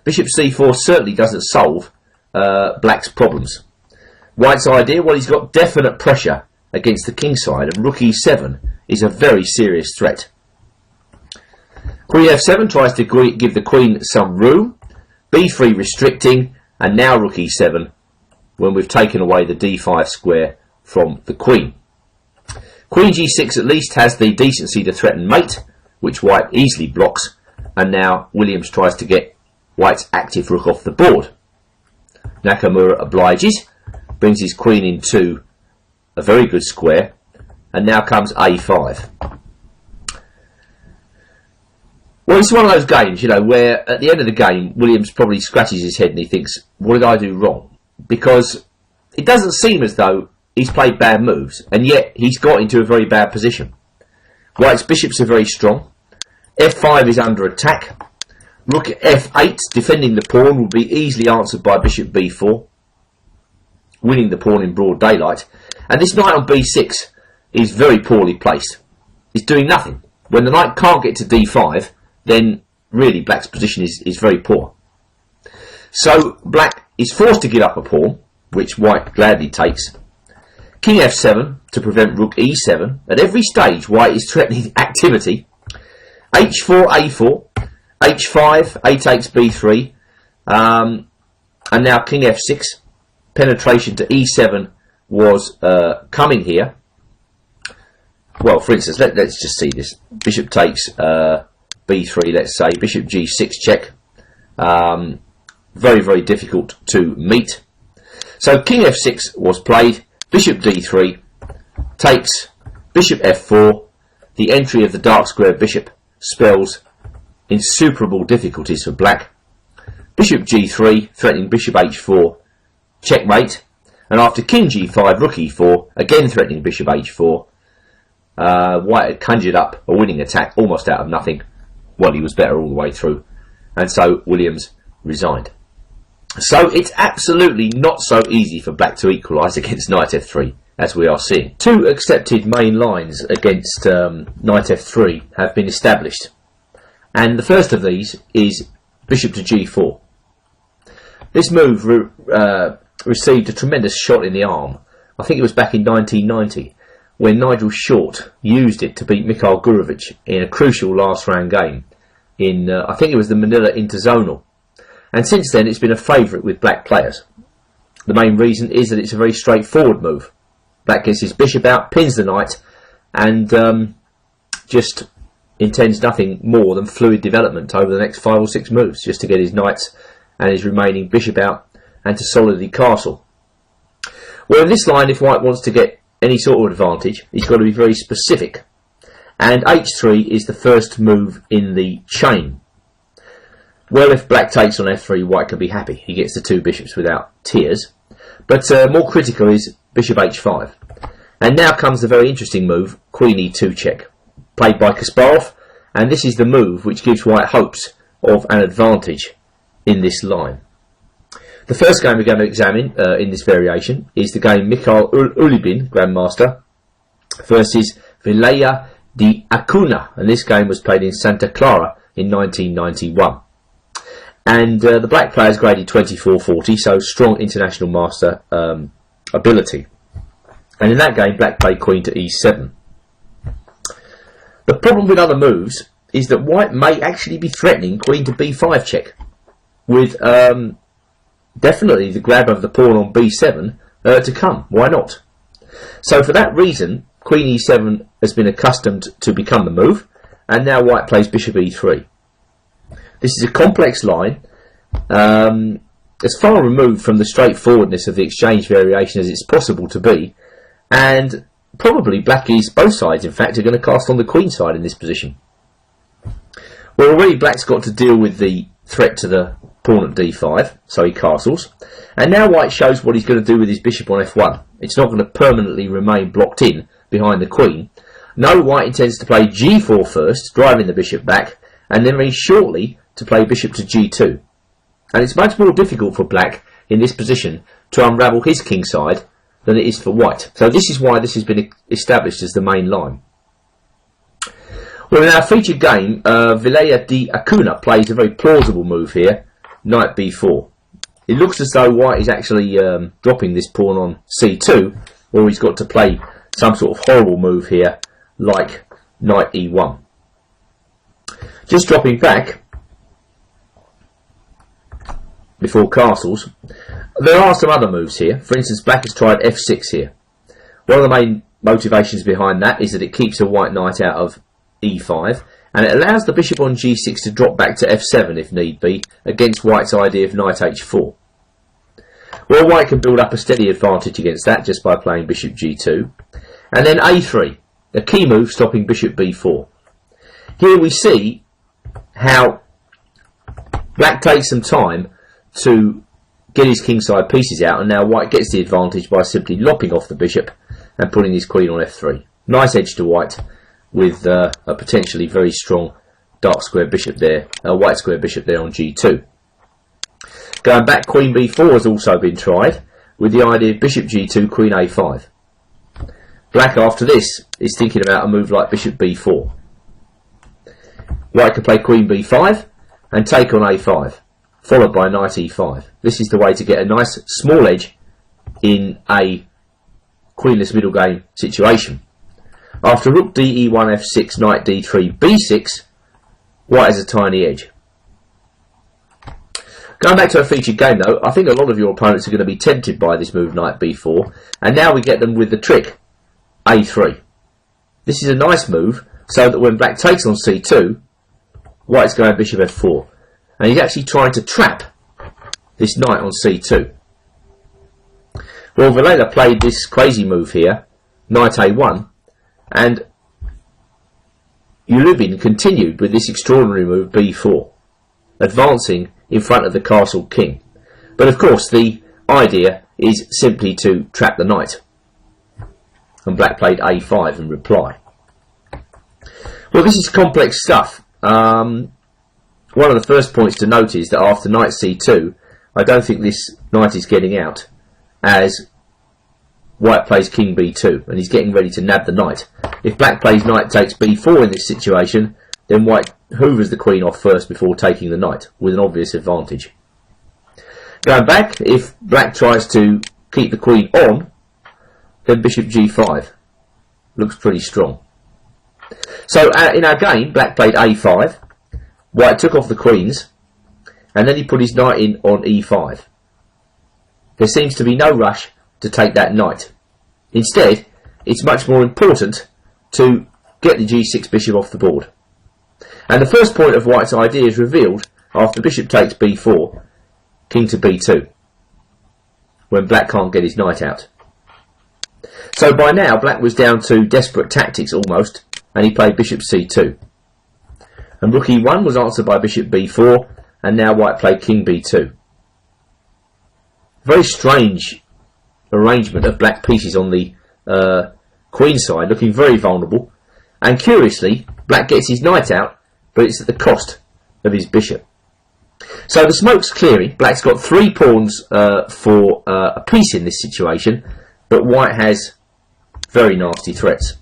bishop c4 certainly doesn't solve black's problems. White's idea, well, he's got definite pressure against the king side, and rook e7 is a very serious threat. Queen f7 tries to give the queen some room, b3 restricting, and now rook e7 when we've taken away the d5 square from the queen. Queen g6 at least has the decency to threaten mate, which white easily blocks, and now Williams tries to get white's active rook off the board. Nakamura obliges, brings his queen into a very good square, and now comes a5. Well, it's one of those games, you know, where at the end of the game, Williams probably scratches his head and he thinks, what did I do wrong? Because it doesn't seem as though he's played bad moves, and yet he's got into a very bad position. White's bishops are very strong. f5 is under attack. Rook f8, defending the pawn, will be easily answered by bishop b4, winning the pawn in broad daylight. And this knight on b6 is very poorly placed. He's doing nothing. When the knight can't get to d5, then really black's position is very poor. So black is forced to give up a pawn, which white gladly takes. King f7 to prevent rook e7. At every stage, white is threatening activity. h4, a4, h5, a takes b3, and now king f6. Penetration to e7 was coming here. Well, for instance, let's just see this. Bishop takes b3, let's say. Bishop g6 check. Very, very difficult to meet. So king f6 was played, bishop d3, takes, bishop f4. The entry of the dark square bishop spells insuperable difficulties for black. Bishop g3, threatening bishop h4, checkmate. And after king g5, rook e4, again threatening bishop h4, White had conjured up a winning attack almost out of nothing. Well, he was better all the way through. And so Williams resigned. So it's absolutely not so easy for black to equalise against knight f3, as we are seeing. Two accepted main lines against knight f3 have been established. And the first of these is bishop to g4. This move received a tremendous shot in the arm. I think it was back in 1990 when Nigel Short used it to beat Mikhail Gurevich in a crucial last round game in, I think it was the Manila Interzonal. And since then it's been a favourite with black players. The main reason is that it's a very straightforward move. Black gets his bishop out, pins the knight, and just intends nothing more than fluid development over the next 5 or 6 moves, just to get his knights and his remaining bishop out and to solidly castle. Well, in this line, if White wants to get any sort of advantage, he's got to be very specific. And h3 is the first move in the chain. Well, if black takes on f3, White can be happy. He gets the 2 bishops without tears. But more critical is bishop h5. And now comes the very interesting move, queen e2 check, played by Kasparov. And this is the move which gives White hopes of an advantage in this line. The first game we're going to examine in this variation is the game Mikhail Ulybin, Grandmaster, versus Vilaya de Acuna. And this game was played in Santa Clara in 1991. And the black players graded 24-40, so strong international master ability. And in that game, black played queen to e7. The problem with other moves is that White may actually be threatening queen to b5 check, with definitely the grab of the pawn on b7 to come. Why not? So for that reason, queen e7 has been accustomed to become the move, and now White plays bishop e3. This is a complex line, as far removed from the straightforwardness of the exchange variation as it's possible to be, and probably both sides in fact are going to cast on the queen side in this position. Well, already black's got to deal with the threat to the pawn at d5, so he castles, and now White shows what he's going to do with his bishop on f1. It's not going to permanently remain blocked in behind the queen. No, White intends to play g4 first, driving the bishop back, and then very shortly to play bishop to g2. And it's much more difficult for black in this position to unravel his king side than it is for White. So this is why this has been established as the main line. Well, in our featured game, Vilaya de Acuna plays a very plausible move here, knight b4. It looks as though White is actually dropping this pawn on c2, or he's got to play some sort of horrible move here, like knight e1. Just dropping back before castles, there are some other moves here. For instance, black has tried f6 here. One of the main motivations behind that is that it keeps a white knight out of e5, and it allows the bishop on g6 to drop back to f7 if need be, against White's idea of knight h4. Well, White can build up a steady advantage against that just by playing bishop g2. And then a3, a key move stopping bishop b4. Here we see how black takes some time to get his kingside pieces out, and now White gets the advantage by simply lopping off the bishop and putting his queen on f3. Nice edge to White, with a potentially very strong dark square bishop there, white square bishop there on g2. Going back, queen b4 has also been tried, with the idea of bishop g2, queen a5. Black after this is thinking about a move like bishop b4. White can play queen b5 and take on a5, followed by knight e5. This is the way to get a nice small edge in a queenless middle game situation. After rook d e1 f6, knight d3 b6, White has a tiny edge. Going back to a featured game though, I think a lot of your opponents are going to be tempted by this move knight b4, and now we get them with the trick a3. This is a nice move so that when black takes on c2, White's going bishop f4. and he's actually trying to trap this knight on c2. Well, Villela played this crazy move here, knight a1, and Ulubin continued with this extraordinary move b4, advancing in front of the castle king. But of course the idea is simply to trap the knight, and black played a5 in reply. Well, this is complex stuff. One of the first points to note is that after knight c2, I don't think this knight is getting out, as white plays king b2, and he's getting ready to nab the knight. If black plays knight takes b4 in this situation, then white hoovers the queen off first before taking the knight, with an obvious advantage. Going back, if black tries to keep the queen on, then bishop g5 looks pretty strong. So in our game, black played a5, white took off the queens, and then he put his knight in on e5. There seems to be no rush to take that knight. Instead, it's much more important to get the g6 bishop off the board. And the first point of white's idea is revealed after bishop takes b4, king to b2, when black can't get his knight out. So by now black was down to desperate tactics almost, and he played bishop c2. And rook e1 was answered by bishop b4, and now white played king b2. Very strange arrangement of black pieces on the queen side, looking very vulnerable, and curiously black gets his knight out, but it's at the cost of his bishop. So the smoke's clearing. Black's got 3 pawns for a piece in this situation, but white has very nasty threats.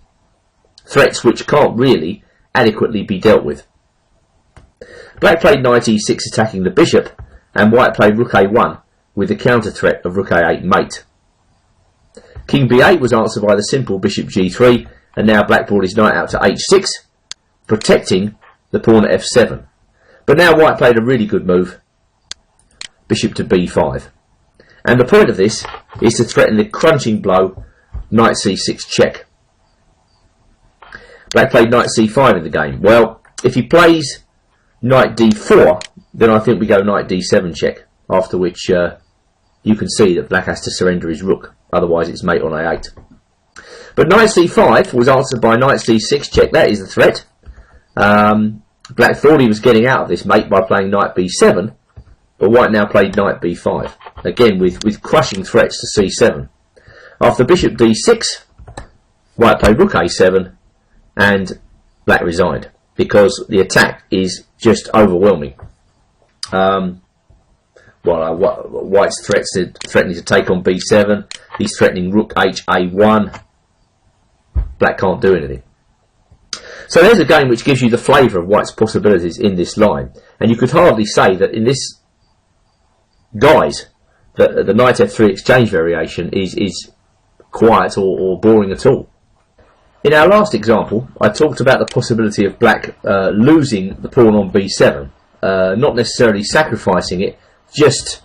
Threats which can't really adequately be dealt with. Black played knight e6 attacking the bishop, and white played rook a1 with the counter threat of rook a8 mate. King b8 was answered by the simple bishop g3, and now black brought his knight out to h6, protecting the pawn at f7. But now white played a really good move, bishop to b5. And the point of this is to threaten the crunching blow, knight c6 check. Black played knight c5 in the game. Well, if he plays knight d4, then I think we go knight d7 check, after which you can see that black has to surrender his rook, otherwise it's mate on a8. But knight c5 was answered by knight c6 check. That is the threat. Black thought he was getting out of this mate by playing knight b7, but white now played knight b5, again with crushing threats to c7. After bishop d6, white played rook a7, and black resigned, because the attack is just overwhelming. White's threatening to take on b7, he's threatening rook ha1, black can't do anything. So there's a game which gives you the flavour of white's possibilities in this line, and you could hardly say that in this guise that the knight f3 exchange variation is quiet or boring at all. In our last example, I talked about the possibility of black losing the pawn on b7, not necessarily sacrificing it, just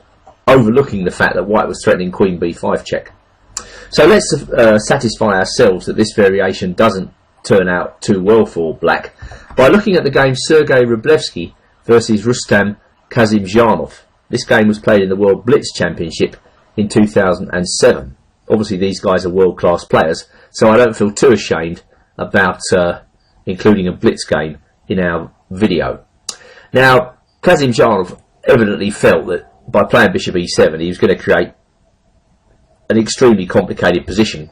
overlooking the fact that white was threatening queen b5 check. So let's satisfy ourselves that this variation doesn't turn out too well for black by looking at the game Sergei Rublevsky versus Rustam Kazimzhanov. This game was played in the World Blitz Championship in 2007. Obviously these guys are world-class players, so I don't feel too ashamed about including a blitz game in our video. Now, Kazimzhanov evidently felt that by playing bishop e7 he was going to create an extremely complicated position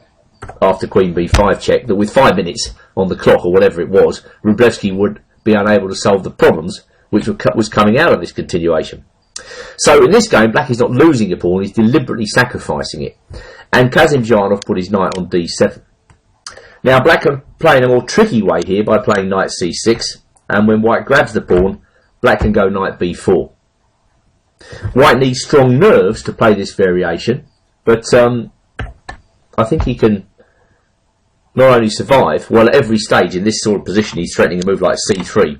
after queen b5 check, that with 5 minutes on the clock, or whatever it was, Rublevsky would be unable to solve the problems which was coming out of this continuation. So in this game, black is not losing a pawn, he's deliberately sacrificing it, and Kazimzhanov put his knight on d7. Now black can play in a more tricky way here by playing knight c6, and when white grabs the pawn, black can go knight b4. White needs strong nerves to play this variation, but I think he can not only survive, well, at every stage in this sort of position he's threatening a move like c3,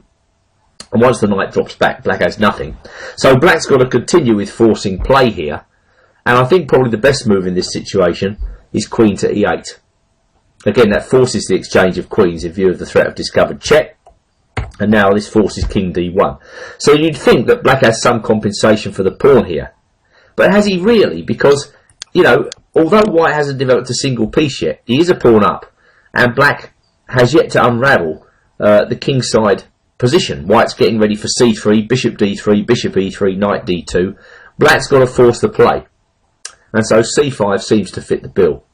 and once the knight drops back, black has nothing. So black's got to continue with forcing play here, and I think probably the best move in this situation is queen to e8. Again, that forces the exchange of queens in view of the threat of discovered check, And now this forces king d1. So you'd think that black has some compensation for the pawn here. But has he really? Because, you know, although white hasn't developed a single piece yet, he is a pawn up. And black has yet to unravel the kingside position. White's getting ready for c3, bishop d3, bishop e3, knight d2. Black's got to force the play. And so c5 seems to fit the bill.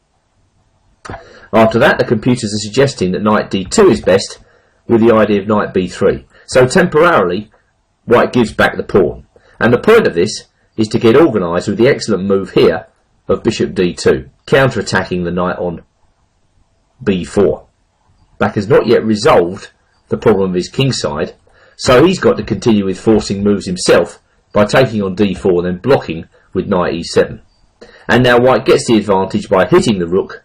After that, the computers are suggesting that knight d2 is best, with the idea of knight b3. So temporarily, white gives back the pawn. And the point of this is to get organised with the excellent move here of bishop d2, counter-attacking the knight on b4. Black has not yet resolved the problem of his kingside, so he's got to continue with forcing moves himself by taking on d4 and then blocking with knight e7. And now white gets the advantage by hitting the rook,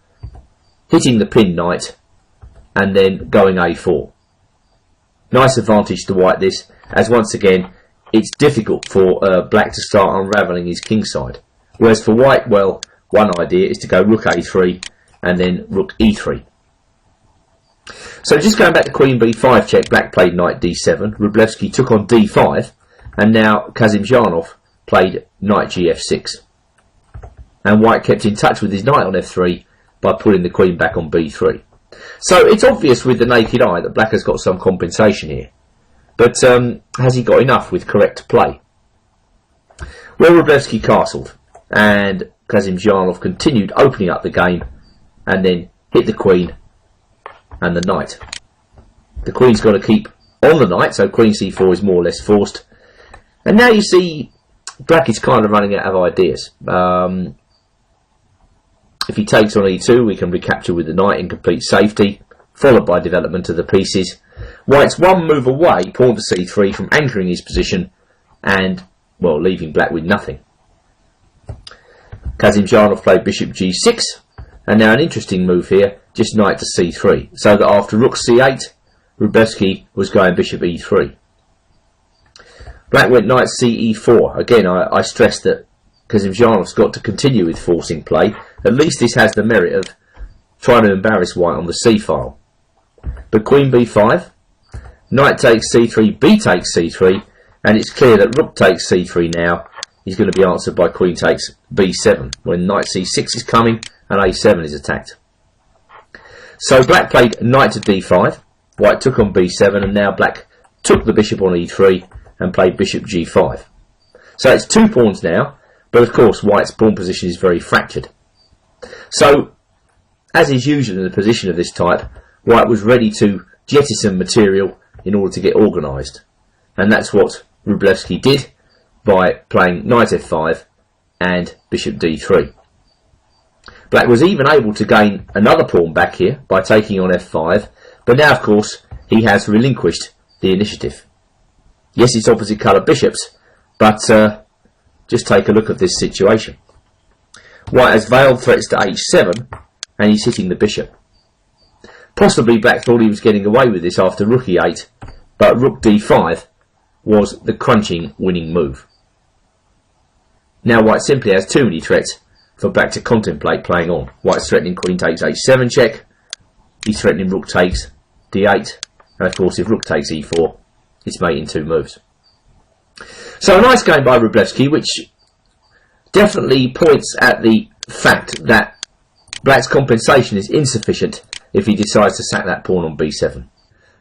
hitting the pinned knight, and then going a4. Nice advantage to white this, as once again it's difficult for black to start unravelling his kingside. Whereas for white, well, one idea is to go rook a3 and then rook e3. So just going back to queen b5 check, black played knight d7, Wróblewski took on d5, and now Kazimzhanov played knight gf6. And white kept in touch with his knight on f3 by pulling the queen back on b3. So it's obvious with the naked eye that black has got some compensation here. But has he got enough with correct play? Well, Wróblewski castled, and Kazimzhanov continued opening up the game, and then hit the queen and the knight. The queen's got to keep on the knight, so queen c4 is more or less forced. And now you see black is kind of running out of ideas. If he takes on e2, we can recapture with the knight in complete safety, followed by development of the pieces. White's one move away, pawn to c3, from anchoring his position and, well, leaving black with nothing. Kazimzhanov played bishop g6, and now an interesting move here, just knight to c3, so that after rook c8, Wróblewski was going bishop e3. Black went knight ce4. Again, I stress that Kazimzhanov's got to continue with forcing play. At least this has the merit of trying to embarrass white on the c file. But queen b5, knight takes c3, b takes c3, and it's clear that rook takes c3 now is going to be answered by queen takes b7, when knight c6 is coming and a7 is attacked. So black played knight to d5, white took on b7, and now black took the bishop on e3 and played bishop g5. So it's two pawns now, but of course white's pawn position is very fractured. So, as is usual in a position of this type, white was ready to jettison material in order to get organised. And that's what Wróblewski did by playing knight f5 and bishop d3. Black was even able to gain another pawn back here by taking on f5, but now of course he has relinquished the initiative. Yes, it's opposite colour bishops, but just take a look at this situation. White has veiled threats to h7, and he's hitting the bishop. Possibly black thought he was getting away with this after rook e8, but rook d5 was the crunching winning move. Now white simply has too many threats for black to contemplate playing on. White's threatening queen takes h7 check, he's threatening rook takes d8, and of course if rook takes e4, it's mate in two moves. So a nice game by Wróblewski, which definitely points at the fact that black's compensation is insufficient if he decides to sack that pawn on b7.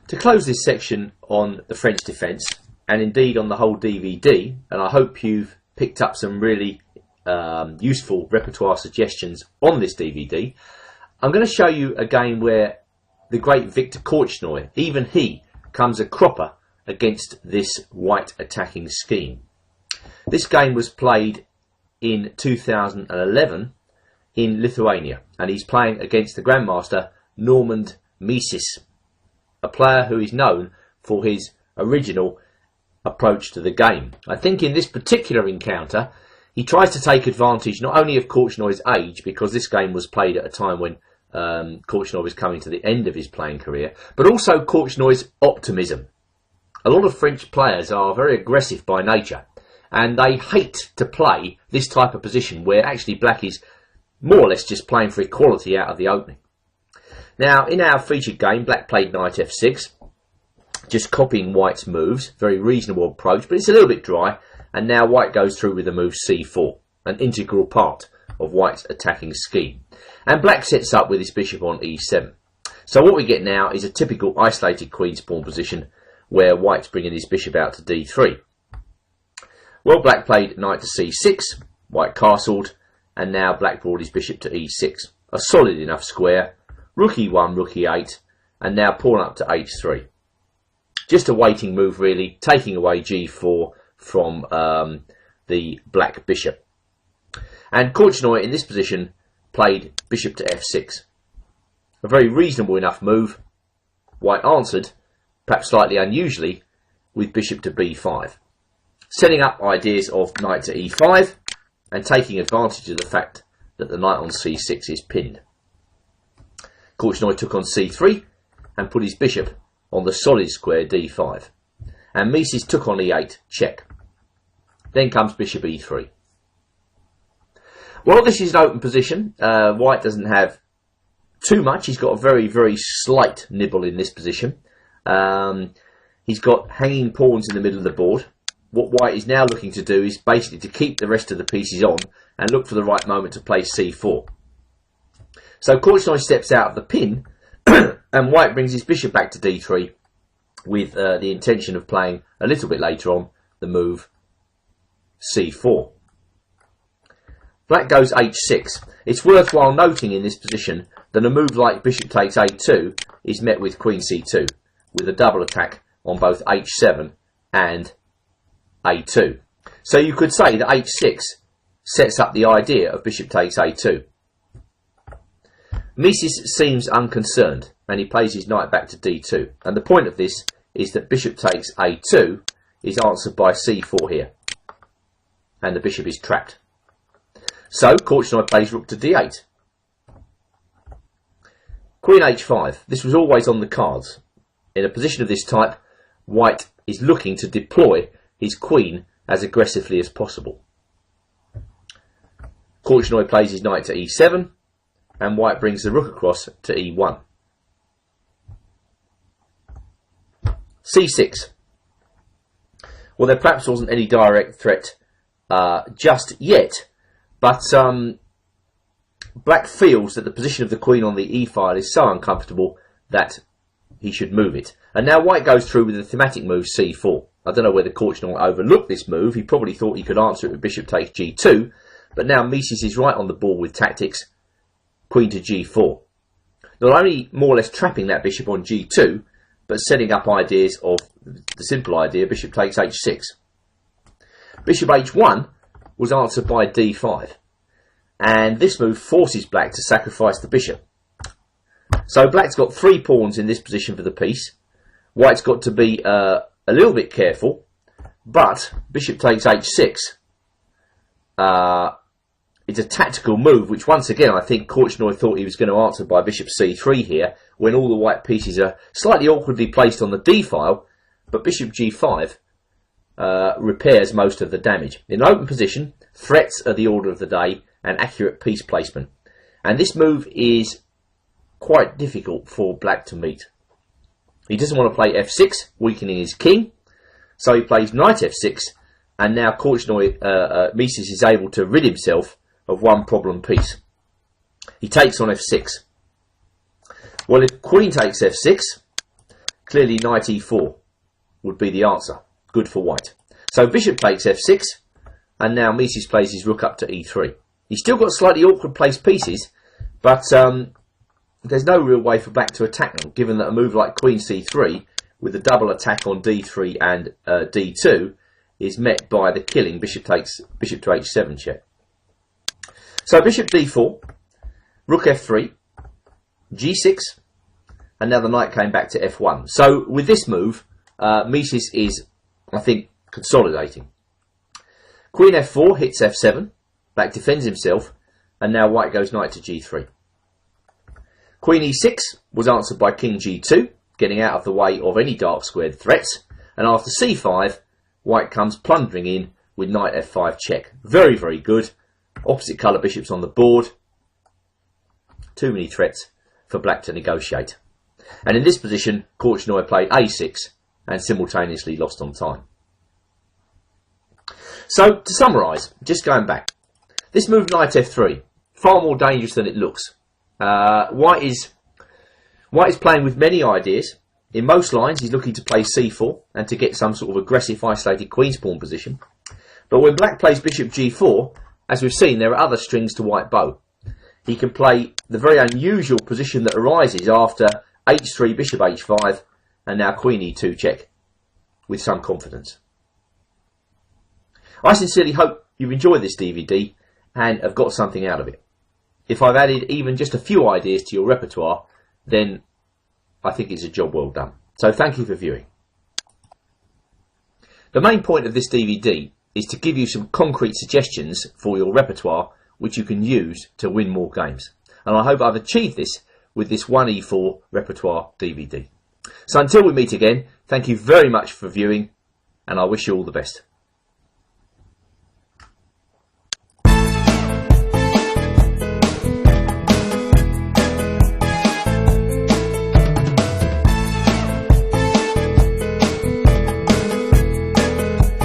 To close this section on the French defence, and indeed on the whole DVD, and I hope you've picked up some really useful repertoire suggestions on this DVD, I'm going to show you a game where the great Victor Korchnoi, even he, comes a cropper against this white attacking scheme. This game was played in 2011 in Lithuania, and he's playing against the Grandmaster Normand Mises, a player who is known for his original approach to the game. I think in this particular encounter he tries to take advantage not only of Korchnoi's age, because this game was played at a time when Korchnoi was coming to the end of his playing career, but also Korchnoi's optimism. A lot of French players are very aggressive by nature, and they hate to play this type of position where actually black is more or less just playing for equality out of the opening. Now, in our featured game, black played knight f6. just copying white's moves. Very reasonable approach, but it's a little bit dry. And now white goes through with the move c4, an integral part of white's attacking scheme. And black sets up with his bishop on e7. So what we get now is a typical isolated queen's pawn position where white's bringing his bishop out to d3. Well, black played knight to c6, white castled, and now black brought his bishop to e6. A solid enough square, rook e1, rook e8, and now pawn up to h3. Just a waiting move really, taking away g4 from the black bishop. And Korchnoi in this position played bishop to f6. A very reasonable enough move. White answered, perhaps slightly unusually, with bishop to b5. Setting up ideas of knight to e5 and taking advantage of the fact that the knight on c6 is pinned. Korchnoi took on c3 and put his bishop on the solid square d5. And Mises took on e8, check. Then comes bishop e3. Well, this is an open position. White doesn't have too much. He's got a very, very slight nibble in this position. He's got hanging pawns in the middle of the board. What white is now looking to do is basically to keep the rest of the pieces on and look for the right moment to play c4. So Korchnoi steps out of the pin and white brings his bishop back to d3 with the intention of playing a little bit later on the move c4. Black goes h6. It's worthwhile noting in this position that a move like bishop takes a2 is met with queen c2 with a double attack on both h7 and a2. So you could say that h6 sets up the idea of bishop takes a2. Mises seems unconcerned and he plays his knight back to d2. And the point of this is that bishop takes a2 is answered by c4 here. And the bishop is trapped. So Korchnoi plays rook to d8. Queen h5. This was always on the cards. In a position of this type, white is looking to deploy his queen as aggressively as possible. Korchnoi plays his knight to e7 and white brings the rook across to e1. c6. Well, there perhaps wasn't any direct threat just yet, but black feels that the position of the queen on the e-file is so uncomfortable that he should move it. And now white goes through with the thematic move c4. I don't know whether Korchnoi overlooked this move. He probably thought he could answer it with bishop takes g2, but now Mises is right on the ball with tactics. Queen to g4. Not only more or less trapping that bishop on g2, but setting up ideas of the simple idea, bishop takes h6. Bishop h1 was answered by d5. And this move forces black to sacrifice the bishop. So black's got 3 pawns in this position for the piece. White's got to be a little bit careful, but bishop takes h6 it's a tactical move, which once again I think Korchnoi thought he was going to answer by bishop c3 here, when all the white pieces are slightly awkwardly placed on the d-file, but bishop g5 repairs most of the damage. In an open position, threats are the order of the day and accurate piece placement. And this move is quite difficult for black to meet. He doesn't want to play f6, weakening his king, so he plays knight f6, and now Korchnoi, Mises is able to rid himself of one problem piece. He takes on f6. Well, if queen takes f6, clearly knight e4 would be the answer. Good for white. So bishop takes f6, and now Mises plays his rook up to e3. He's still got slightly awkward placed pieces, but there's no real way for black to attack them, given that a move like queen c3, with a double attack on d3 and d2, is met by the killing bishop to h7 check. So bishop d4, rook f3, g6, and now the knight came back to f1. So with this move, Mises is, I think, consolidating. Queen f4 hits f7, black defends himself, and now white goes knight to g3. Queen e6 was answered by king g2, getting out of the way of any dark squared threats, and after c5, white comes plundering in with knight f5 check. Very, very good. Opposite colour bishops on the board. Too many threats for black to negotiate. And in this position, Korchnoi played a6 and simultaneously lost on time. So, to summarise, just going back, this move knight f3, far more dangerous than it looks. White is playing with many ideas. In most lines, he's looking to play c4 and to get some sort of aggressive isolated queen's pawn position. But when black plays bishop g4, as we've seen, there are other strings to white bow. He can play the very unusual position that arises after h3, bishop h5, and now queen e2 check with some confidence. I sincerely hope you've enjoyed this DVD and have got something out of it. If I've added even just a few ideas to your repertoire, then I think it's a job well done. So thank you for viewing. The main point of this DVD is to give you some concrete suggestions for your repertoire which you can use to win more games. And I hope I've achieved this with this 1e4 repertoire DVD. So until we meet again, thank you very much for viewing, and I wish you all the best.